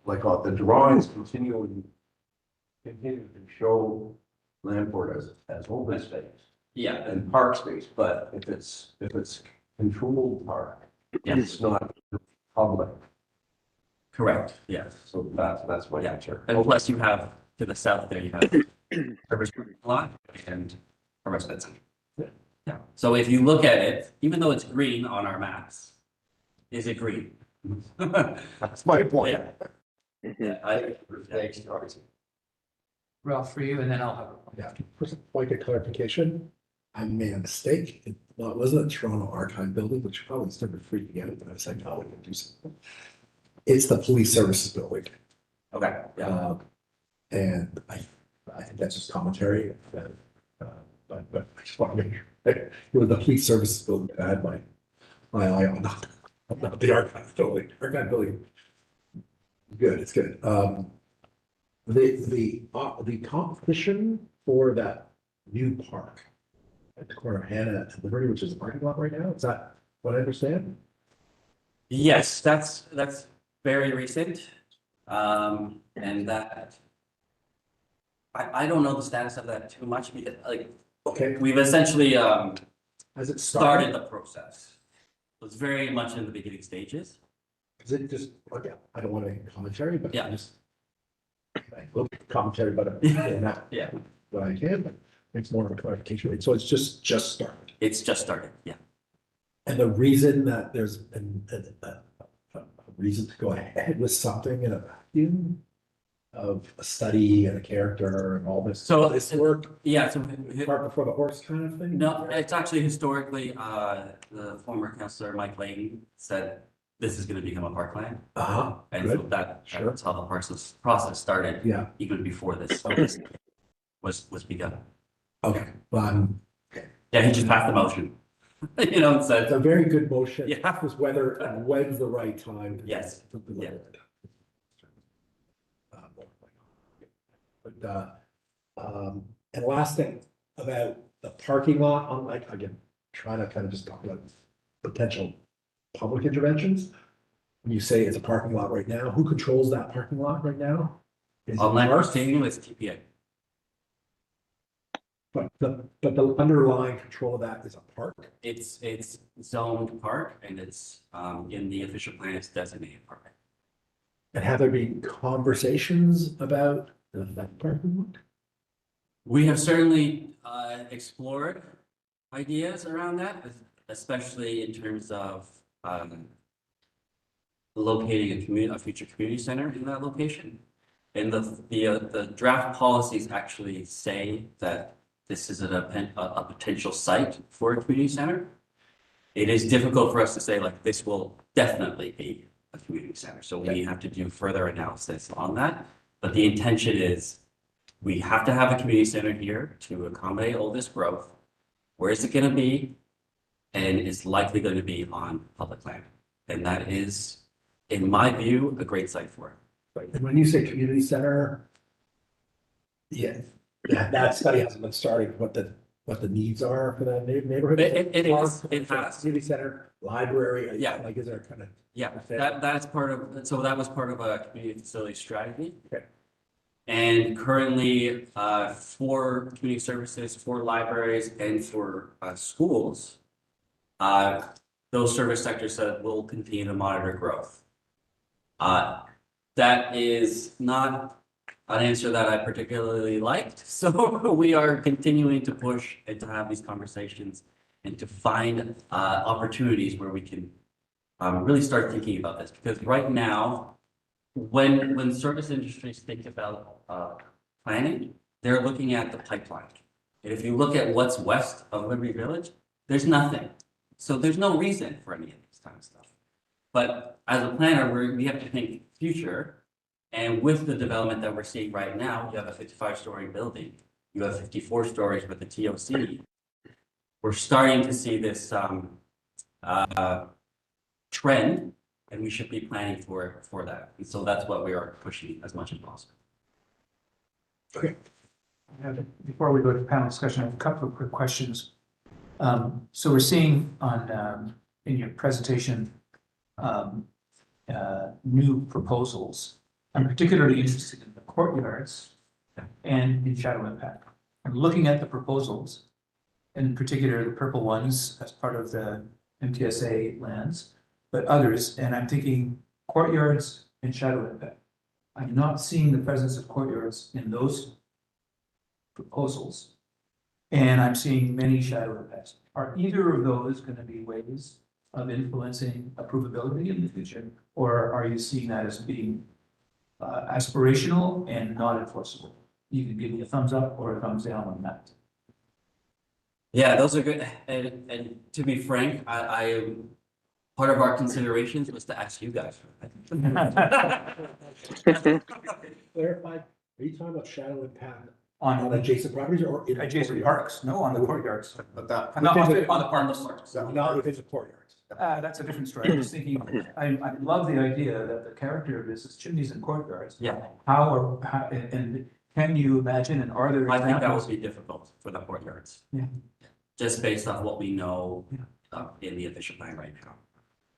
like the drawings continue to show Lamport as open space Yeah, and park space, but if it's controlled park, it's not public. correct, yes. So that's my Yeah. answer. And plus you have, to the south there, you have a restaurant lot and a residence center. Yeah, so if you look at it, even though it's green on our maps, is it green? That's my point. Yeah. Thanks, Darcy. Ralph, for you, and then I'll have. Yeah, first point of clarification, I made a mistake. It wasn't a Toronto Archive building, which probably started freaking out, but I was like, oh, we can do something. It's the police services building. Okay, yeah. And I think that's just commentary. But I just want to make sure it was the police services building that I had my eye on, not the archive building. Archive building. Good, it's good. The competition for that new park at the corner of Hannah and Liberty, which is a parking lot right now, is that what I understand? Yes, that's very recent. And that I don't know the status of that too much because like Okay, we've essentially has it started the process. It's very much in the beginning stages. Is it just, okay, I don't want any commentary, but Yeah. I just. I look at commentary, but I'm not Yeah, what I can, but it's more of a clarification. So it's just started. it's just started, yeah. And the reason that there's a reason to go ahead with something in a vacuum of a study and a character and all this. So this work, Yeah, so cart before the horse kind of thing? no, it's actually historically, the former councillor Mike Layton said this is gonna become a parkland. Uh-huh, And so good, sure. that's how the process started Yeah, even before this was begun. okay, well, Yeah, he just passed the motion. You know, and it's said, a very good motion. Yeah. It was whether, and when's the right time. to- Yes, to deliver yeah. it. But, and last thing about the parking lot, on like, again, trying to kind of just talk about potential public interventions. When you say it's a parking lot right now, who controls that parking lot right now? Is it on Lakewood Mark? Stadium, it's TPA. But the underlying control of that is a park. It's zoned park and it's, in the official plan, it's designated park. And have there been conversations about that parking lot? We have certainly explored ideas around that, especially in terms of locating a future community center in that location. And the draft policies actually say that this is a potential site for a community center. It is difficult for us to say like this will definitely be a community center. So we have to do further analysis on that. But the intention is we have to have a community center here to accommodate all this growth. Where is it going to be? And it's likely going to be on public land. And that is, in my view, a great site for it. Right, and when you say community center. Yeah, that study hasn't been started, what the needs are for that neighborhood. It is, it has. Community center, library. Yeah. Like, is there kind of? Yeah, that's part of, so that was part of a community facility strategy. Okay. And currently, for community services, for libraries and for schools, those service sectors that will continue to monitor growth. That is not an answer that I particularly liked, so we are continuing to push and to have these conversations and to find opportunities where we can really start thinking about this, because right now, when service industries think about planning, they're looking at the pipeline. And if you look at what's west of Liberty Village, there's nothing. So there's no reason for any of these kind of stuff. But as a planner, we have to think future. And with the development that we're seeing right now, you have a 55-story building, you have 54 stories with the TOC. We're starting to see this trend, and we should be planning for that. And so that's what we are pushing as much as possible. Okay. Before we go to panel discussion, I have a couple of quick questions. So we're seeing on in your presentation new proposals. I'm particularly interested in the courtyards and in shadow impact. I'm looking at the proposals, in particular the purple ones as part of the MTSA lands, but others, and I'm thinking courtyards and shadow impact. I'm not seeing the presence of courtyards in those proposals, and I'm seeing many shadow impacts. Are either of those going to be ways of influencing approvability in the future, or are you seeing that as being aspirational and not enforceable? You can give me a thumbs up or a thumbs down on that. Yeah, those are good. And to be frank, I part of our considerations was to ask you guys. Clarify, are you talking about shadow impact On on adjacent properties or in adjacent parks? No, on the courtyards. But that, Not on the parks. not within the courtyards. That's a different story. I'm just thinking, I love the idea that the character of this is chimneys and courtyards. Yeah, How and can you imagine, and are there I think that examples? would be difficult for the courtyards. Yeah. Just based on what we know in the official plan right now.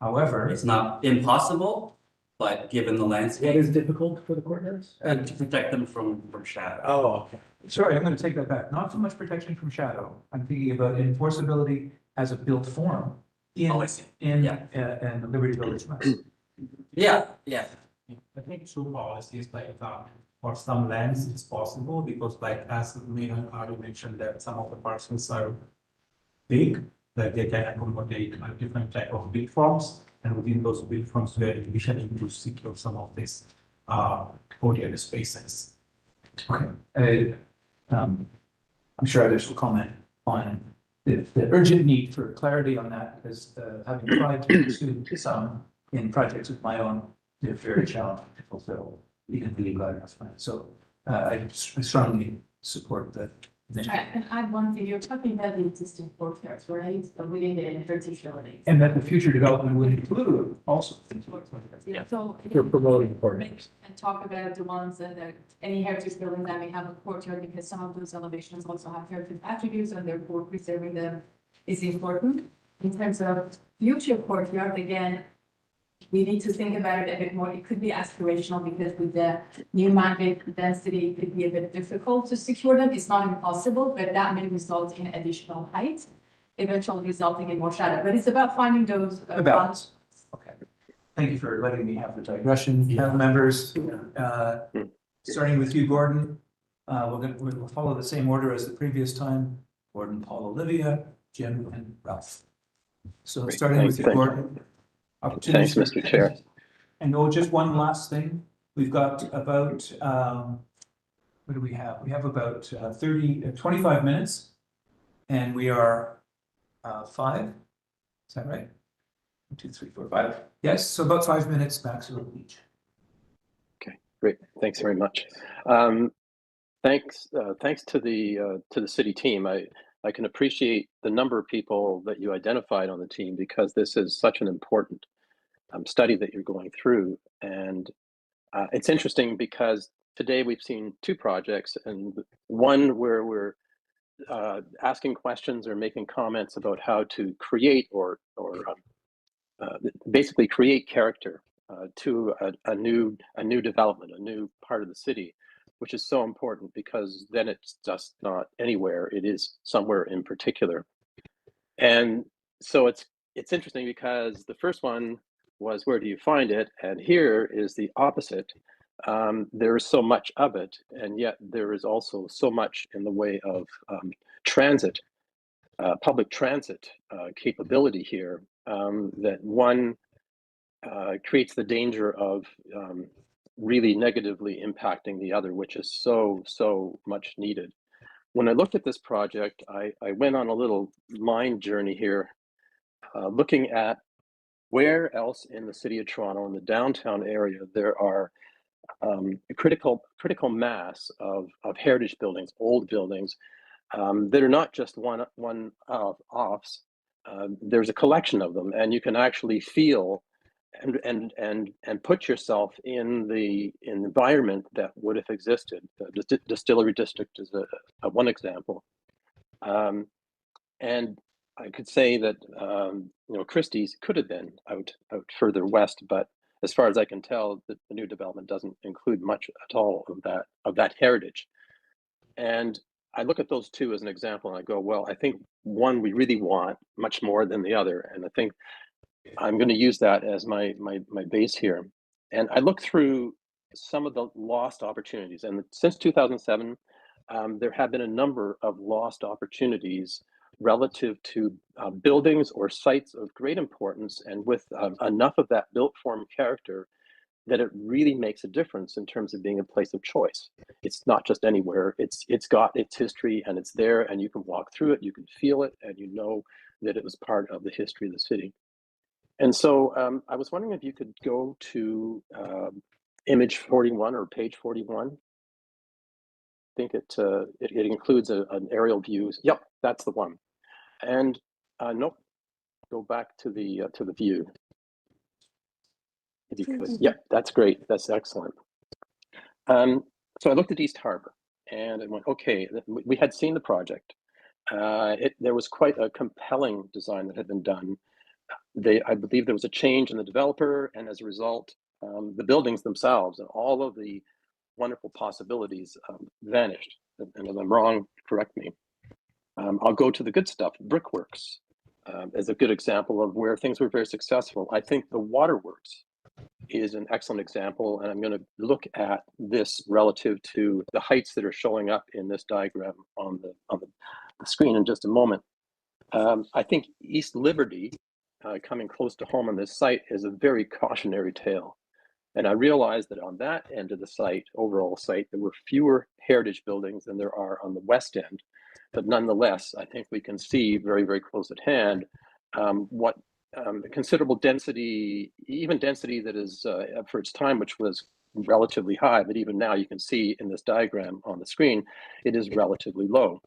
However, It's not impossible, but given the What landscape, is difficult for the courtyards? to protect them from shadow. Oh, okay. sorry, I'm going to take that back. Not so much protection from shadow. I'm thinking about enforceability as a built form in Oh, I see. in Yeah. and the Liberty Village. Yeah, yeah. I think true policy is like, for some lands, it's possible, because like, as Megan already mentioned, that some of the parcels are big, that they can accommodate a different type of build forms, and within those build forms, we are envisioning to secure some of these courtyard spaces. Okay. I'm sure others will comment on the urgent need for clarity on that, because having tried to pursue some in projects of my own, they're very challenging to fulfill even the guidelines plan. So I strongly support that. I can add one thing, you're talking about the existing courtyards, right? Within the heritage buildings. And that the future development would include also. Yeah, so. You're promoting courtyards. And talk about the ones that are, any heritage building that may have a courtyard, because some of those elevations also have heritage attributes, and therefore preserving them is important. In terms of future courtyard, again, we need to think about it a bit more. It could be aspirational, because with the new mandate density, it could be a bit difficult to secure them. It's not impossible, but that may result in additional height, eventually resulting in more shadow. But it's about finding those Balance. Okay. Thank you for letting me have the digression. Members, starting with you, Gordon. We'll follow the same order as the previous time. Gordon, Paul, Olivia, Jim, and Ralph. So Great. starting with you, Thank you. Gordon. Thanks, Mr. Chair. And just one last thing. We've got about, what do we have? We have about 25 minutes. And we are 5. Is that right? 1, 2, 3, 4, 5. Yes, so about 5 minutes maximum each. Okay, great. Thanks very much. Thanks to the city team. I can appreciate the number of people that you identified on the team, because this is such an important study that you're going through. And it's interesting because today we've seen 2 projects, and one where we're asking questions or making comments about how to create or basically create character to a new development, a new part of the city, which is so important, because then it's just not anywhere, it is somewhere in particular. And so it's interesting, because the first one was, where do you find it? And here is the opposite. There is so much of it, and yet there is also so much in the way of transit, public transit capability here, that one creates the danger of really negatively impacting the other, which is so much needed. When I looked at this project, I went on a little mind journey here, looking at where else in the city of Toronto, in the downtown area, there are a critical mass of heritage buildings, old buildings that are not just one offs. There's a collection of them, and you can actually feel and put yourself in the environment that would have existed. The distillery district is a one example, and I could say that Christie's could have been out further west, but as far as I can tell, the new development doesn't include much at all of that heritage. And I look at those two as an example, and I go, well, I think one we really want much more than the other, and I think I'm going to use that as my base here. And I look through some of the lost opportunities, and since 2007, there have been a number of lost opportunities relative to buildings or sites of great importance, and with enough of that built form character that it really makes a difference in terms of being a place of choice. It's not just anywhere. It's got its history, and it's there, and you can walk through it, you can feel it, and you know that it was part of the history of the city. And so I was wondering if you could go to image 41 or page 41. I think it includes an aerial view. Yep, that's the one. And nope, go back to the view. If you could. Yep, that's great. That's excellent. So I looked at East Harbor, and I went, okay, we had seen the project. There was quite a compelling design that had been done. I believe there was a change in the developer, and as a result, the buildings themselves and all of the wonderful possibilities vanished. And if I'm wrong, correct me. I'll go to the good stuff. Brickworks is a good example of where things were very successful. I think the waterworks is an excellent example, and I'm going to look at this relative to the heights that are showing up in this diagram on the screen in just a moment. I think East Liberty, coming close to home on this site, is a very cautionary tale. And I realized that on that end of the site, overall site, there were fewer heritage buildings than there are on the west end. But nonetheless, I think we can see very, very close at hand what considerable density, even density that is for its time, which was relatively high, but even now you can see in this diagram on the screen, it is relatively low.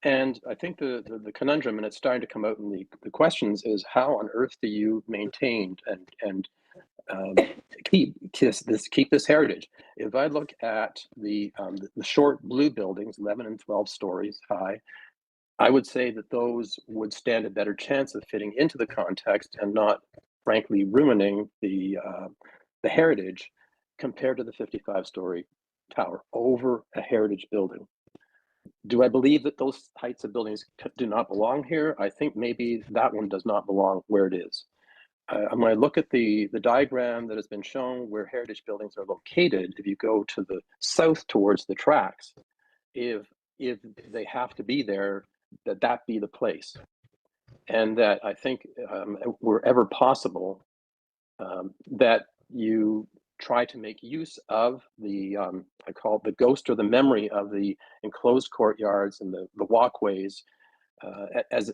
And I think the conundrum, and it's starting to come out in the questions, is how on earth do you maintain and keep this heritage? If I look at the short blue buildings, 11 and 12 stories high, I would say that those would stand a better chance of fitting into the context and not, frankly, ruining the heritage compared to the 55-story tower over a heritage building. Do I believe that those heights of buildings do not belong here? I think maybe that one does not belong where it is. When I look at the diagram that has been shown where heritage buildings are located, if you go to the south towards the tracks, if they have to be there, that be the place. And that I think wherever possible, that you try to make use of the, I call it the ghost or the memory of the enclosed courtyards and the walkways as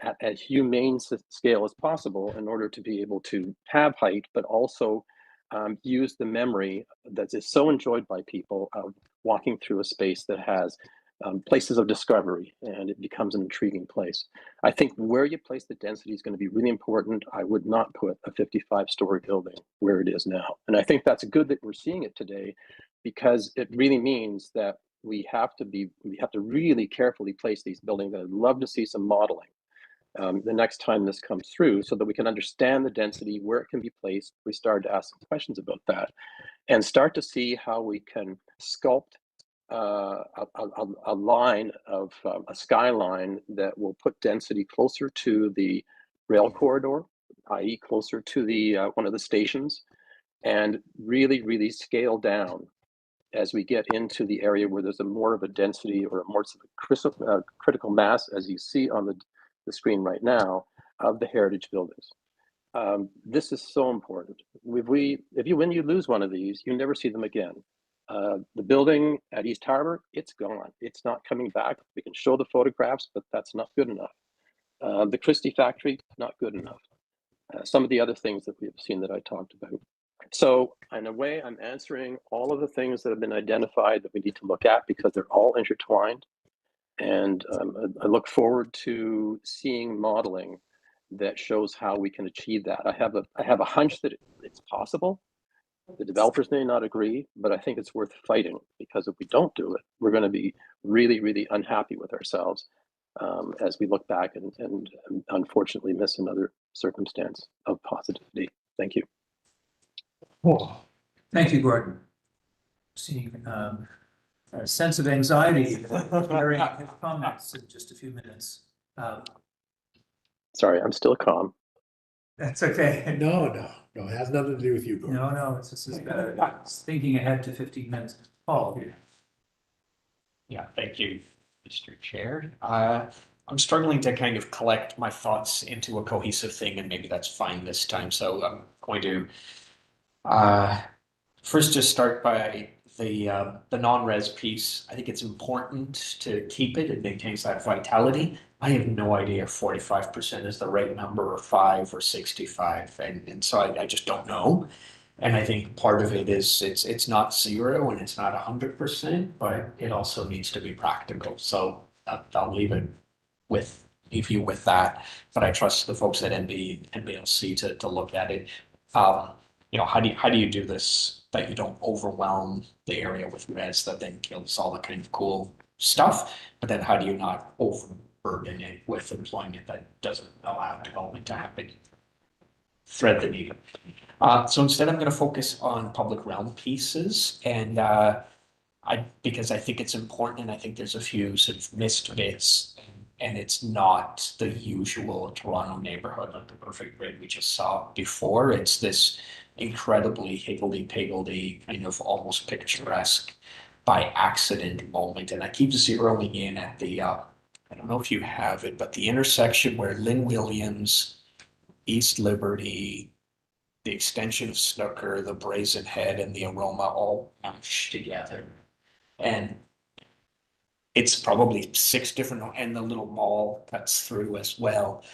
at a humane scale as possible in order to be able to have height, but also use the memory that is so enjoyed by people of walking through a space that has places of discovery, and it becomes an intriguing place. I think where you place the density is going to be really important. I would not put a 55-story building where it is now. And I think that's good that we're seeing it today, because it really means that we have to really carefully place these buildings. I'd love to see some modeling the next time this comes through, so that we can understand the density, where it can be placed. We start to ask some questions about that and start to see how we can sculpt a line of a skyline that will put density closer to the rail corridor, i.e. closer to the one of the stations, and really scale down as we get into the area where there's a more of a density or a more critical mass, as you see on the screen right now, of the heritage buildings. This is so important. When you lose one of these, you never see them again. The building at East Harbor, it's gone. It's not coming back. We can show the photographs, but that's not good enough. The Christie factory, not good enough. some of the other things that we've seen that I talked about. So in a way, I'm answering all of the things that have been identified that we need to look at because they're all intertwined. And I look forward to seeing modeling that shows how we can achieve that. I have a hunch that it's possible. The developers may not agree, but I think it's worth fighting because if we don't do it, we're going to be really, really unhappy with ourselves as we look back and unfortunately miss another circumstance of positivity. Thank you. Oh, thank you, Gordon. Seeing a sense of anxiety during his comments in just a few minutes. Sorry, I'm still calm. That's okay. No, it has nothing to do with you, Gordon. No, it's thinking ahead to 15 minutes. Paul. Yeah, thank you, Mr. Chair. I'm struggling to kind of collect my thoughts into a cohesive thing, and maybe that's fine this time. So I'm going to first just start by the non-res piece. I think it's important to keep it. It maintains that vitality. I have no idea if 45% is the right number, or 5 or 65, and so I just don't know. And I think part of it is it's not 0 and it's not 100%, but it also needs to be practical. So I'll leave you with that. But I trust the folks at NBLC to look at it. You know, how do you do this that you don't overwhelm the area with res that then kills all the kind of cool stuff? But then how do you not overburden it with employment that doesn't allow development to happen? Thread the needle. So instead, I'm going to focus on public realm pieces, and because I think it's important, and I think there's a few sort of missed bits, and it's not the usual Toronto neighborhood like the perfect grid we just saw before. It's this incredibly higgledy-piggledy, kind of almost picturesque by accident moment, and I keep zeroing in at the I don't know if you have it, but the intersection where Lynn Williams, East Liberty, the extension of Snooker, the Brazen Head, and the Aroma all mashed together. And it's probably 6 different, and the little mall cuts through as well.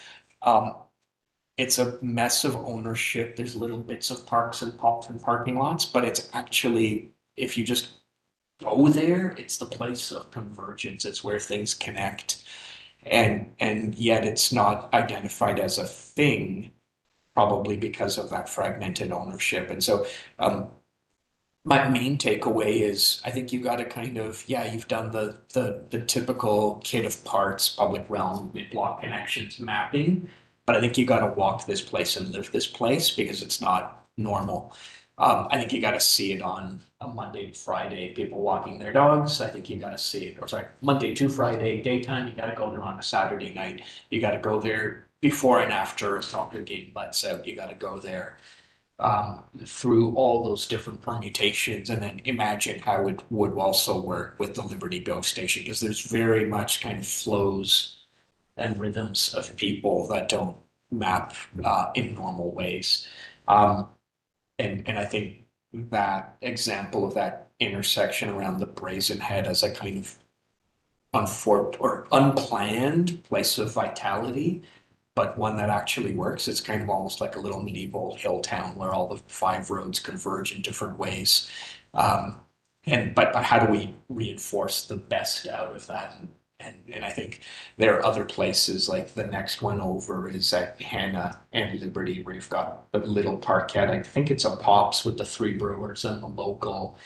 It's a mess of ownership. There's little bits of parks and pops and parking lots, but it's actually, if you just go there, it's the place of convergence. It's where things connect. And yet it's not identified as a thing, probably because of that fragmented ownership. And so my main takeaway is I think you got to kind of, you've done the typical kit of parts, public realm, mid-block connections mapping, but I think you got to walk this place and live this place because it's not normal. I think you got to see it on a Monday to Friday, people walking their dogs. I think you got to see it, or sorry, Monday to Friday, daytime. You got to go there on a Saturday night. You got to go there before and after a soccer game lets out. You got to go there through all those different permutations, and then imagine how it would also work with the Liberty GO station, because there's very much kind of flows and rhythms of people that don't map in normal ways. And I think that example of that intersection around the Brazen Head as a kind of unplanned place of vitality, but one that actually works. It's kind of almost like a little medieval hill town where all the 5 roads converge in different ways. But how do we reinforce the best out of that? And I think there are other places, like the next one over is at Hannah and Liberty, where you've got the little parkette. I think it's a Pops with the 3 brewers and the local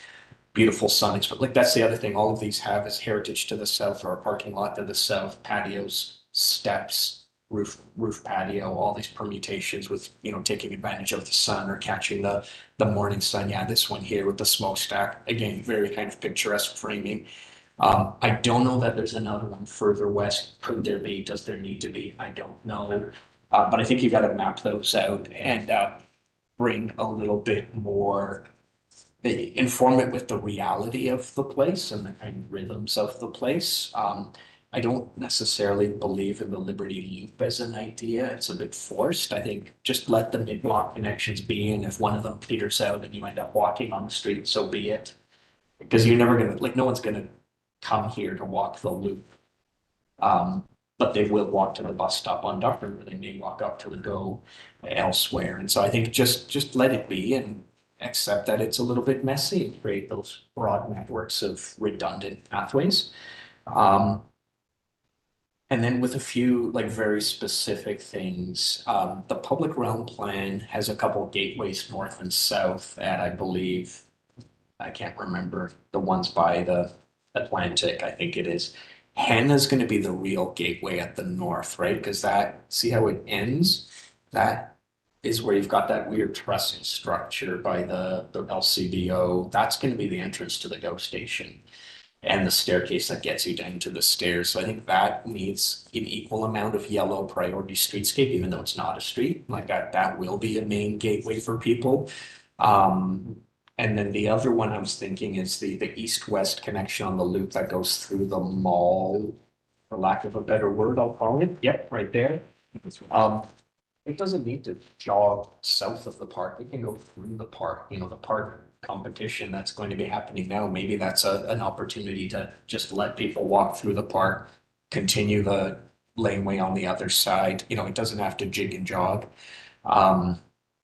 beautiful signage. But like that's the other thing all of these have is heritage to the south, or a parking lot to the south, patios, steps, roof patio, all these permutations with, taking advantage of the sun or catching the morning sun. Yeah, this one here with the smokestack, again, very kind of picturesque framing. I don't know that there's another one further west. Could there be? Does there need to be? I don't know. But I think you got to map those out and bring a little bit more, inform it with the reality of the place and the kind of rhythms of the place. I don't necessarily believe in the Liberty Loop as an idea. It's a bit forced. I think just let the mid-block connections be, and if one of them peters out and you end up walking on the street, so be it. Because you're never gonna, no one's gonna come here to walk the loop. but they will walk to the bus stop on Dufferin, or they may walk up to the go elsewhere. And so I think just let it be and accept that it's a little bit messy and create those broad networks of redundant pathways. And then with a few like very specific things, the public realm plan has a couple gateways north and south, and I believe, I can't remember the ones by the Atlantic, I think it is. Hannah's going to be the real gateway at the north, right? Because that, see how it ends? That is where you've got that weird trestle structure by the LCBO. That's going to be the entrance to the GO station and the staircase that gets you down to the stairs. So I think that needs an equal amount of yellow priority streetscape, even though it's not a street. Like that will be a main gateway for people. And then the other one I was thinking is the east-west connection on the loop that goes through the mall, for lack of a better word, I'll call it. Yep, right there. It doesn't need to jog south of the park. It can go through the park. You know, the park competition that's going to be happening now, maybe that's an opportunity to just let people walk through the park, continue the laneway on the other side. You know, it doesn't have to jig and jog. You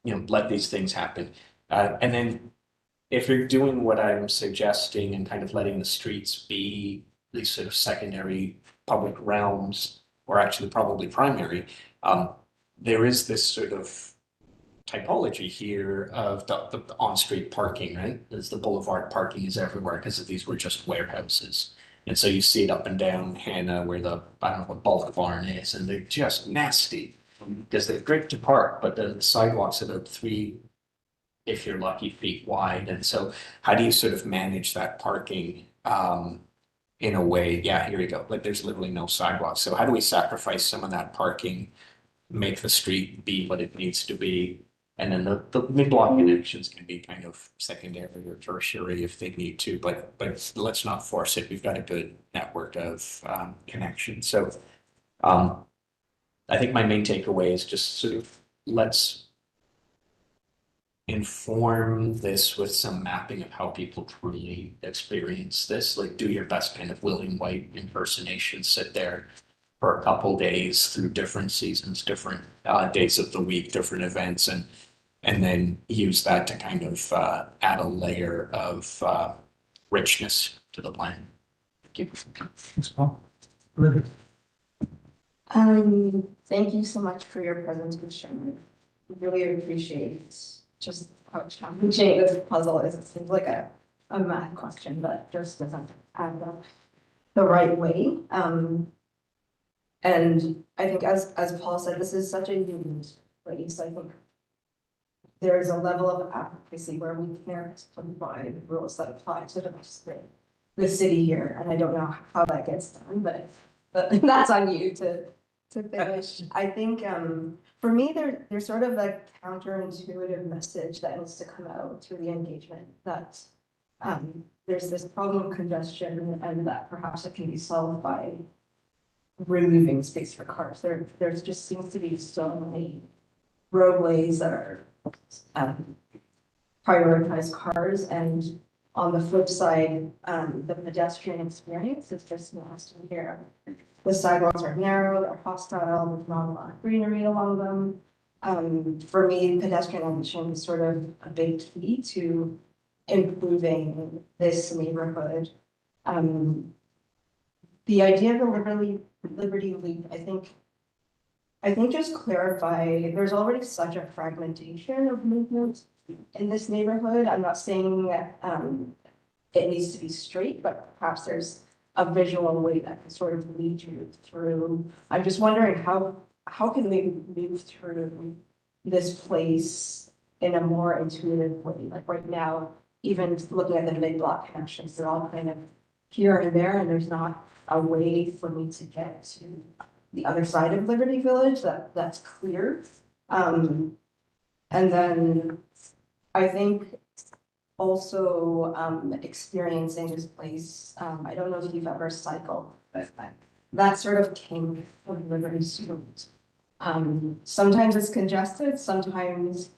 know, let these things happen. And then if you're doing what I'm suggesting and kind of letting the streets be these sort of secondary public realms, or actually probably primary, there is this sort of typology here of the on-street parking, right? As the boulevard parking is everywhere because these were just warehouses. And so you see it up and down Hannah where I don't know what bulk barn is, and they're just nasty because they're great to park, but the sidewalks are about 3, if you're lucky, feet wide. And so how do you sort of manage that parking in a way? Yeah, here you go. Like there's literally no sidewalks. So how do we sacrifice some of that parking, make the street be what it needs to be? And then the mid-block connections can be kind of secondary or tertiary if they need to, but let's not force it. We've got a good network of connections. So I think my main takeaway is just sort of let's inform this with some mapping of how people truly experience this. Like do your best kind of William White impersonation, sit there for a couple days through different seasons, different days of the week, different events, and then use that to kind of add a layer of richness to the plan. Thank you. Thanks, Paul. Thank you so much for your presentation. Really appreciate just how challenging this puzzle is. It seems like a math question, but just doesn't add up the right way. And I think as Paul said, this is such a unique place. I think there's a level of advocacy where we can't provide rules that apply to the city here. And I don't know how that gets done, but that's on you to finish. I think for me, there's sort of a counterintuitive message that needs to come out through the engagement that there's this problem of congestion and that perhaps it can be solved by removing space for cars. There's just seems to be so many roadways that are prioritize cars, and on the flip side, the pedestrian experience is just nasty here. The sidewalks are narrow, they're hostile, there's not a lot of greenery along them. For me, pedestrian ambition is sort of a big key to improving this neighborhood. The idea of the Liberty Loop, I think just clarify, there's already such a fragmentation of movement in this neighborhood. I'm not saying that it needs to be straight, but perhaps there's a visual way that can sort of lead you through. I'm just wondering how can we move through this place in a more intuitive way? Like right now, even looking at the mid-block connections, they're all kind of here and there, and there's not a way for me to get to the other side of Liberty Village that's clear. And then I think also experiencing this place, I don't know if you've ever cycled, but that sort of came from Liberty Street. Sometimes it's congested, sometimes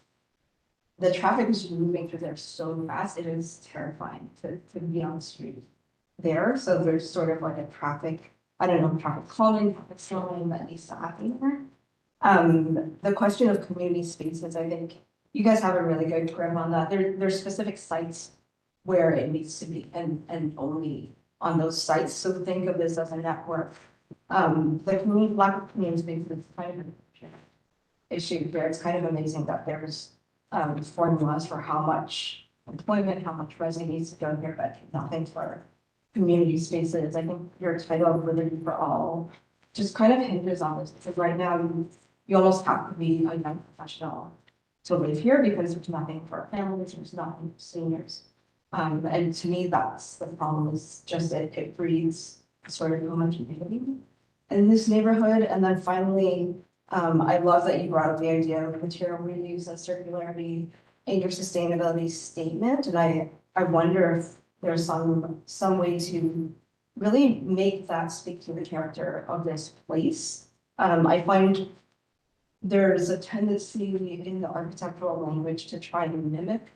the traffic is moving through there so fast, it is terrifying to be on the street there. So there's sort of like a traffic I don't know, traffic calming, traffic slowing that needs to happen here. The question of community spaces, I think you guys have a really good grip on that. There's specific sites where it needs to be and only on those sites. So think of this as a network. The community, lack of community spaces is kind of an issue here. It's kind of amazing that there's formulas for how much employment, how much resident needs to go here, but nothing for community spaces. I think your title of Liberty for All just kind of hinges on this, because right now you almost have to be a young professional to live here because there's nothing for families, there's nothing for seniors. And to me, that's the problem, is just it breeds sort of homogeneity in this neighborhood. And then finally, I love that you brought up the idea of material reuse and circularity in your sustainability statement. And I wonder if there's some way to really make that speak to the character of this place. I find there's a tendency in the architectural language to try to mimic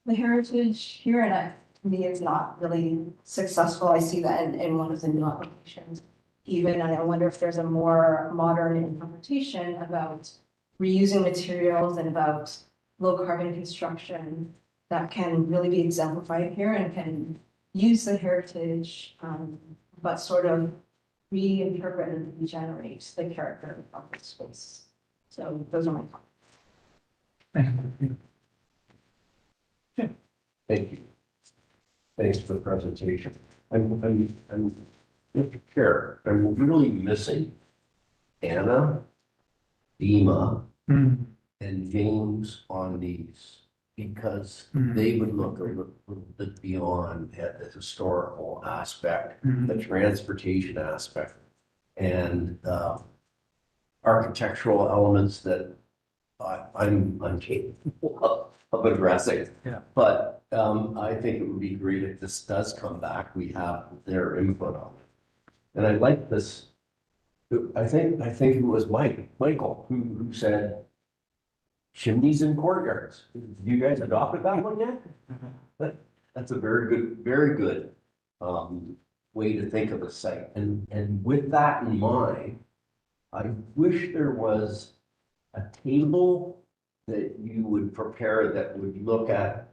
the heritage here, and to me, it's not really successful. I see that in one of the new applications even, and I wonder if there's a more modern interpretation about reusing materials and about low carbon construction that can really be exemplified here and can use the heritage, but sort of reinterpret and regenerate the character of the space. So those are my thoughts. Thank you. Thank you. Thanks for the presentation. I'm Mr. Chair, I'm really missing Anna, Dima, and James on these, because they would look a little bit beyond at the historical aspect, the transportation aspect, and architectural elements that I'm capable of addressing. Yeah. But I think it would be great if this does come back, we have their input on it. And I like this. I think it was Michael who said chimneys and courtyards. You guys adopted that one yet? That's a very good way to think of a site. And with that in mind, I wish there was a table that you would prepare that would look at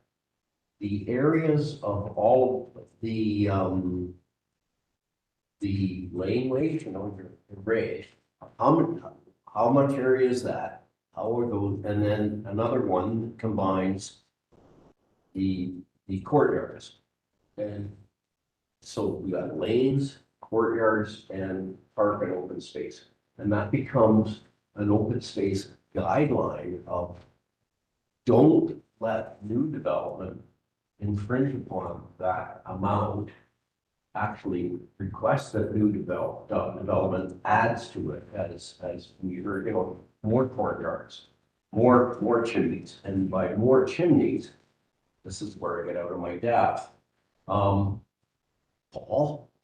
the areas of all the laneways, you know, your array. How much area is that? How are those? And then another one combines the courtyards. And so we got lanes, courtyards, and park and open space. And that becomes an open space guideline of don't let new development infringe upon that amount. Actually request that new development adds to it as we heard, you know, more courtyards, more chimneys. And by more chimneys, this is where I get out of my depth. Paul,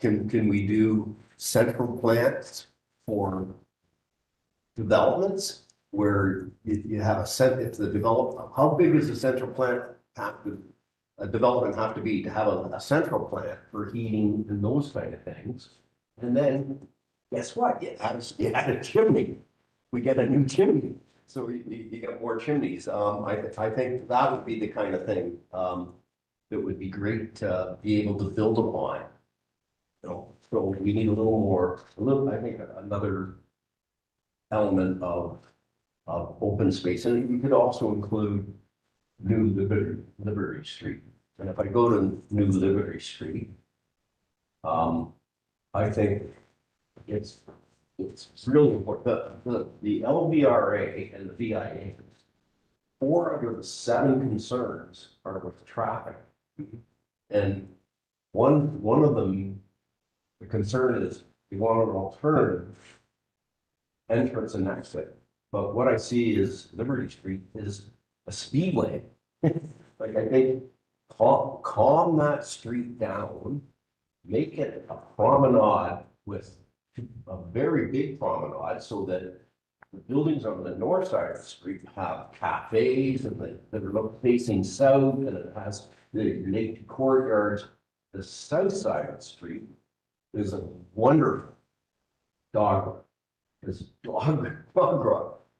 can we do central plants for developments where you have if the how big does the central plant have to, a development have to be to have a central plant for heating and those kind of things? And then guess what? You add a chimney. We get a new chimney. So you get more chimneys. I think that would be the kind of thing that would be great to be able to build upon. You know, so we need I think another element of open space. And you could also include New Liberty Street. And if I go to New Liberty Street, I think it's really important. The LVRA and the VIA, 4 out of the 7 concerns are with traffic. And one of them, the concern is you want an alternative entrance and exit. But what I see is Liberty Street is a speedway. Like, I think calm that street down, make it a promenade with a very big promenade so that the buildings on the north side of the street have cafes and that are facing south, and it has the naked courtyards. The south side of the street is a wonderful dog run. Because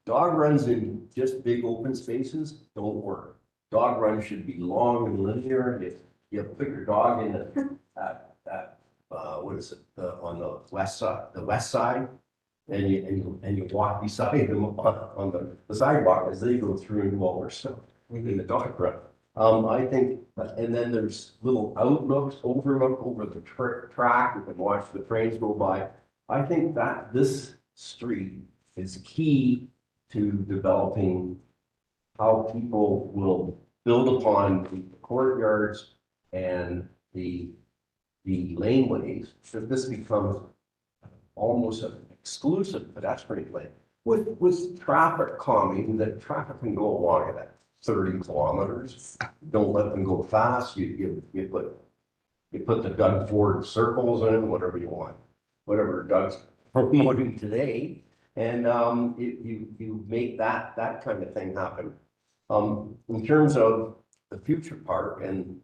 dog runs in just big open spaces don't work. Dog runs should be long and linear. If you put your dog in what is it, on the west side, and you walk beside them on the sidewalk as they go through and while we're still in the dog run. I think, and then there's little overlook over the track. You can watch the trains go by. I think that this street is key to developing how people will build upon the courtyards and the laneways. If this becomes almost an exclusive pedestrian lane with traffic calming, that traffic can go along at 30 kilometers. Don't let them go fast. You put the Doug Ford circles in, whatever you want, whatever Doug's promoting today, and you make that kind of thing happen. In terms of the future park and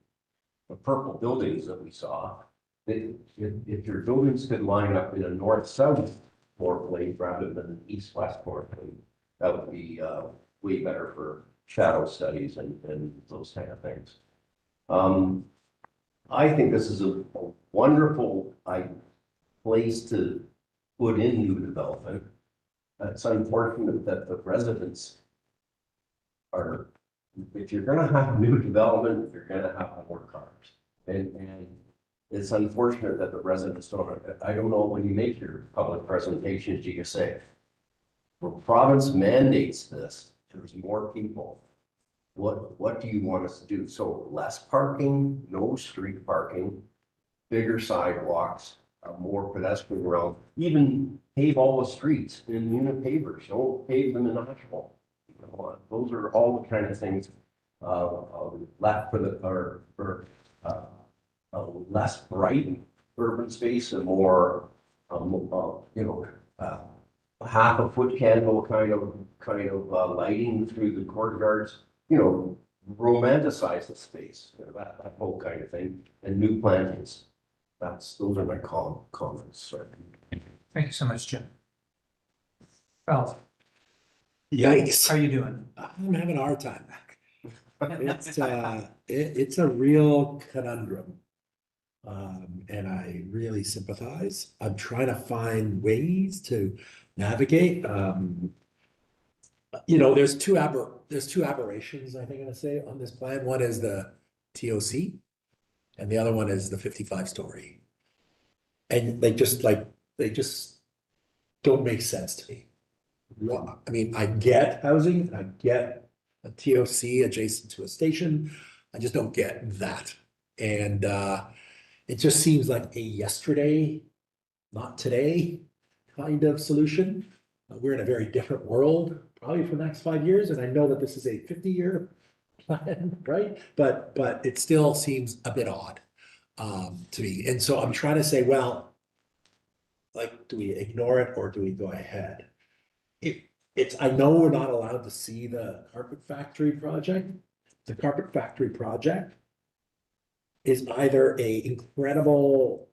the purple buildings that we saw, if your buildings could line up in a north-south floor plate rather than an east-west floor plate, that would be way better for shadow studies and those kind of things. I think this is a wonderful place to put in new development. It's unfortunate that the residents are, if you're gonna have new development, you're gonna have more cars. And it's unfortunate that the residents don't, I don't know, when you make your public presentations, you can say, the province mandates this, there's more people. What do you want us to do? So less parking, no street parking, bigger sidewalks, more pedestrian road, even pave all the streets in unit pavers, don't pave them in asphalt. Those are all the kind of things left for the less bright urban space and more half a foot candle kind of lighting through the courtyards, romanticize the space, that whole kind of thing, and new plantings. Those are my comments. Sorry. Thank you so much, Jim. Ralph, Yikes. how are you doing? I'm having a hard time. It's a real conundrum. And I really sympathize. I'm trying to find ways to navigate. There's two aberrations, I think I'm gonna say, on this plan. One is the TOC, and the other one is the 55-story. And they just don't make sense to me. I mean, I get housing, I get a TOC adjacent to a station. I just don't get that. And it just seems like a yesterday, not today kind of solution. We're in a very different world, probably for the next 5 years. And I know that this is a 50-year plan, right? But it still seems a bit odd to me. And so I'm trying to say, well, like, do we ignore it or do we go ahead? I know we're not allowed to see the carpet factory project. The carpet factory project is either an incredible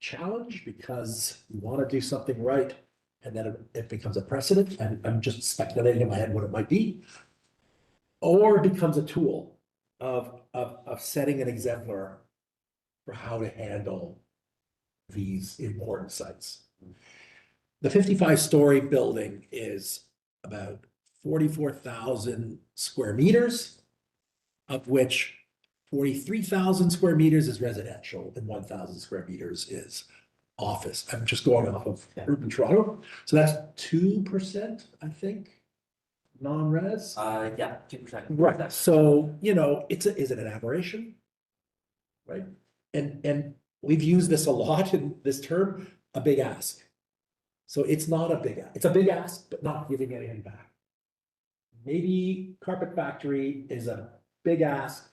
challenge because we want to do something right and then it becomes a precedent, and I'm just speculating in my head what it might be, or it becomes a tool of setting an exemplar for how to handle these important sites. The 55-story building is about 44,000 square meters, of which 43,000 square meters is residential and 1,000 square meters is office. I'm just going off of urban Toronto. So that's 2%, I think, non-res. Yeah, 2%. Right. So, is it an aberration? Right. And we've used this a lot in this term, a big ask. So it's not a big ask. It's a big ask, but not giving anything back. Maybe carpet factory is a big ask,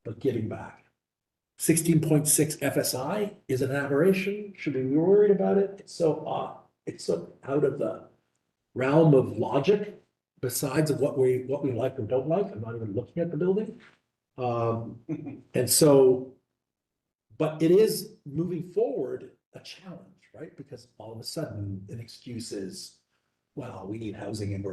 but giving back. 16.6 FSI is an aberration. Should we be worried about it? It's so odd. It's so out of the realm of logic, besides of what we like or don't like. I'm not even looking at the building. And so, but it is moving forward a challenge, right? Because all of a sudden, an excuse is, well, we need housing and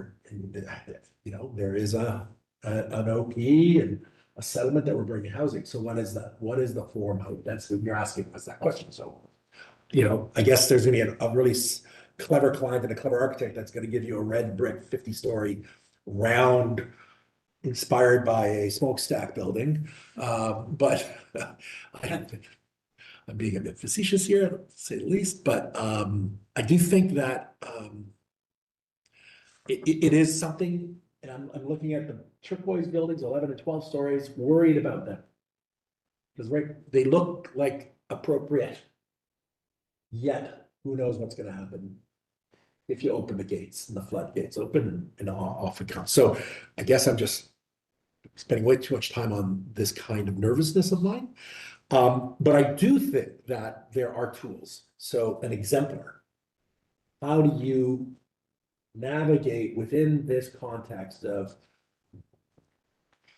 there is an OP and a settlement that we're bringing housing. So what is that? What is the form of, that's what you're asking us that question. So, I guess there's gonna be a really clever client and a clever architect that's gonna give you a red brick 50-story round inspired by a smokestack building. But I'm being a bit facetious here, to say the least, but I do think that it is something, and I'm looking at the turquoise buildings, 11 and 12 stories, worried about them. Because they look like appropriate. Yet, who knows what's gonna happen if you open the gates and the floodgates open and off it comes. So I guess I'm just spending way too much time on this kind of nervousness of mine. But I do think that there are tools. So an exemplar. How do you navigate within this context of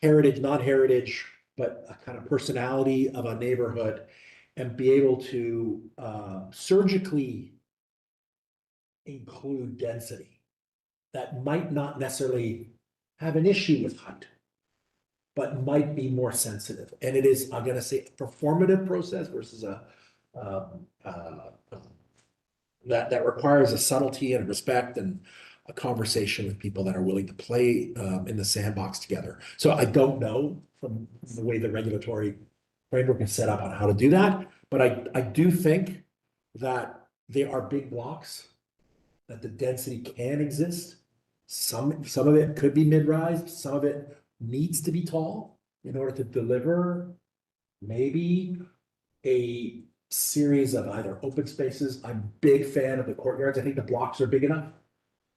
heritage, non-heritage, but a kind of personality of a neighborhood, and be able to surgically include density that might not necessarily have an issue with height, but might be more sensitive. And it is, I'm gonna say, a performative process versus that requires a subtlety and respect and a conversation with people that are willing to play in the sandbox together. So I don't know from the way the regulatory framework is set up on how to do that, but I do think that there are big blocks, that the density can exist. Some of it could be mid-rise, some of it needs to be tall in order to deliver maybe a series of either open spaces. I'm a big fan of the courtyards. I think the blocks are big enough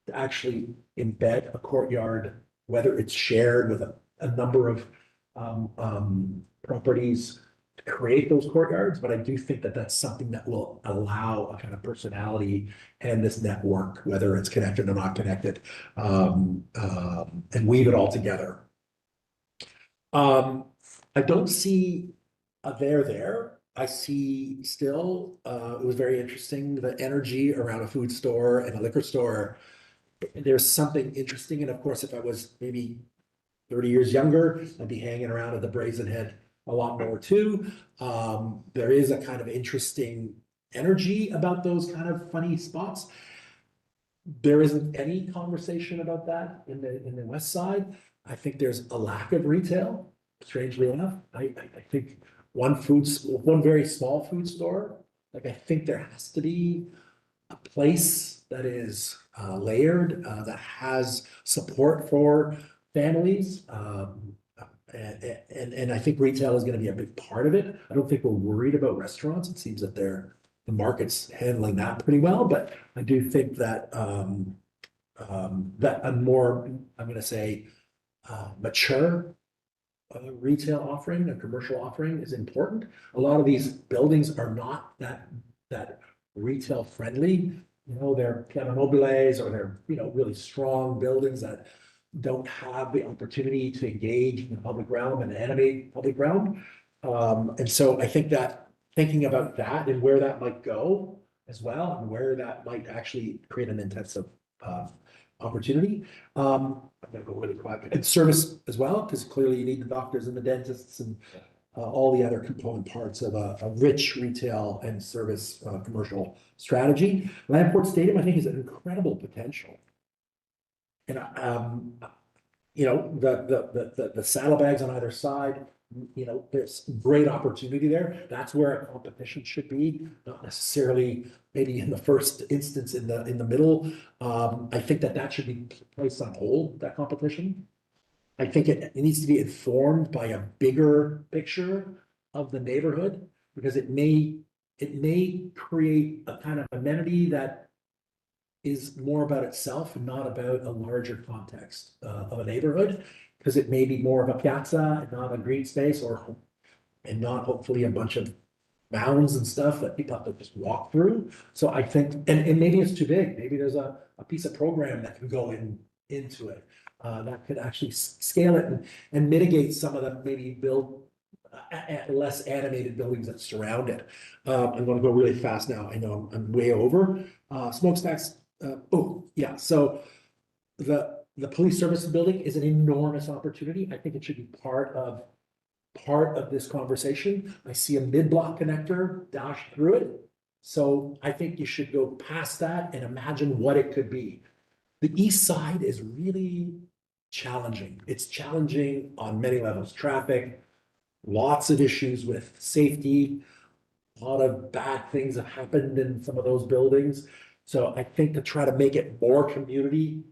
to actually embed a courtyard, whether it's shared with a number of properties to create those courtyards. But I do think that that's something that will allow a kind of personality and this network, whether it's connected or not connected, and weave it all together. I don't see a there. I see still, it was very interesting, the energy around a food store and a liquor store. There's something interesting. And of course, if I was maybe 30 years younger, I'd be hanging around at the Brazen Head a lot more too. There is a kind of interesting energy about those kind of funny spots. There isn't any conversation about that in the West Side. I think there's a lack of retail, strangely enough. I think one very small food store, like I think there has to be a place that is layered, that has support for families. And I think retail is gonna be a big part of it. I don't think we're worried about restaurants. It seems that the market's handling that pretty well, but I do think that that a more, I'm gonna say, mature retail offering, a commercial offering is important. A lot of these buildings are not that retail friendly. They're Piano Mobiles, or they're, really strong buildings that don't have the opportunity to engage in the public realm and animate public realm. And so I think that thinking about that and where that might go as well, and where that might actually create an intensive opportunity. I'm gonna go really quick. And service as well, because clearly you need the doctors and the dentists and all the other component parts of a rich retail and service commercial strategy. Landport Stadium, I think, is an incredible potential. And the saddlebags on either side, there's great opportunity there. That's where a competition should be, not necessarily maybe in the first instance in the middle. I think that should be placed on hold, that competition. I think it needs to be informed by a bigger picture of the neighborhood, because it may create a kind of amenity that is more about itself and not about a larger context of a neighborhood, because it may be more of a piazza and not a green space, and not hopefully a bunch of mounds and stuff that people have to just walk through. So I think, and maybe it's too big. Maybe there's a piece of program that can go into it that could actually scale it and mitigate some of the maybe build less animated buildings that surround it. I'm gonna go really fast now. I know I'm way over. Smokestacks, oh, yeah, so the police services building is an enormous opportunity. I think it should be part of this conversation. I see a mid-block connector dash through it. So I think you should go past that and imagine what it could be. The east side is really challenging. It's challenging on many levels. Traffic, lots of issues with safety. A lot of bad things have happened in some of those buildings. So I think to try to make it more community,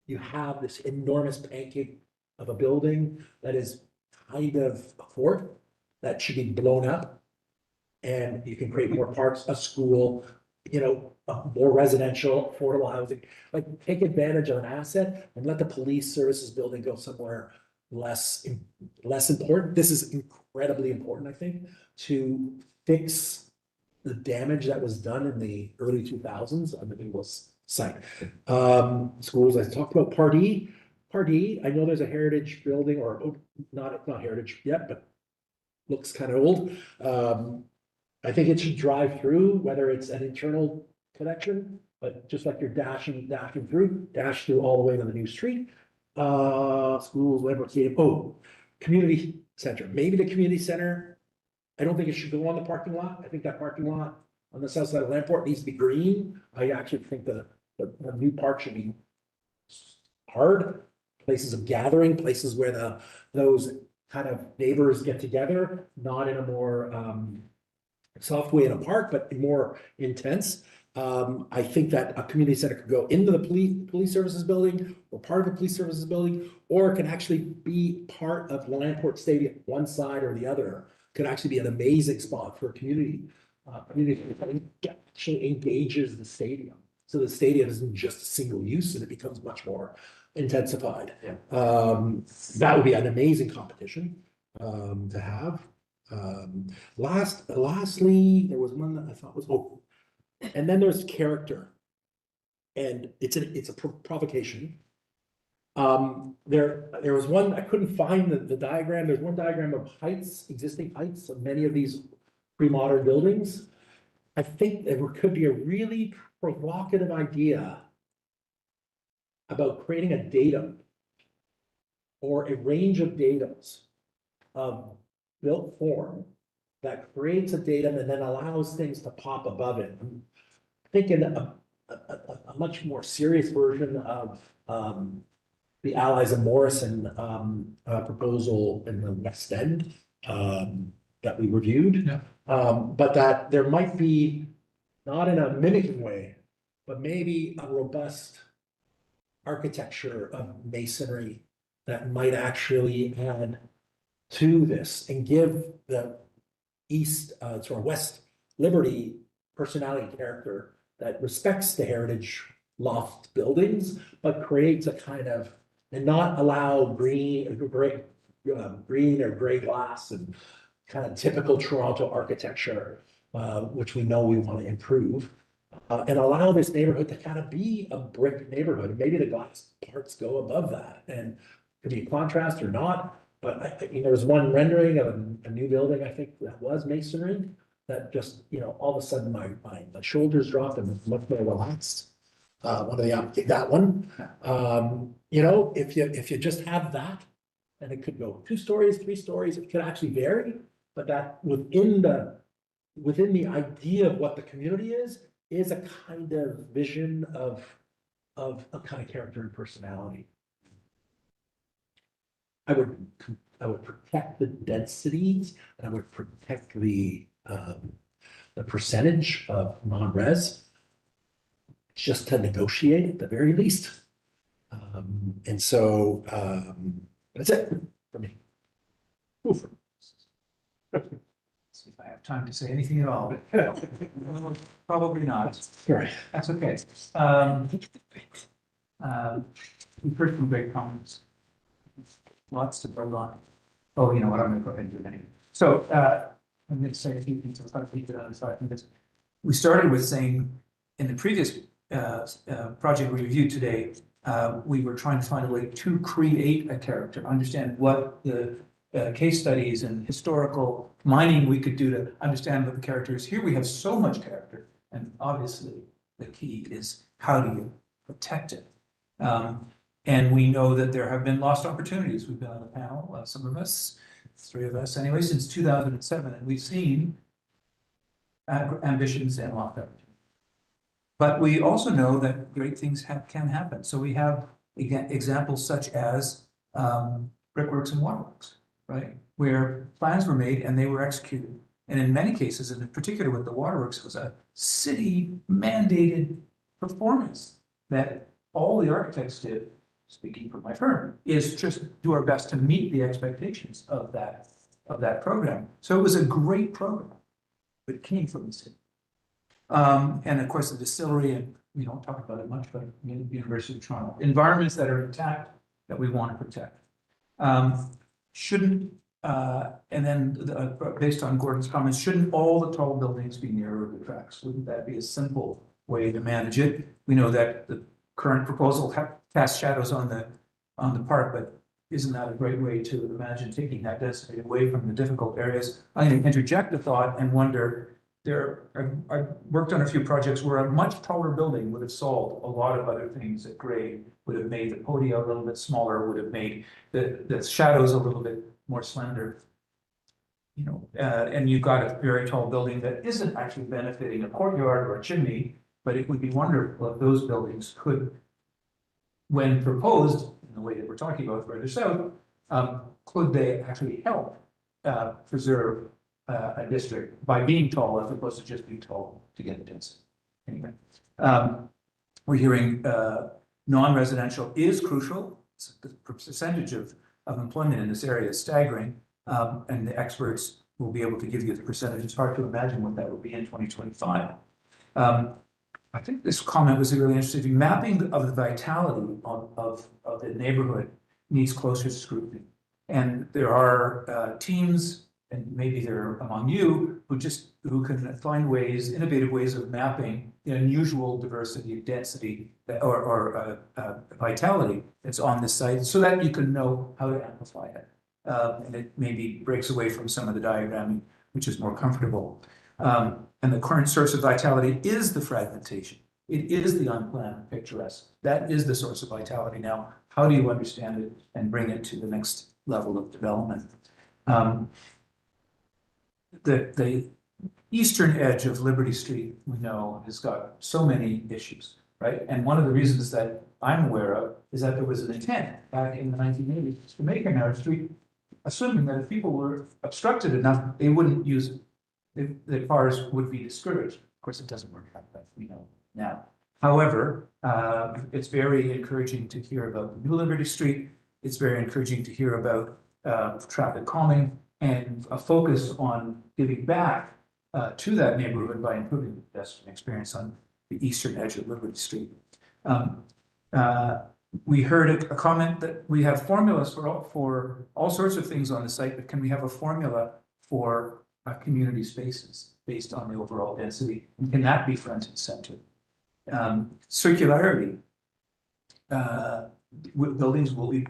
you have this enormous pancake of a building that is kind of a fort that should be blown up. And you can create more parks, a school, more residential, affordable housing. Like, take advantage of an asset and let the police services building go somewhere less important. This is incredibly important, I think, to fix the damage that was done in the early 2000s on the Ingles site. Schools, I talked about Pardee. I know there's a heritage building, or not heritage yet, but looks kind of old. I think it should drive through, whether it's an internal connection, but just like you're dashing through, dash through all the way to the new street. Schools, whatever, community center, maybe the community center. I don't think it should go on the parking lot. I think that parking lot on the south side of Lamport needs to be green. I actually think the new park should be hard, places of gathering, places where those kind of neighbors get together, not in a more soft way in a park, but more intense. I think that a community center could go into the police services building, or part of the police services building, or it can actually be part of Lamport Stadium, one side or the other. Could actually be an amazing spot for a community. Community that actually engages the stadium. So the stadium isn't just a single use and it becomes much more intensified. Yeah. That would be an amazing competition to have. Lastly, there was one that I thought was, and then there's character. And it's a provocation. There was one, I couldn't find the diagram. There's one diagram of existing heights of many of these pre-modern buildings. I think there could be a really provocative idea about creating a datum or a range of datums of built form that creates a datum and then allows things to pop above it. I'm thinking a much more serious version of the Allies of Morrison proposal in the West End that we reviewed. Yeah. But that there might be, not in a mimicking way, but maybe a robust architecture of masonry that might actually add to this and give the West Liberty personality character that respects the heritage loft buildings, but creates a kind of, and not allow green or gray glass and kind of typical Toronto architecture, which we know we want to improve, and allow this neighborhood to kind of be a brick neighborhood. Maybe the glass parts go above that, and could be a contrast or not. But there was one rendering of a new building, I think, that was masonry, that just, all of a sudden my shoulders dropped and was much more relaxed. That one. If you just have that, and it could go 2 stories, 3 stories, it could actually vary, but that within the idea of what the community is a kind of vision of a kind of character and personality. I would protect the densities, and I would protect the percentage of non-res, just to negotiate at the very least. And so that's it for me. Oof. See if I have time to say anything at all. Probably not. Right. That's okay. We've heard some great comments. Lots to build on. Oh, you know what? I'm going to go ahead and do it anyway. So I'm going to say a few things. I'll try to keep it on. So I think we started with saying in the previous project we reviewed today, we were trying to find a way to create a character, understand what the case studies and historical mining we could do to understand what the character is. Here we have so much character, and obviously the key is how do you protect it? And we know that there have been lost opportunities. We've been on the panel, some of us, 3 of us anyway, since 2007, and we've seen ambitions and lost opportunities. But we also know that great things can happen. So we have examples such as brickworks and waterworks, right? Where plans were made and they were executed. And in many cases, and in particular with the waterworks, it was a city mandated performance that all the architects did, speaking for my firm, is just do our best to meet the expectations of that program. So it was a great program, but it came from the city. And of course, the distillery, and we don't talk about it much, but the University of Toronto, environments that are intact that we want to protect. Shouldn't, and then based on Gordon's comments, shouldn't all the tall buildings be near railroad tracks? Wouldn't that be a simple way to manage it? We know that the current proposal casts shadows on the park, but isn't that a great way to imagine taking that density away from the difficult areas? I'm going to interject a thought and wonder, I've worked on a few projects where a much taller building would have solved a lot of other things at grade, would have made the podia a little bit smaller, would have made the shadows a little bit more slender. You know, and you've got a very tall building that isn't actually benefiting a courtyard or a chimney, but it would be wonderful if those buildings could, when proposed in the way that we're talking about further south, could they actually help preserve a district by being tall as opposed to just being tall to get the density. Anyway, we're hearing non-residential is crucial. The percentage of employment in this area is staggering, and the experts will be able to give you the percentage. It's hard to imagine what that will be in 2025. I think this comment was really interesting. Mapping of the vitality of the neighborhood needs closer scrutiny. And there are teams, and maybe they're among you, who can find ways, innovative ways of mapping the unusual diversity of density or vitality that's on the site so that you can know how to amplify it. And it maybe breaks away from some of the diagramming, which is more comfortable. And the current source of vitality is the fragmentation. It is the unplanned picturesque. That is the source of vitality. Now, how do you understand it and bring it to the next level of development? The eastern edge of Liberty Street, we know, has got so many issues, right? And one of the reasons that I'm aware of is that there was an intent back in the 1980s to make a narrow street, assuming that if people were obstructed enough, they wouldn't use it. The cars would be discouraged. Of course, it doesn't work like that, we know now. However, it's very encouraging to hear about the new Liberty Street. It's very encouraging to hear about traffic calming and a focus on giving back to that neighborhood by improving the pedestrian experience on the eastern edge of Liberty Street. We heard a comment that we have formulas for all sorts of things on the site, but can we have a formula for community spaces based on the overall density? And can that be front and center? Circularity. Buildings will be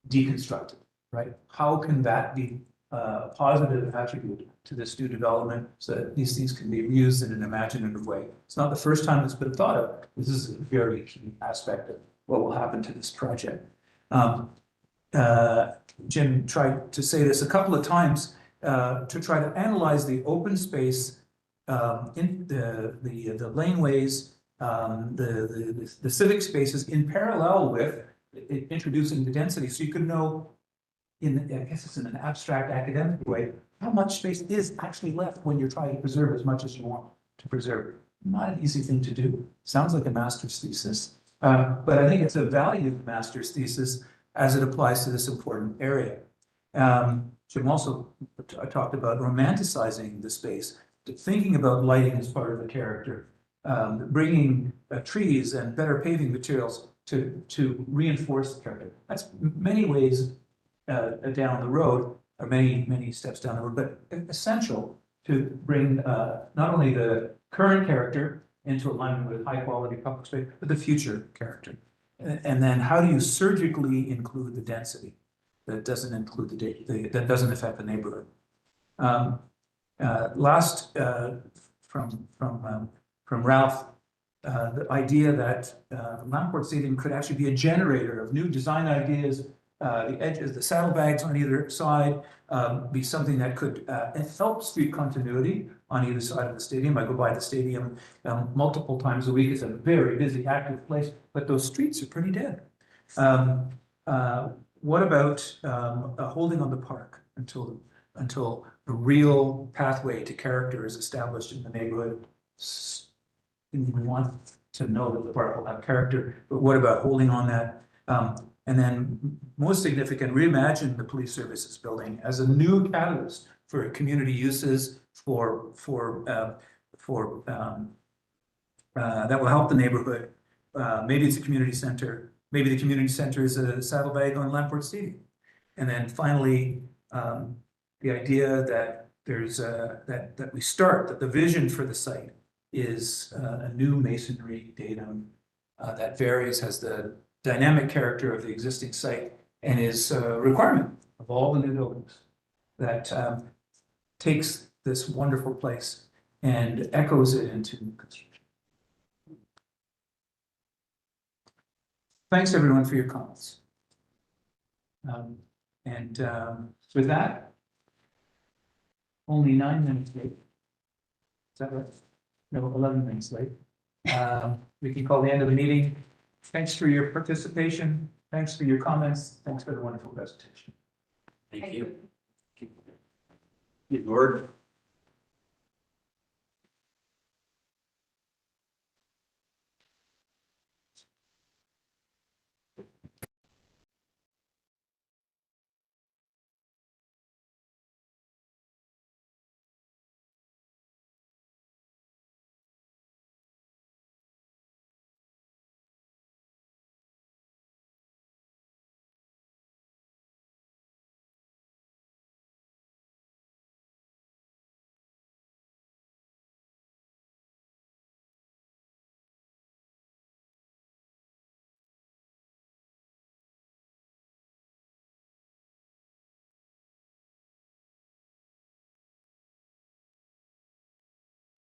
deconstructed, right? How can that be a positive attribute to this new development so that these things can be used in an imaginative way? It's not the first time it's been thought of. This is a very key aspect of what will happen to this project. Jim tried to say this a couple of times to try to analyze the open space in the laneways, the civic spaces in parallel with introducing the density, so you can know, I guess it's in an abstract academic way, how much space is actually left when you're trying to preserve as much as you want to preserve. Not an easy thing to do. Sounds like a master's thesis, but I think it's a valued master's thesis as it applies to this important area. Jim also talked about romanticizing the space, thinking about lighting as part of the character, bringing trees and better paving materials to reinforce the character. That's many ways down the road, or many steps down the road, but essential to bring not only the current character into alignment with high quality public space, but the future character. And then how do you surgically include the density? that doesn't include that doesn't affect the neighborhood. Last, from Ralph, the idea that Lamport Stadium could actually be a generator of new design ideas. The edges, the saddlebags on either side, be something that could help street continuity on either side of the stadium. I go by the stadium multiple times a week. It's a very busy, active place, but those streets are pretty dead. What about holding on the park until the real pathway to character is established in the neighborhood? We want to know that the park will have character, but what about holding on that? And then most significant, reimagine the police services building as a new catalyst for community uses that will help the neighborhood. Maybe it's a community center. Maybe the community center is a saddlebag on Lamport Stadium. And then finally, the idea that there's that we start, that the vision for the site is a new masonry datum that varies, has the dynamic character of the existing site, and is a requirement of all the new buildings that takes this wonderful place and echoes it into construction. Thanks everyone for your comments. With that, only 9 minutes late. Is that right? No, 11 minutes late. We can call the end of the meeting. Thanks for your participation. Thanks for your comments. Thanks for the wonderful presentation. Thank you. Good Lord.